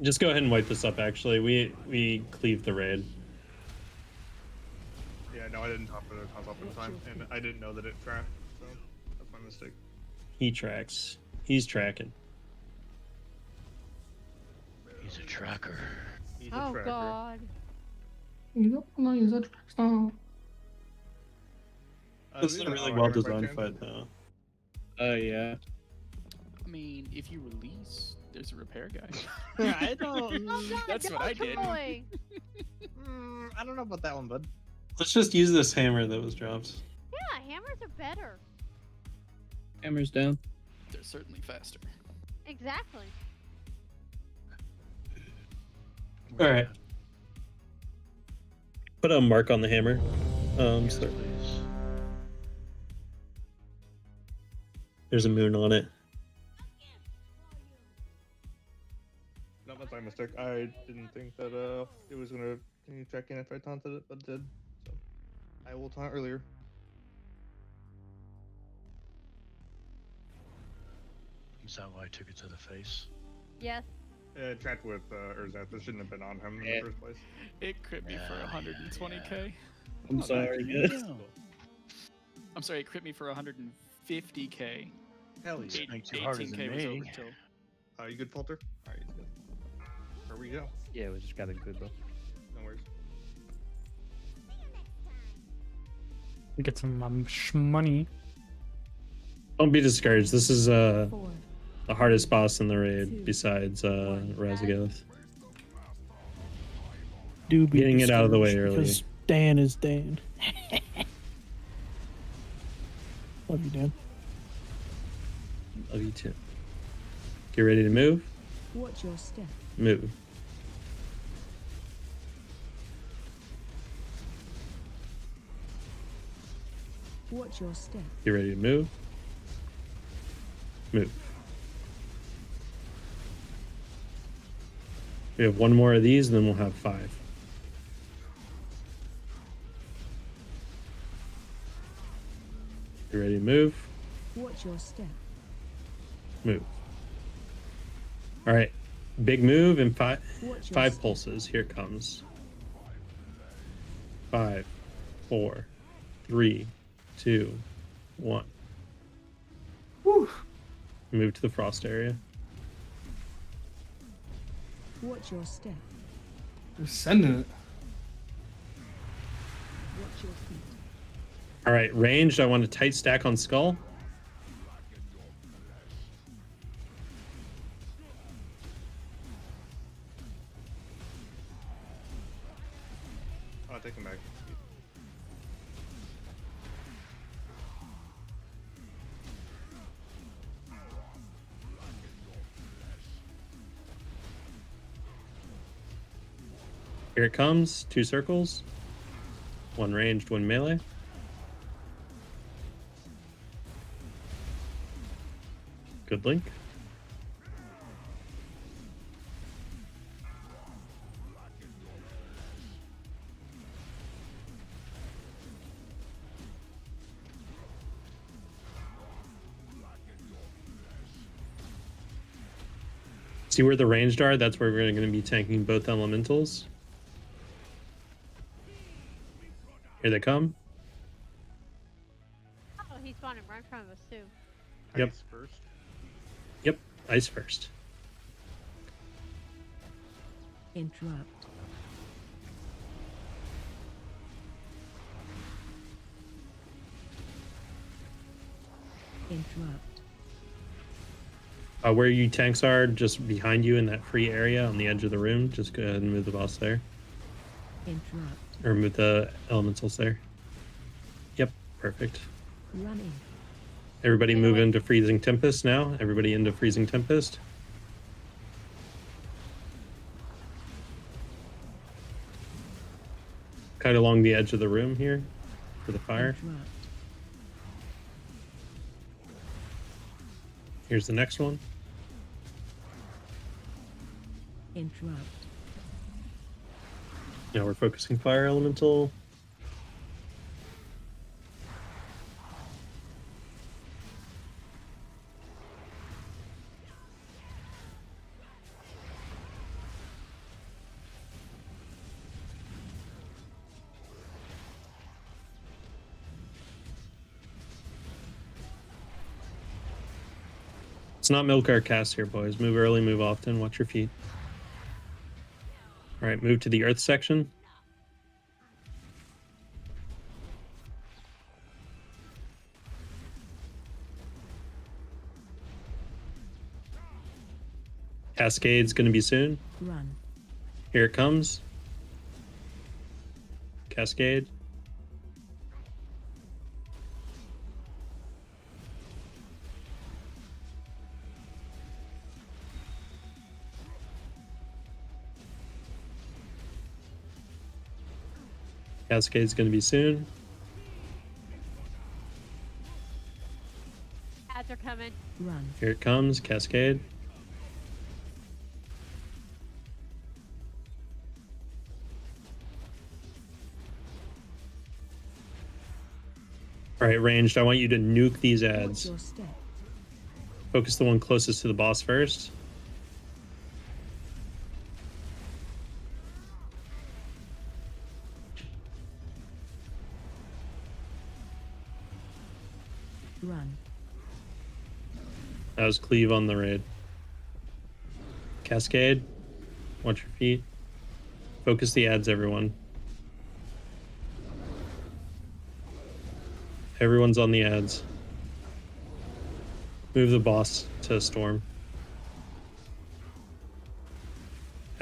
Just go ahead and wipe this up. Actually, we cleaved the raid. Yeah, no, I didn't top it up in time, and I didn't know that it tracked, so that's my mistake. He tracks. He's tracking. He's a tracker. He's a Oh tracker. God. This is a really well designed fight, though. Yeah. I mean, if you release, there's a repair guy. I don't. Oh God, That's what I did. Troy. I don't know about that one, bud. Let's just use this hammer that was dropped. Yeah, hammers are better. Hammer's down. They're certainly faster. Exactly. All right. Put a mark on the hammer. Yes, So please. there's a moon on it. No, that's my mistake. I didn't think that it was gonna continue tracking if I taunted it, but it did. So I will taunt earlier. Is that why I took it to the face? Yes. Chat with Urzat. This shouldn't have been on him in the first place. It crit me for 120k. I'm sorry, guys. I'm sorry, it crit me for 150k. Hell yeah. Snake too harder than 18k was me. overkill. You good, Falter? Alright, he's good. Where we go? Yeah, we just got a good buff. No worries. Get some money. Don't be discouraged. This is the hardest boss in the raid besides Razagoth. Do be Getting it out of the way early. because Dan is Dan. Love you, Dan. Love you too. Get ready to move. Watch your step. Move. Watch your step. Get ready to move. Move. We have one more of these, and then we'll have 5. You ready to move? Watch your step. Move. All right. Big move and Watch your 5 step. pulses. Here it comes. 5, 4, 3, 2, 1. Whew. Move to the frost area. Watch your step. They're sending it. Watch your feet. All right, ranged. I want a tight stack on skull. I'll take him back. Here it comes. 2 circles. 1 ranged, 1 melee. Good link. See where the ranged are? That's where we're going to be tanking both elementals. Here they come. Oh, he's spawning right in front of us too. Yep. Ice first. Yep. Ice first. Interrupt. Interrupt. Where you tanks are, just behind you in that free area on the edge of the room. Just go ahead and move the boss there. Interrupt. Or move the elementals there. Yep. Perfect. Running. Everybody move into Freezing Tempest now. Everybody into Freezing Tempest. Cut along the edge of the room here for the fire. Interrupt. Here's the next one. Interrupt. Now we're focusing fire elemental. It's not milk our cast here, boys. Move early, move often. Watch your feet. All right, move to the earth section. Cascade's going to be soon. Run. Here it comes. Cascade. Cascade's going to be soon. Ads are coming. Run. Here it comes. Cascade. All right, ranged. I want you to nuke these Watch ads. your step. Focus the one closest to the boss first. Run. That was cleave on the raid. Cascade. Watch your feet. Focus the ads, everyone. Everyone's on the ads. Move the boss to storm.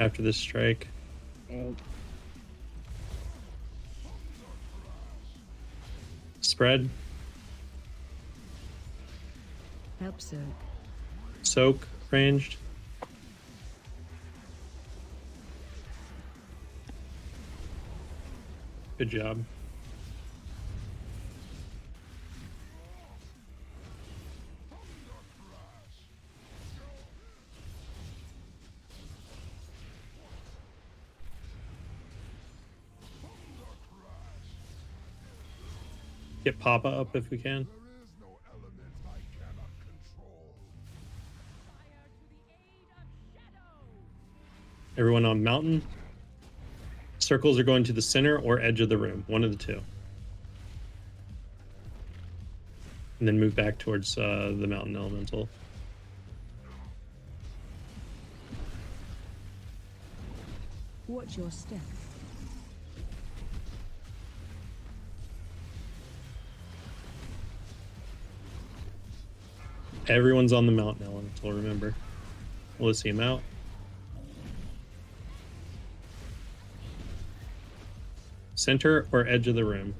After this strike. Spread. Help soak. Soak. Ranged. Good job. Get Papa up if we can. Everyone on mountain. Circles are going to the center or edge of the room, one of the two. And then move back towards the mountain elemental. Watch your step. Everyone's on the mountain elemental, remember. We'll see him out. Center or edge of the room.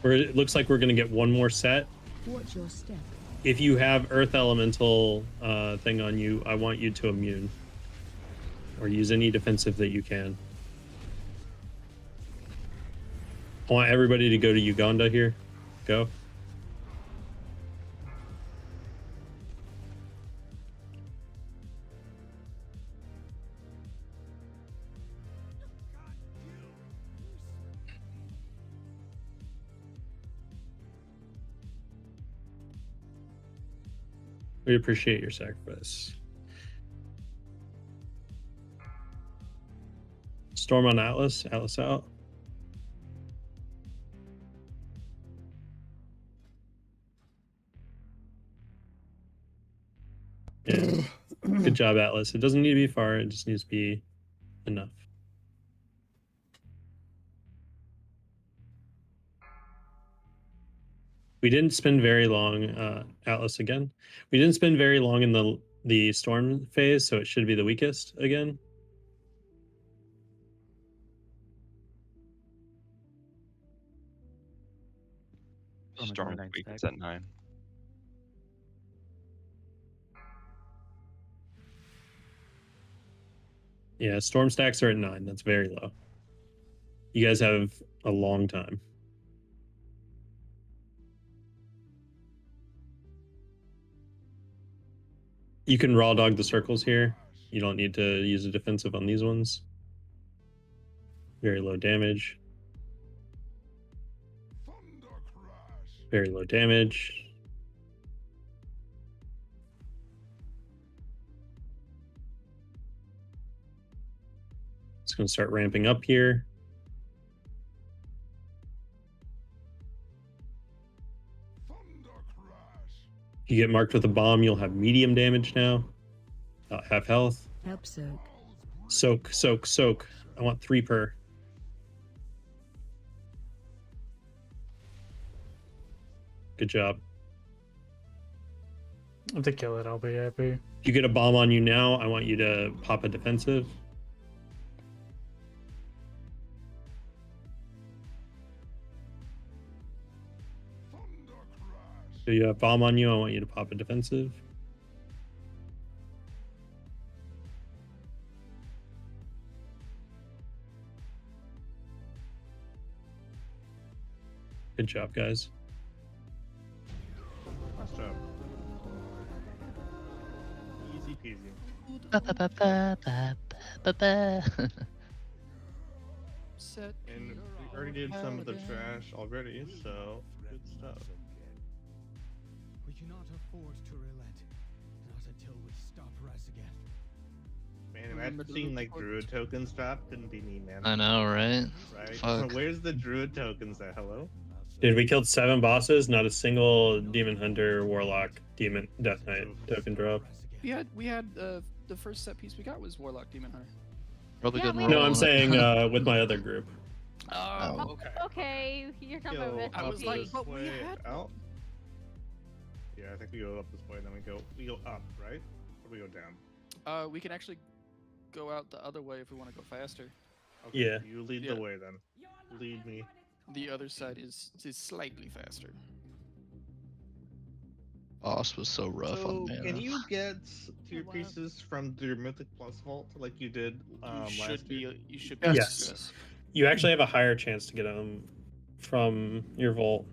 It looks like we're going to get one more set. Watch your step. If you have Earth Elemental thing on you, I want you to immune. Or use any defensive that you can. I want everybody to go to Uganda here. Go. We appreciate your sacrifice. Storm on Atlas. Atlas out. Yeah. Good job, Atlas. It doesn't need to be far. It just needs to be enough. We didn't spend very long, Atlas again. We didn't spend very long in the storm phase, so it should be the weakest again. Storm weakest at 9. Yeah, storm stacks are at 9. That's very low. You guys have a long time. You can raw dog the circles here. You don't need to use a defensive on these ones. Very low damage. Very low damage. It's going to start ramping up here. If you get marked with a bomb, you'll have medium damage now. Half health. Help soak. Soak, soak, soak. I want 3 per. Good job. If they kill it, I'll be happy. If you get a bomb on you now, I want you to pop a defensive. So you have bomb on you, I want you to pop a defensive. Good job, guys. Nice job. Easy peasy. Set And we already did some of the trash already, so good stuff. We cannot afford to relent. Not until we stop Rise again. Man, imagine seeing like druid tokens drop. Couldn't be me, man. I know, right? Right? Fuck. Where's the druid tokens at? Hello? Dude, we killed 7 bosses, not a single demon hunter, warlock, demon, death knight token drop. We had the first set piece we got was Warlock Demon Hunter. Probably Yeah, good we roll. No, on I'm it. saying with my other group. Oh, okay. Okay, you're talking about Yo, I was recipes. like, but we way had out. Yeah, I think we go up this way, then we go up, right? Or we go down? we can actually go out the other way if we want to go faster. Okay, Yeah. You lead the way then. Lead me. The other side is slightly faster. Boss was so rough So, on mana. can you get tier pieces from your Mythic Plus vault like you did last year? You should be. Yes. You actually have a higher chance to get them from your vault.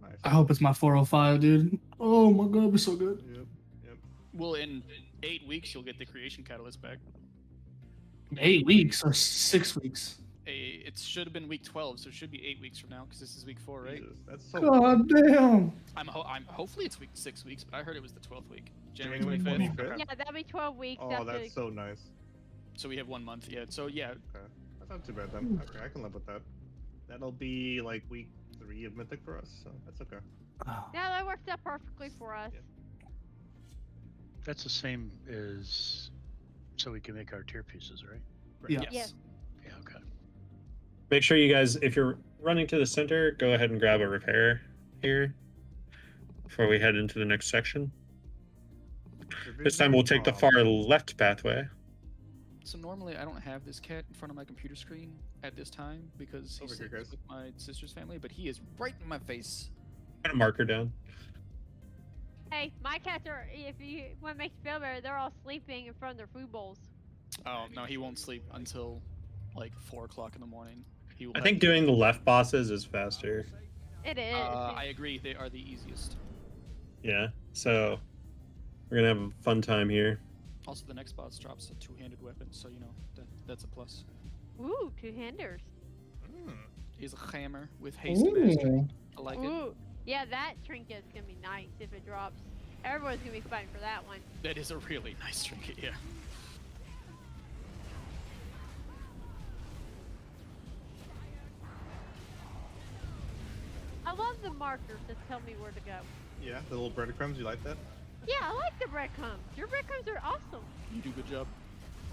Nice. I hope it's my 405, dude. Oh my god, it'd be so good. Yep. Well, in 8 weeks, you'll get the Creation Catalyst back. 8 weeks or 6 weeks? It should have been week 12, so it should be 8 weeks from now because this is week 4, right? Jesus, that's so God damn. I'm hopefully it's 6 weeks, but I heard it was the 12th week, January January 25th. 25th? Yeah, that'll be 12 weeks Oh, after. that's so nice. So we have 1 month, yeah. So yeah, Okay. That's not too bad then. Okay, I can live with that. That'll be like week 3 of Mythic for us, so that's okay. Yeah, that works out perfectly for us. That's the same as so we can make our tier pieces, right? Yeah. Yes. Yeah, okay. Make sure you guys, if you're running to the center, go ahead and grab a repair here before we head into the next section. This time we'll take the far left pathway. so normally I don't have this cat in front of my computer screen at this time because he's Over here, guys. with my sister's family, but he is right in my face. Put a marker down. Hey, my cats are, if you want to make you feel better, they're all sleeping in front of their food bowls. Oh no, he won't sleep until like 4 o'clock in the morning. He will I have think to- doing the left bosses is faster. It is. I agree. They are the easiest. Yeah, so we're gonna have a fun time here. Also, the next boss drops a 2-handed weapon, so you know that's a plus. Ooh, 2-handers. He's a hammer with haste mastery. Ooh. I like it. Ooh. Yeah, that trinket's gonna be nice if it drops. Everyone's gonna be fighting for that one. That is a really nice trinket, yeah. I love the markers that tell me where to go. Yeah, the little breadcrumbs, you like that? Yeah, I like the breadcrumbs. Your breadcrumbs are awesome. You do a good job.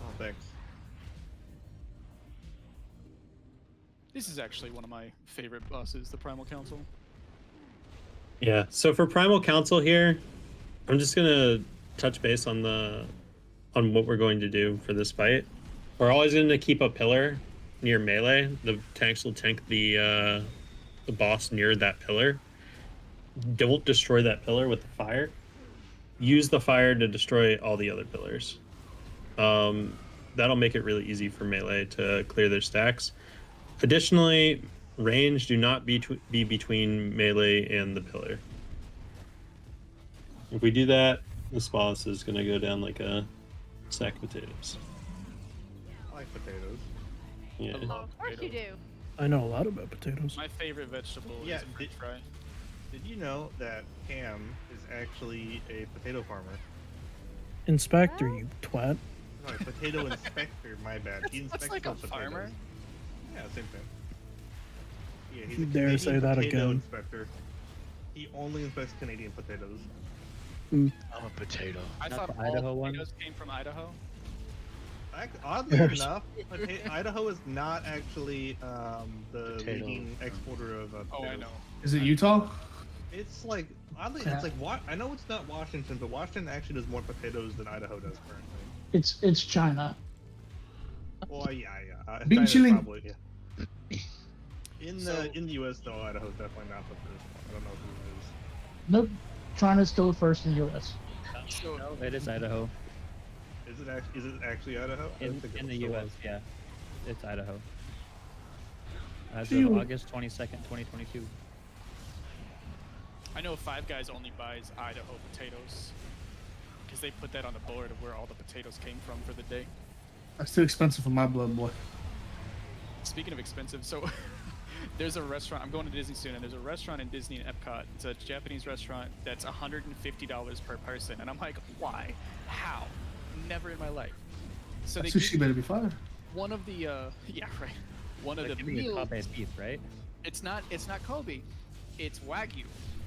Oh, thanks. This is actually one of my favorite bosses, the Primal Council. Yeah, so for Primal Council here, I'm just gonna touch base on what we're going to do for this fight. We're always gonna keep a pillar near melee. The tanks will tank the boss near that pillar. Don't destroy that pillar with the fire. Use the fire to destroy all the other pillars. That'll make it really easy for melee to clear their stacks. Additionally, range do not be between melee and the pillar. If we do that, this boss is going to go down like a sack of potatoes. I like potatoes. Yeah. Of course you do. I know a lot about potatoes. My favorite vegetable Yeah, is French fry. Did you know that Cam is actually a potato farmer? Inspector, you twat. No, a potato inspector, my bad. He That's inspects like a all potatoes. farmer. Yeah, same thing. Yeah, he's You a dare Canadian say that potato again. inspector. He only inspects Canadian potatoes. I'm a potato. I Not thought the all Idaho one? potatoes came from Idaho. Oddly enough, Idaho is not actually the Potato. leading exporter of potatoes. Oh, I know. Is it Utah? It's like oddly, it's like I know it's not Washington, but Washington actually does more potatoes than Idaho does currently. It's China. Well, yeah. Big China's chilling. probably, yeah. In the U.S. though, Idaho's definitely not the first one. I don't know who it is. Nope. China's still the first in the U.S. So, No, it is Idaho. Is it actually Idaho? I In think it the still U.S., was. yeah. It's Idaho. As Phew. of August 22nd, 2022. I know Five Guys only buys Idaho potatoes. because they put that on the board of where all the potatoes came from for the day. That's too expensive for my blood, boy. Speaking of expensive, so there's a restaurant. I'm going to Disney soon, and there's a restaurant in Disney in Epcot. It's a Japanese restaurant that's $150 per person, and I'm like, why? How? Never in my life. So That they sushi better be fire. one of the yeah, right. One of They're the giving you meals. Kobe beef, right? It's not Kobe, it's Wagyu,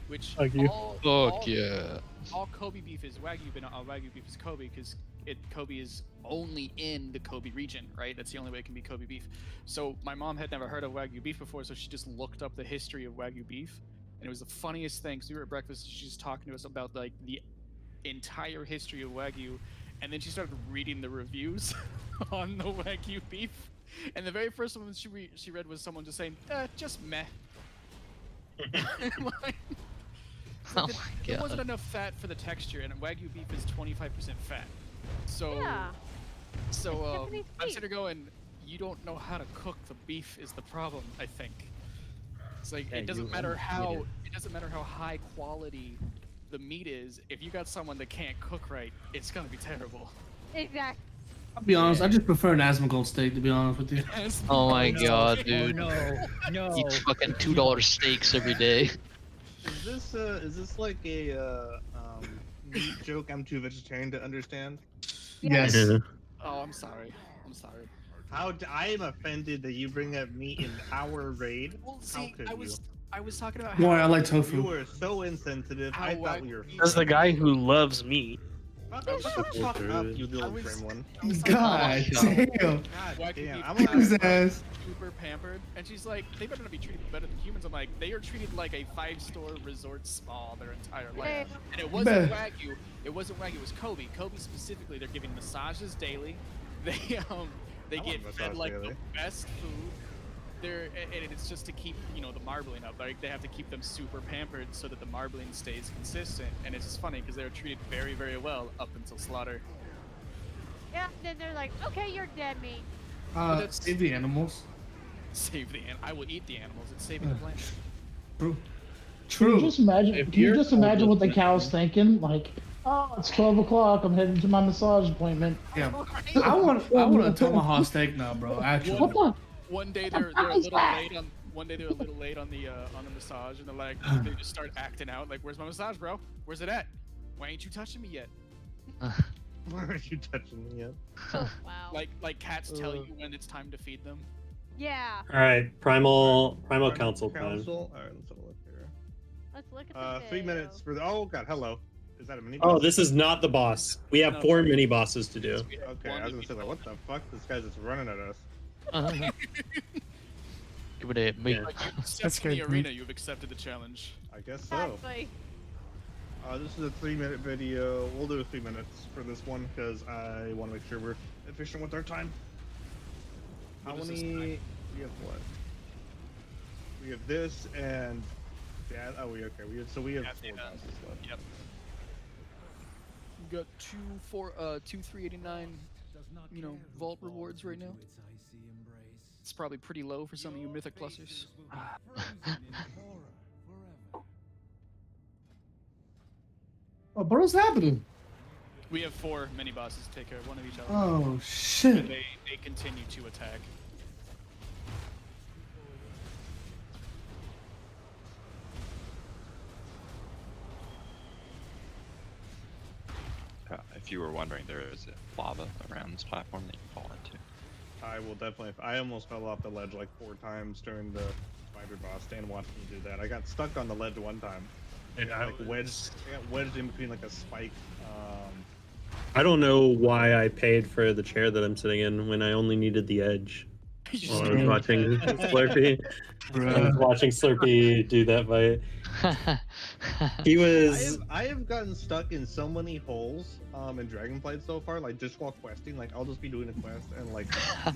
which Wagyu. all Kobe beef is Wagyu, but not all Wagyu beef is Kobe because Kobe is only in the Kobe region, right? That's the only way it can be Kobe beef. So my mom had never heard of Wagyu beef before, so she just looked up the history of Wagyu beef, and it was the funniest thing. So we were at breakfast, and she's talking to us about like the entire history of Wagyu, and then she started reading the reviews on the Wagyu beef. And the very first one she read was someone just saying, just meh. Like, Oh my there god. wasn't enough fat for the texture, and Wagyu beef is 25% fat. So, Yeah. so I'm sitting there going, you don't know how to cook the beef is the problem, I think. It's like Yeah, it doesn't you matter almost how need it. it doesn't matter how high quality the meat is. If you got someone that can't cook right, it's gonna be terrible. Exactly. I'll be honest, I just prefer an Asmongold steak, to be honest with you. Oh my no. god, Oh, dude. no. Eat fucking $2 steaks every day. Is this like a meat joke I'm too vegetarian to understand? Yes. Oh, I'm sorry. I'm sorry. I am offended that you bring up meat in our raid. Well, How see, could you? I was talking about Boy, how I like tofu. You were so insensitive. I thought we were. As the guy who loves meat. Shut the fuck up, you little trim one. God damn. God Wagyu damn. beef I'm Kick his gonna. ass. super pampered, and she's like, they better not be treated better than humans. I'm like, they are treated like a 5-star resort spa their entire life. And it wasn't Wagyu. It wasn't Wagyu. It was Kobe. Kobe specifically, they're giving massages daily. They get fed like the best food. And it's just to keep the marbling up. Like they have to keep them super pampered so that the marbling stays consistent. And it's just funny because they're treated very, very well up until slaughter. Yeah, then they're like, okay, you're dead meat. Save the animals. Save the I will eat the animals. It's saving the planet. True. Can you just imagine? Can you just imagine what the cow's thinking? Like, oh, it's 12 o'clock. I'm heading to my massage appointment. Yeah. I want a tomahawk steak now, bro. Actually. What the? One day they're a little late on. One day they're a little late on the massage, and they're like, they just start acting out. Like, where's my massage, bro? Where's it at? Why ain't you touching me yet? Why aren't you touching me yet? Oh, wow. Like cats tell you when it's time to feed them. Yeah. All right, primal council time. Council. All right, let's have a look here. Let's look at the 3 minutes for the. Oh god, hello. Is that a mini? Oh, this is not the boss. We have 4 mini bosses to do. Okay, I was gonna say like, what the fuck? This guy's just running at us. Give it at me. Yeah. Like, you stepped in the arena, you've accepted the challenge. I guess so. Exactly. This is a 3-minute video. We'll do 3 minutes for this one because I want to make sure we're efficient with our time. How What is many? this time? We have what? We have this and that. Oh, we okay. We have 4 bosses left. Yep. We got 2 389. Vault rewards right now. It's probably pretty low for some of you mythic clusters. What bro's happening? We have 4 mini bosses to take care of, one of each other. Oh shit. And they continue to attack. If you were wondering, there is lava around this platform that you can fall into. I will definitely. I almost fell off the ledge like 4 times during the spider boss. Stan watched me do that. I got stuck on the ledge one time. And I got wedged in between like a spike. I don't know why I paid for the chair that I'm sitting in when I only needed the edge. While I was watching Slurpee. I was watching Slurpee do that fight. He was. I have gotten stuck in so many holes in Dragonflight so far. Like just while questing, like I'll just be doing a quest and like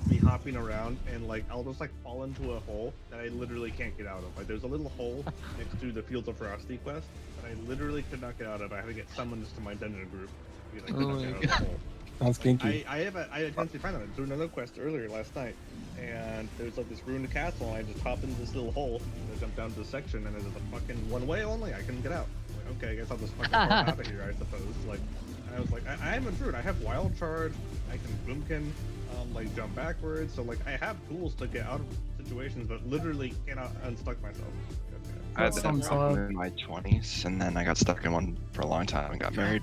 be hopping around and like I'll just like fall into a hole that I literally can't get out of. Like there's a little hole next to the Fields of Ferocity quest that I literally could not get out of. I had to get summoned to my dungeon group because I could not get out of the hole. Sounds kinky. I had a chance to find them doing another quest earlier last night, and there's like this ruined castle, and I just hop into this little hole, and I jump down to the section, and there's a fucking one way only. I couldn't get out. I'm like, okay, I guess I'll just fucking fall out of here, I suppose. Like, I was like, I am a druid. I have wild charge. I can boomkin, like jump backwards. So like I have tools to get out of situations, but literally cannot unstuck myself. I had that problem in my 20s, and then I got stuck in one for a long time and got married.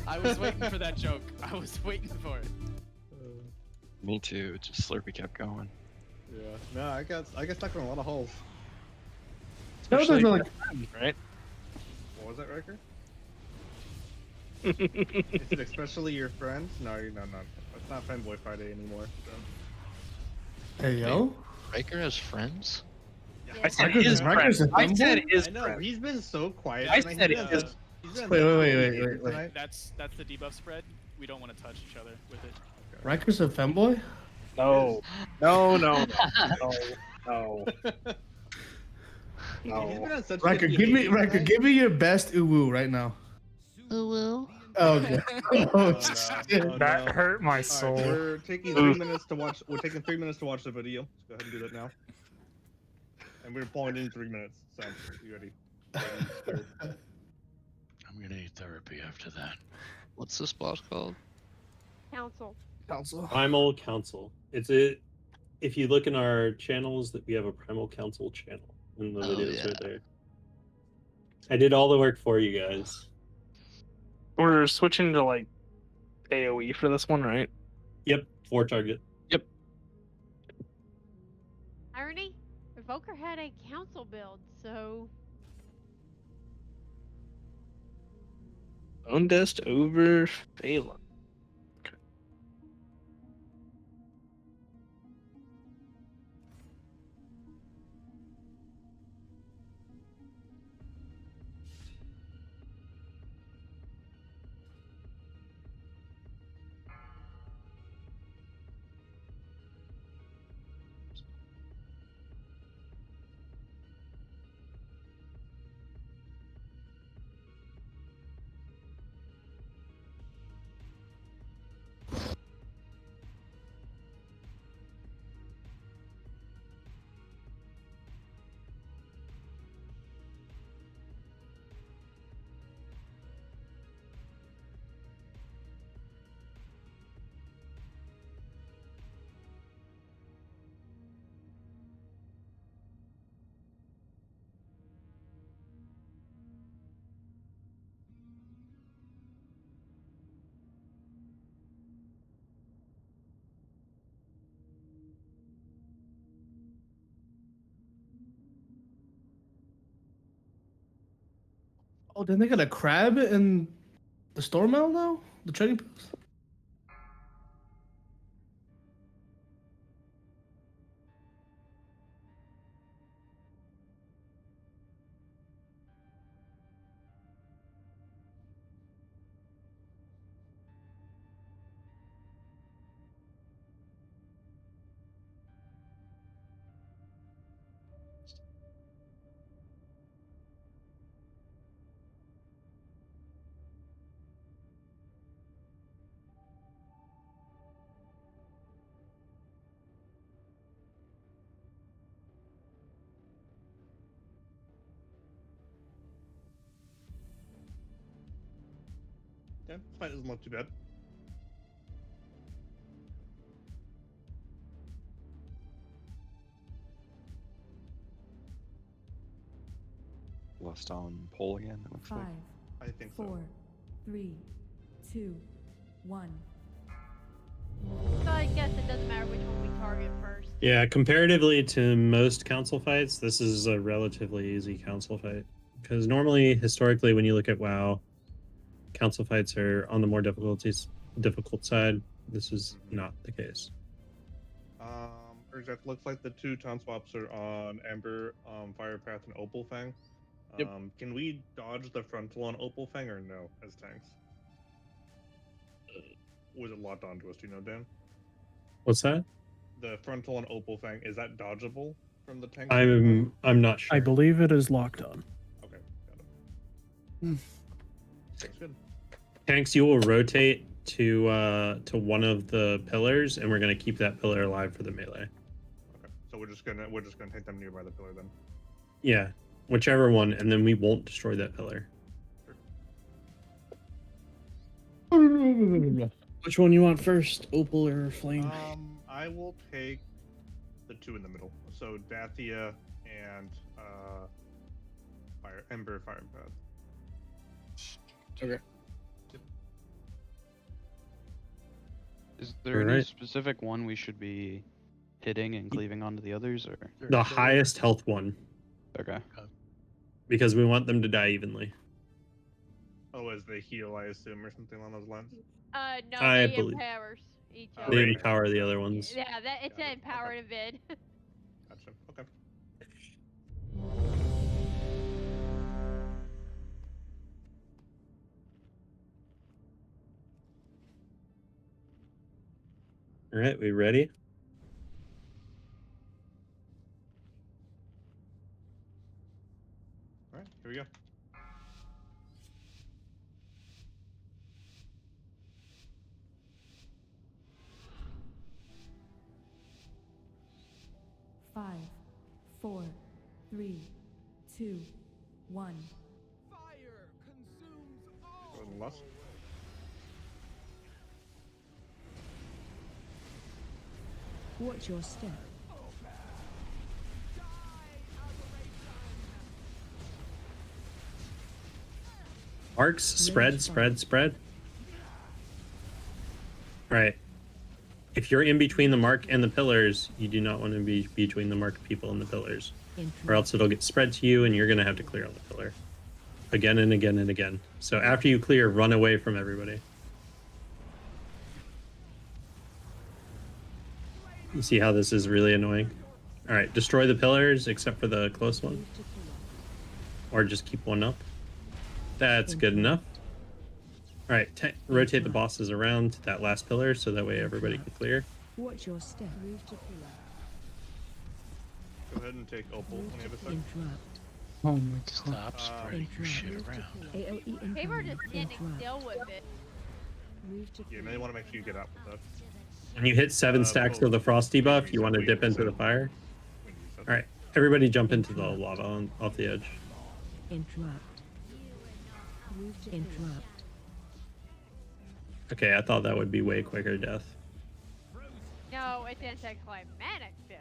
I was waiting for that joke. I was waiting for it. Me too. Just Slurpee kept going. Yeah. No, I got stuck in a lot of holes. Especially Especially like, right? What was that, Riker? Is it especially your friends? No, no. It's not Fanboy Friday anymore. So. Hey yo. Riker has friends? I said his friends. I said his I know, friends. he's been so quiet. I tonight. said He's it been- is- he's been Wait. tonight. That's the debuff spread. We don't want to touch each other with it. Riker's a femboy? No. No. No. He's been on such Riker, good give me behavior give me your best uwu right now. Uwu. Okay. Oh, shit. no. That hurt my All right, soul. we're taking 3 minutes to watch. We're taking 3 minutes to watch the video. Let's go ahead and do that now. And we're pulling in 3 minutes. So you ready? I'm gonna need therapy after that. What's this boss called? Council. Council. Primal Council. If you look in our channels, that we have a Primal Council channel, and the videos are there. I did all the work for you guys. We're switching to like AoE for this one, right? Yep, 4 target. Yep. Irony? Evoker had a council build, so Bone Dust over Phelan. Oh, then they got a crab in the storm owl now? The trading post? Yeah, this fight doesn't look too bad. Lust on pole again, it looks 5, like. I think so. 4, 3, 2, 1. so I guess it doesn't matter which one we target first. Yeah, comparatively to most council fights, this is a relatively easy council fight. Because normally, historically, when you look at WoW, council fights are on the more difficult side. This is not the case. Urjak, looks like the 2 taunt swaps are on Ember, Firepath, and Opal Fang. Yep. Can we dodge the frontal on Opal Fang or no as tanks? Was it locked onto us? Do you know, Dan? What's that? The frontal on Opal Fang, is that dodgeable from the tank? I'm not sure. I believe it is locked on. Okay, got it. Looks good. Tanks, you will rotate to one of the pillars, and we're gonna keep that pillar alive for the melee. Okay, so we're just gonna hit them nearby the pillar then. Yeah, whichever one, and then we won't destroy that pillar. Which one you want first, Opal or Flame? I will take the two in the middle. So Dathia and Ember Fire Path. Okay. Is there any specific one we should be hitting and cleaving onto the others, or The highest health one. Okay. Because we want them to die evenly. Oh, as they heal, I assume, or something along those lines. No, I they believe empowers each they other. empower the other ones. Yeah, it's an empowered event. Gotcha. Okay. All right, we ready? All right, here we go. Five, 4, 3, 2, 1. Lust. Watch your step. Arcs, spread. Right. If you're in between the mark and the pillars, you do not want to be between the marked people and the pillars. Or else it'll get spread to you and you're going to have to clear on the pillar. Again and again and again. So after you clear, run away from everybody. You see how this is really annoying? Alright, destroy the pillars except for the close one. Or just keep one up. That's good enough. Alright, rotate the bosses around to that last pillar so that way everybody can clear. Watch your step. Move to pillar. Go ahead and take Opal on the other side. Oh my god. Stop spreading your shit around. They were just standing still with it. Yeah, maybe want to make sure you get out with that. When you hit 7 stacks of the frost debuff, you want to dip into the fire. Alright, everybody jump into the lava off the edge. Interrupt. Interrupt. Okay, I thought that would be way quicker death. No, it's anticlimactic death.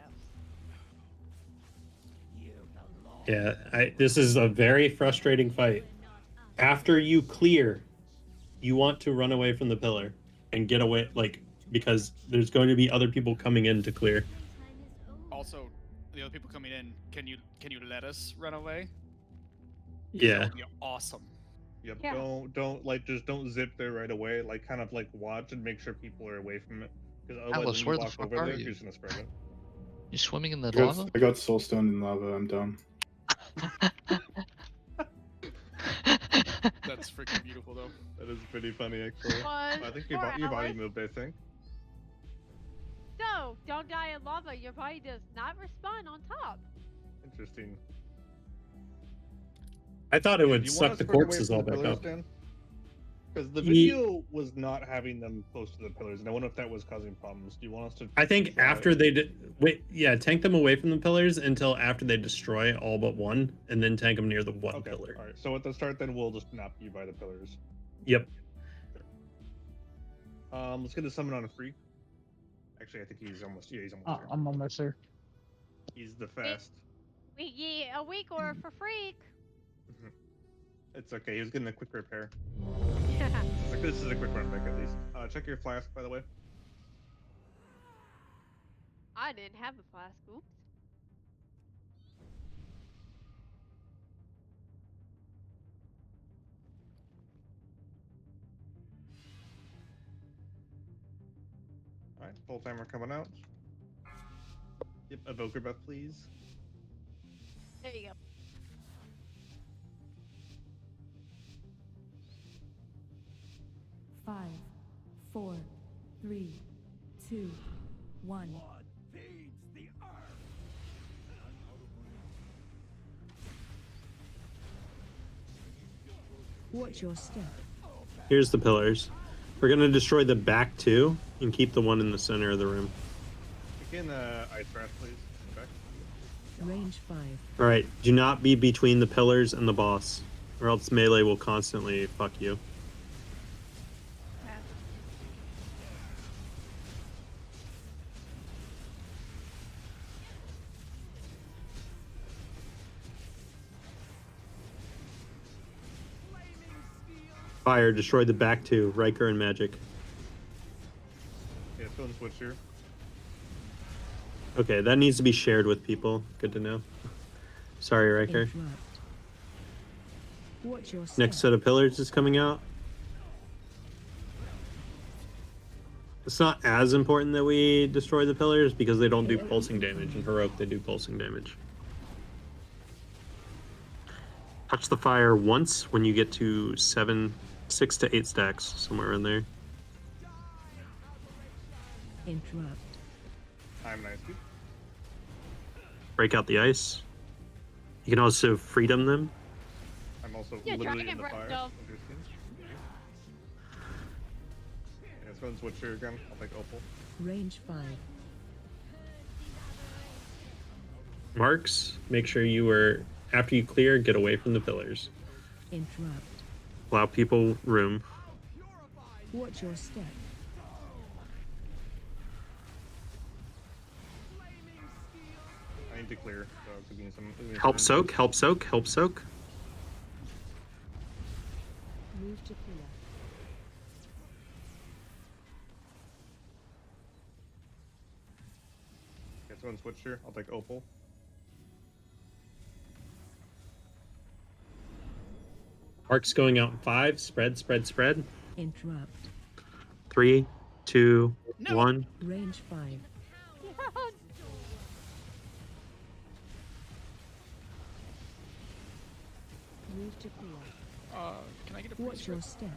Yeah, this is a very frustrating fight. After you clear, you want to run away from the pillar and get away, because there's going to be other people coming in to clear. Also, the other people coming in, can you let us run away? Yeah. That would be awesome. Yep. Yeah. Just don't zip there right away. Kind of watch and make sure people are away from it. Because otherwise, when you walk over there, you're just gonna spread it. You swimming in the lava? I got soulstone in lava. I'm done. That's freaking beautiful, though. That is pretty funny, actually. I think your body moved. I think. No, don't die in lava. Your body does not respawn on top. Interesting. I thought it would suck the corpses all back up. Because the video was not having them close to the pillars, and I wonder if that was causing problems. Do you want us to? I think after they tank them away from the pillars until after they destroy all but one, and then tank them near the one pillar. All right. So at the start, then we'll just not be by the pillars. Yep. Let's get a summon on a freak. Actually, I think he's almost. Yeah, he's almost there. I'm almost there. He's the fast. A week or for freak. It's okay. He's getting a quick repair. This is a quick run back at least. Check your flask, by the way. I didn't have a flask. Oops. All right, full timer coming out. Yep, evoker buff, please. There you go. Five, 4, 3, 2, 1. Watch your step. Here's the pillars. We're gonna destroy the back two and keep the one in the center of the room. Again, ice wrath, please. Back. Range 5. All right, do not be between the pillars and the boss, or else melee will constantly fuck you. Fire, destroy the back two, Riker and Magic. Yeah, fill and switch here. Okay, that needs to be shared with people. Good to know. Sorry, Riker. Interrupt. Watch your step. Next set of pillars is coming out. It's not as important that we destroy the pillars because they don't do pulsing damage. In Heroic, they do pulsing damage. Touch the fire once when you get to 6 to 8 stacks, somewhere in there. Interrupt. I'm nice. Break out the ice. You can also freedom them. I'm also Yeah, literally dragon in the breath fire. stuff. Yeah, fill and switch here again. I'll take Opal. Range 5. Marks, make sure you are, after you clear, get away from the pillars. Interrupt. Allow people room. Watch your step. I need to clear, so give me some. Help soak, help soak, help soak. Move to pillar. Yeah, fill and switch here. I'll take Opal. Marks going out in 5. Spread, spread, spread. Interrupt. 3, 2, 1. Range 5. Move to pillar. Can I get a Watch freeze your grip? step.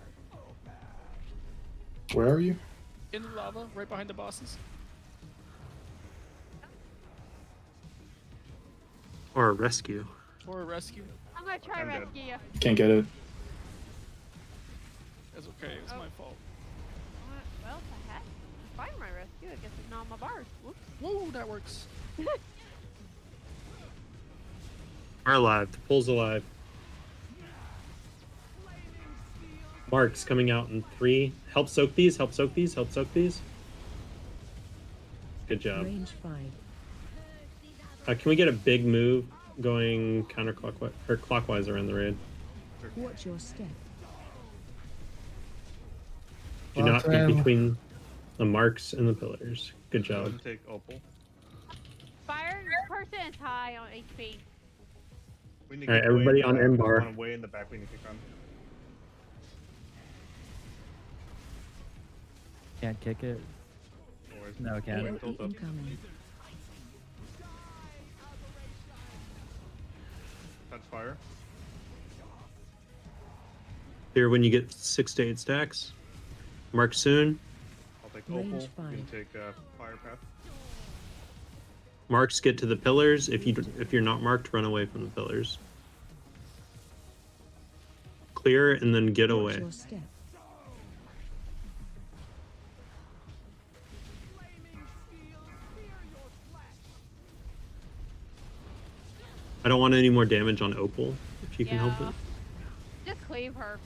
Where are you? In the lava, right behind the bosses. Or a rescue. Or a rescue. I'm gonna try I'm dead. rescue you. Can't get it. It's okay, it's my fault. Well, if I had to find my rescue, I guess it's not on my bars. Whoops. Whoa, that works. Are alive. The pool's alive. Marks coming out in 3. Help soak these, help soak these, help soak these. Good job. Range 5. Can we get a big move going counterclockwise or clockwise around the raid? Watch your step. Do not be between the marks and the pillars. Good Go ahead job. and take Opal. Fire person is high on HP. We need All right, get way everybody in the on back. M bar. One way in the back. We need to kick on. Can't kick it. No worries. No, I can't. Wait, tilt up. Incoming. Touch fire. Here when you get 6 to 8 stacks. Mark soon. I'll take Range Opal. You 5. can take fire path. Marks get to the pillars. If you're not marked, run away from the pillars. Clear and then get Watch away. your step. I don't want any more damage on Opal, if you can help it. Just cleave her.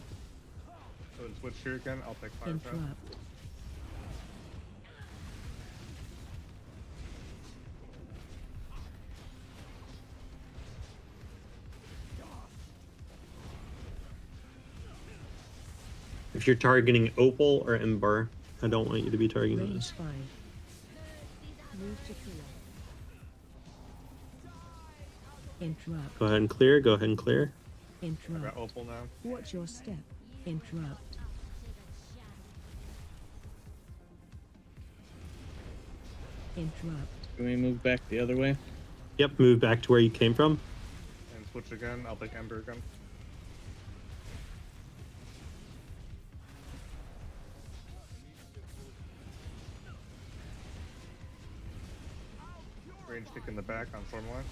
Go and switch here again. I'll take fire path. Interrupt. If you're targeting Opal or Ember, I don't want you to be targeting Range those. 5. Move to pillar. Interrupt. Go ahead and clear. Go ahead and clear. I got Interrupt. Opal now. Watch your step. Interrupt. Interrupt. Can we move back the other way? Yep, move back to where you came from. And switch again. I'll take Ember again. Range kick in the back on storm line.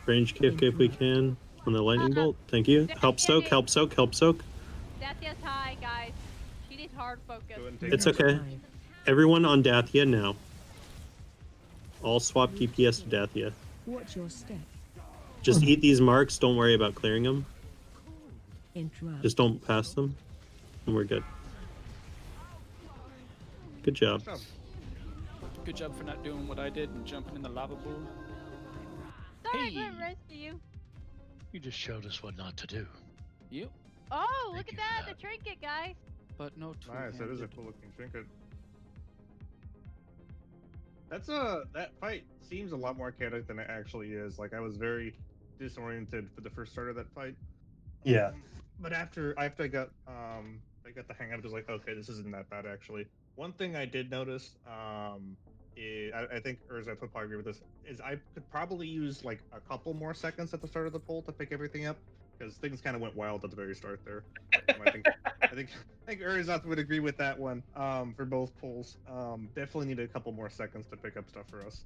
Range kick if we can on the lightning bolt. Thank you. Help soak, help soak, help soak. Dathia's high, guys. She needs hard focus. Go ahead and take It's Ember. okay. Everyone on Dathia now. All swap DPS to Dathia. Watch your step. Just eat these marks. Don't worry about clearing them. Interrupt. Just don't pass them. And we're good. Good job. Good job. Good job for not doing what I did and jumping in the lava pool. Sorry, I Hey. couldn't rescue you. You just showed us what not to do. Yep. Oh, Thank look at you that, for the trinket, guys. But no Nice, that is a two-handed. cool looking trinket. That fight seems a lot more chaotic than it actually is. Like I was very disoriented for the first start of that fight. Yeah. But after I got the hang of it, was like, okay, this isn't that bad actually. One thing I did notice, I think Urza would probably agree with this, is I could probably use like a couple more seconds at the start of the poll to pick everything up because things kind of went wild at the very start there. I think Urza would agree with that one. For both polls, definitely need a couple more seconds to pick up stuff for us.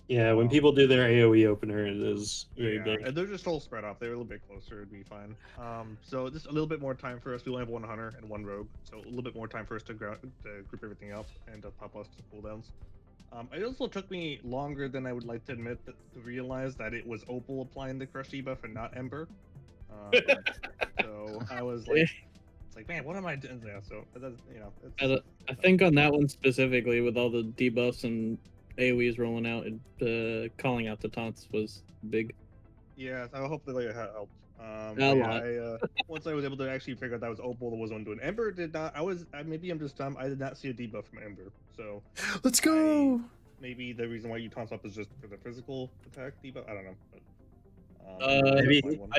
Yeah, when people do their AOE opener, it is very big. And they're just all spread out. They're a little bit closer, it'd be fine. So just a little bit more time for us. We only have one hunter and one rogue, so a little bit more time for us to group everything up and to pop us to cooldowns. It also took me longer than I would like to admit to realize that it was Opal applying the crush debuff and not Ember. So I was like, it's like, man, what am I doing? Yeah, so I think on that one specifically, with all the debuffs and AoEs rolling out, calling out the taunts was big. Yeah, I hope that it helped. A lot. Once I was able to actually figure out that was Opal that was one doing. Ember did not. Maybe I'm just dumb. I did not see a debuff from Ember. So let's go. Maybe the reason why you taunt up is just for the physical attack debuff. I don't know. But,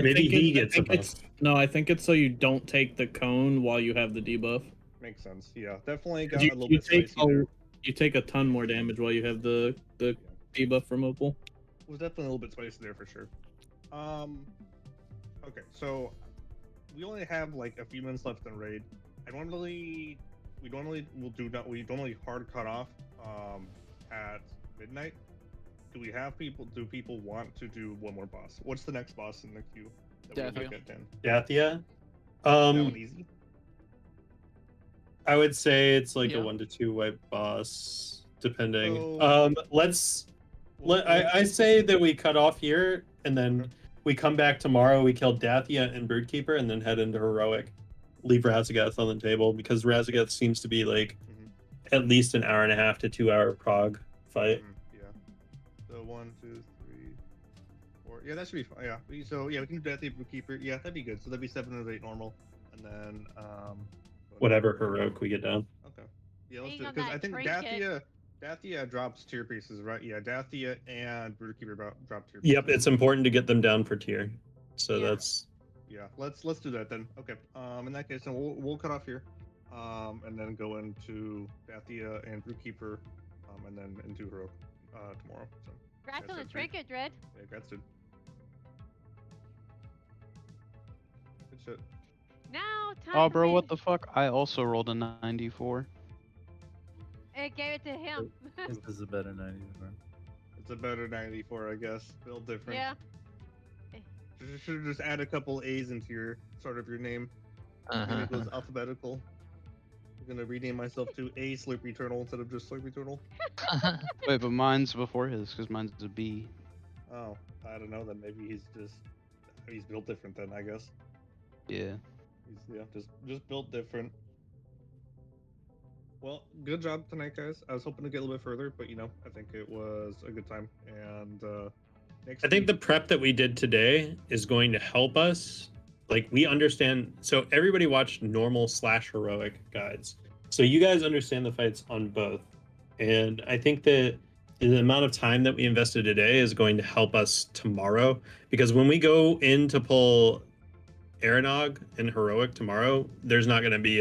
maybe he gets a buff. No, I think it's so you don't take the cone while you have the debuff. Makes sense. Yeah, definitely got a little bit spicy there. You take a ton more damage while you have the debuff from Opal. It was definitely a little bit spicy there for sure. Okay, so we only have like a few minutes left in raid. We normally hard cut off at midnight. Do people want to do one more boss? What's the next boss in the queue? Dathia. That one easy? I would say it's like a 1 to 2 wipe boss, depending. I say that we cut off here and then we come back tomorrow. We kill Dathia and Birdkeeper and then head into heroic. Leave Razagath on the table because Razagath seems to be like at least an hour and a half to 2 hour prog fight. Yeah. So 1, 2, 3, 4. Yeah, that should be fine. Yeah. So yeah, we can do Dathia Birdkeeper. Yeah, that'd be good. So that'd be 7 or 8 normal, and then whatever heroic we get down. Okay. Yeah, let's do it because I think Dathia drops tier pieces, right? Yeah, Dathia and Birdkeeper drop tier pieces. Yep, it's important to get them down for tier. So that's. Yeah, let's do that then. Okay. In that case, then we'll cut off here, and then go into Dathia and Broodkeeper, and then into heroic tomorrow. So. Congrats on the trinket, Dread. Yeah, congrats, dude. Good shit. Now, time Oh, bro, what the fuck? I also rolled a 94. It gave it to him. This is a better 94. It's a better 94, I guess. Built different. Yeah. You should just add a couple A's into your start of your name. It goes alphabetical. I'm gonna rename myself to A Slurpy Turtle instead of just Slurpy Turtle. Wait, but mine's before his because mine's a B. Oh, I don't know. Then maybe he's built different. Then I guess. Yeah. He's just built different. Well, good job tonight, guys. I was hoping to get a little bit further, but I think it was a good time. And I think the prep that we did today is going to help us. Like, we understand. So everybody watched normal / heroic guides. So you guys understand the fights on both. And I think that the amount of time that we invested today is going to help us tomorrow. Because when we go in to pull Aranog and heroic tomorrow, there's not going to be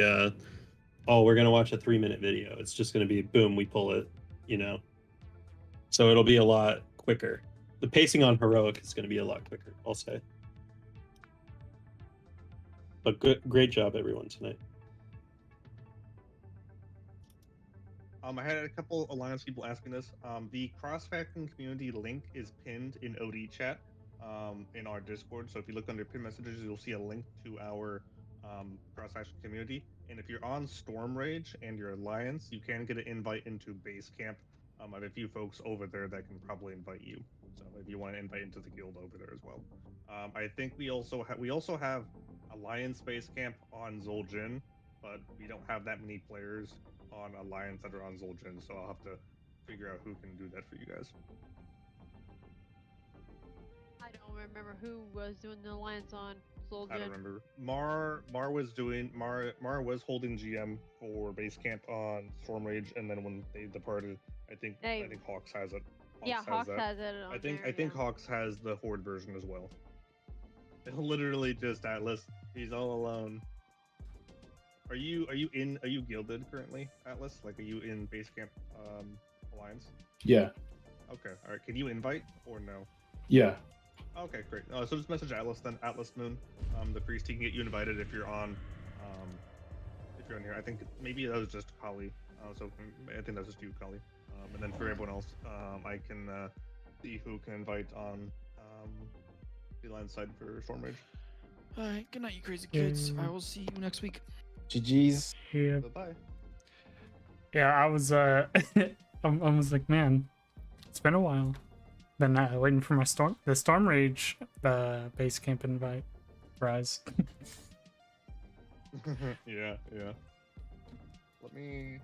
we're going to watch a 3-minute video. It's just going to be boom, we pull it, So it'll be a lot quicker. The pacing on heroic is going to be a lot quicker, I'll say. But great job, everyone, tonight. I had a couple Alliance people asking this. The cross-faction community link is pinned in OD chat in our Discord. So if you look under pinned messages, you'll see a link to our cross-faction community. And if you're on Storm Rage and your Alliance, you can get an invite into base camp. I have a few folks over there that can probably invite you. So if you want to invite into the guild over there as well. I think we also have Alliance base camp on Zul'jin, but we don't have that many players on Alliance that are on Zul'jin, so I'll have to figure out who can do that for you guys. I don't remember who was doing the alliance on Soul I don't remember. Mar was holding GM for base camp on Storm Rage, and then when they departed, I think Hawks has it. Hawks has it on I think Hawks has the Horde version as well. Literally just Atlas. He's all alone. Are you gilded currently, Atlas? Like, are you in base camp alliance? Yeah. Okay. All right. Can you invite or no? Yeah. Okay, great. So just message Atlas then. Atlas Moon, the priest. He can get you invited if you're on. If you're on here, I think maybe that was just Kali. So I think that's just you, Kali. And then for everyone else, I can see who can invite on the line side for Storm Rage. All right. Good night, you crazy kids. I will see you next week. GG's. Yeah. Bye. Yeah, I was I was like, man, it's been a while. Then waiting for my the Storm Rage base camp invite. Rise. Yeah. Let me.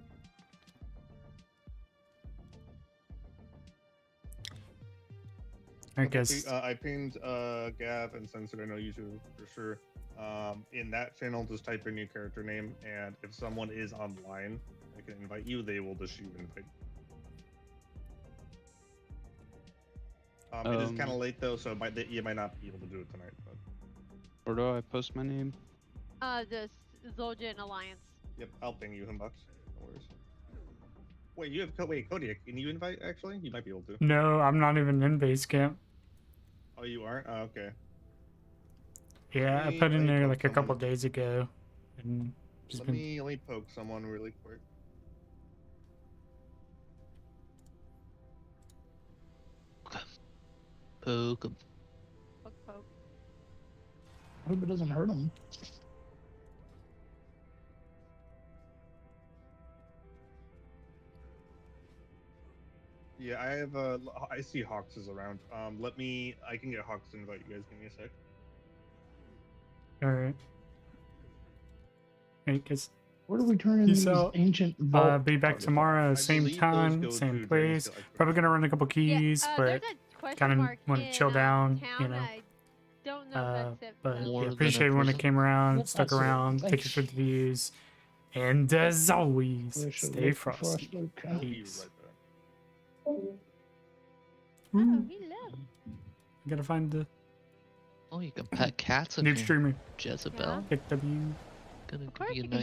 I guess I pinged Gav and Sensor. I know you two for sure. In that channel, just type in your character name, and if someone is online, I can invite you. They will just shoot an invite. It is kind of late though, so you might not be able to do it tonight. But... Where do I post my name? The Zul'jin Alliance. Yep, I'll ping you, Himbox. No worries. Wait, you have Kodiak. Can you invite? Actually, you might be able to. no, I'm not even in base camp. Oh, you aren't? Oh, okay. Yeah, I put in there like a couple days ago, and just let me poke someone really quick. Poke 'em. Poke. I hope it doesn't hurt him. Yeah, I have I see Hawks is around. I can get Hawks to invite you guys. Give me a sec. All right. Hey, guys. Where do we turn in these ancient vault? Be back tomorrow, same time, same place. Probably gonna run a couple keys, but kind of want to chill down, you know. I don't know if that's it. But yeah, appreciate everyone that came around, stuck around. Thank you for the views, and as always, stay frosty. Peace. Oh, he left. I gotta find the. Oh, you can pet cats. Noob streamer. Jezebel. Pick W. Gonna give you a nice.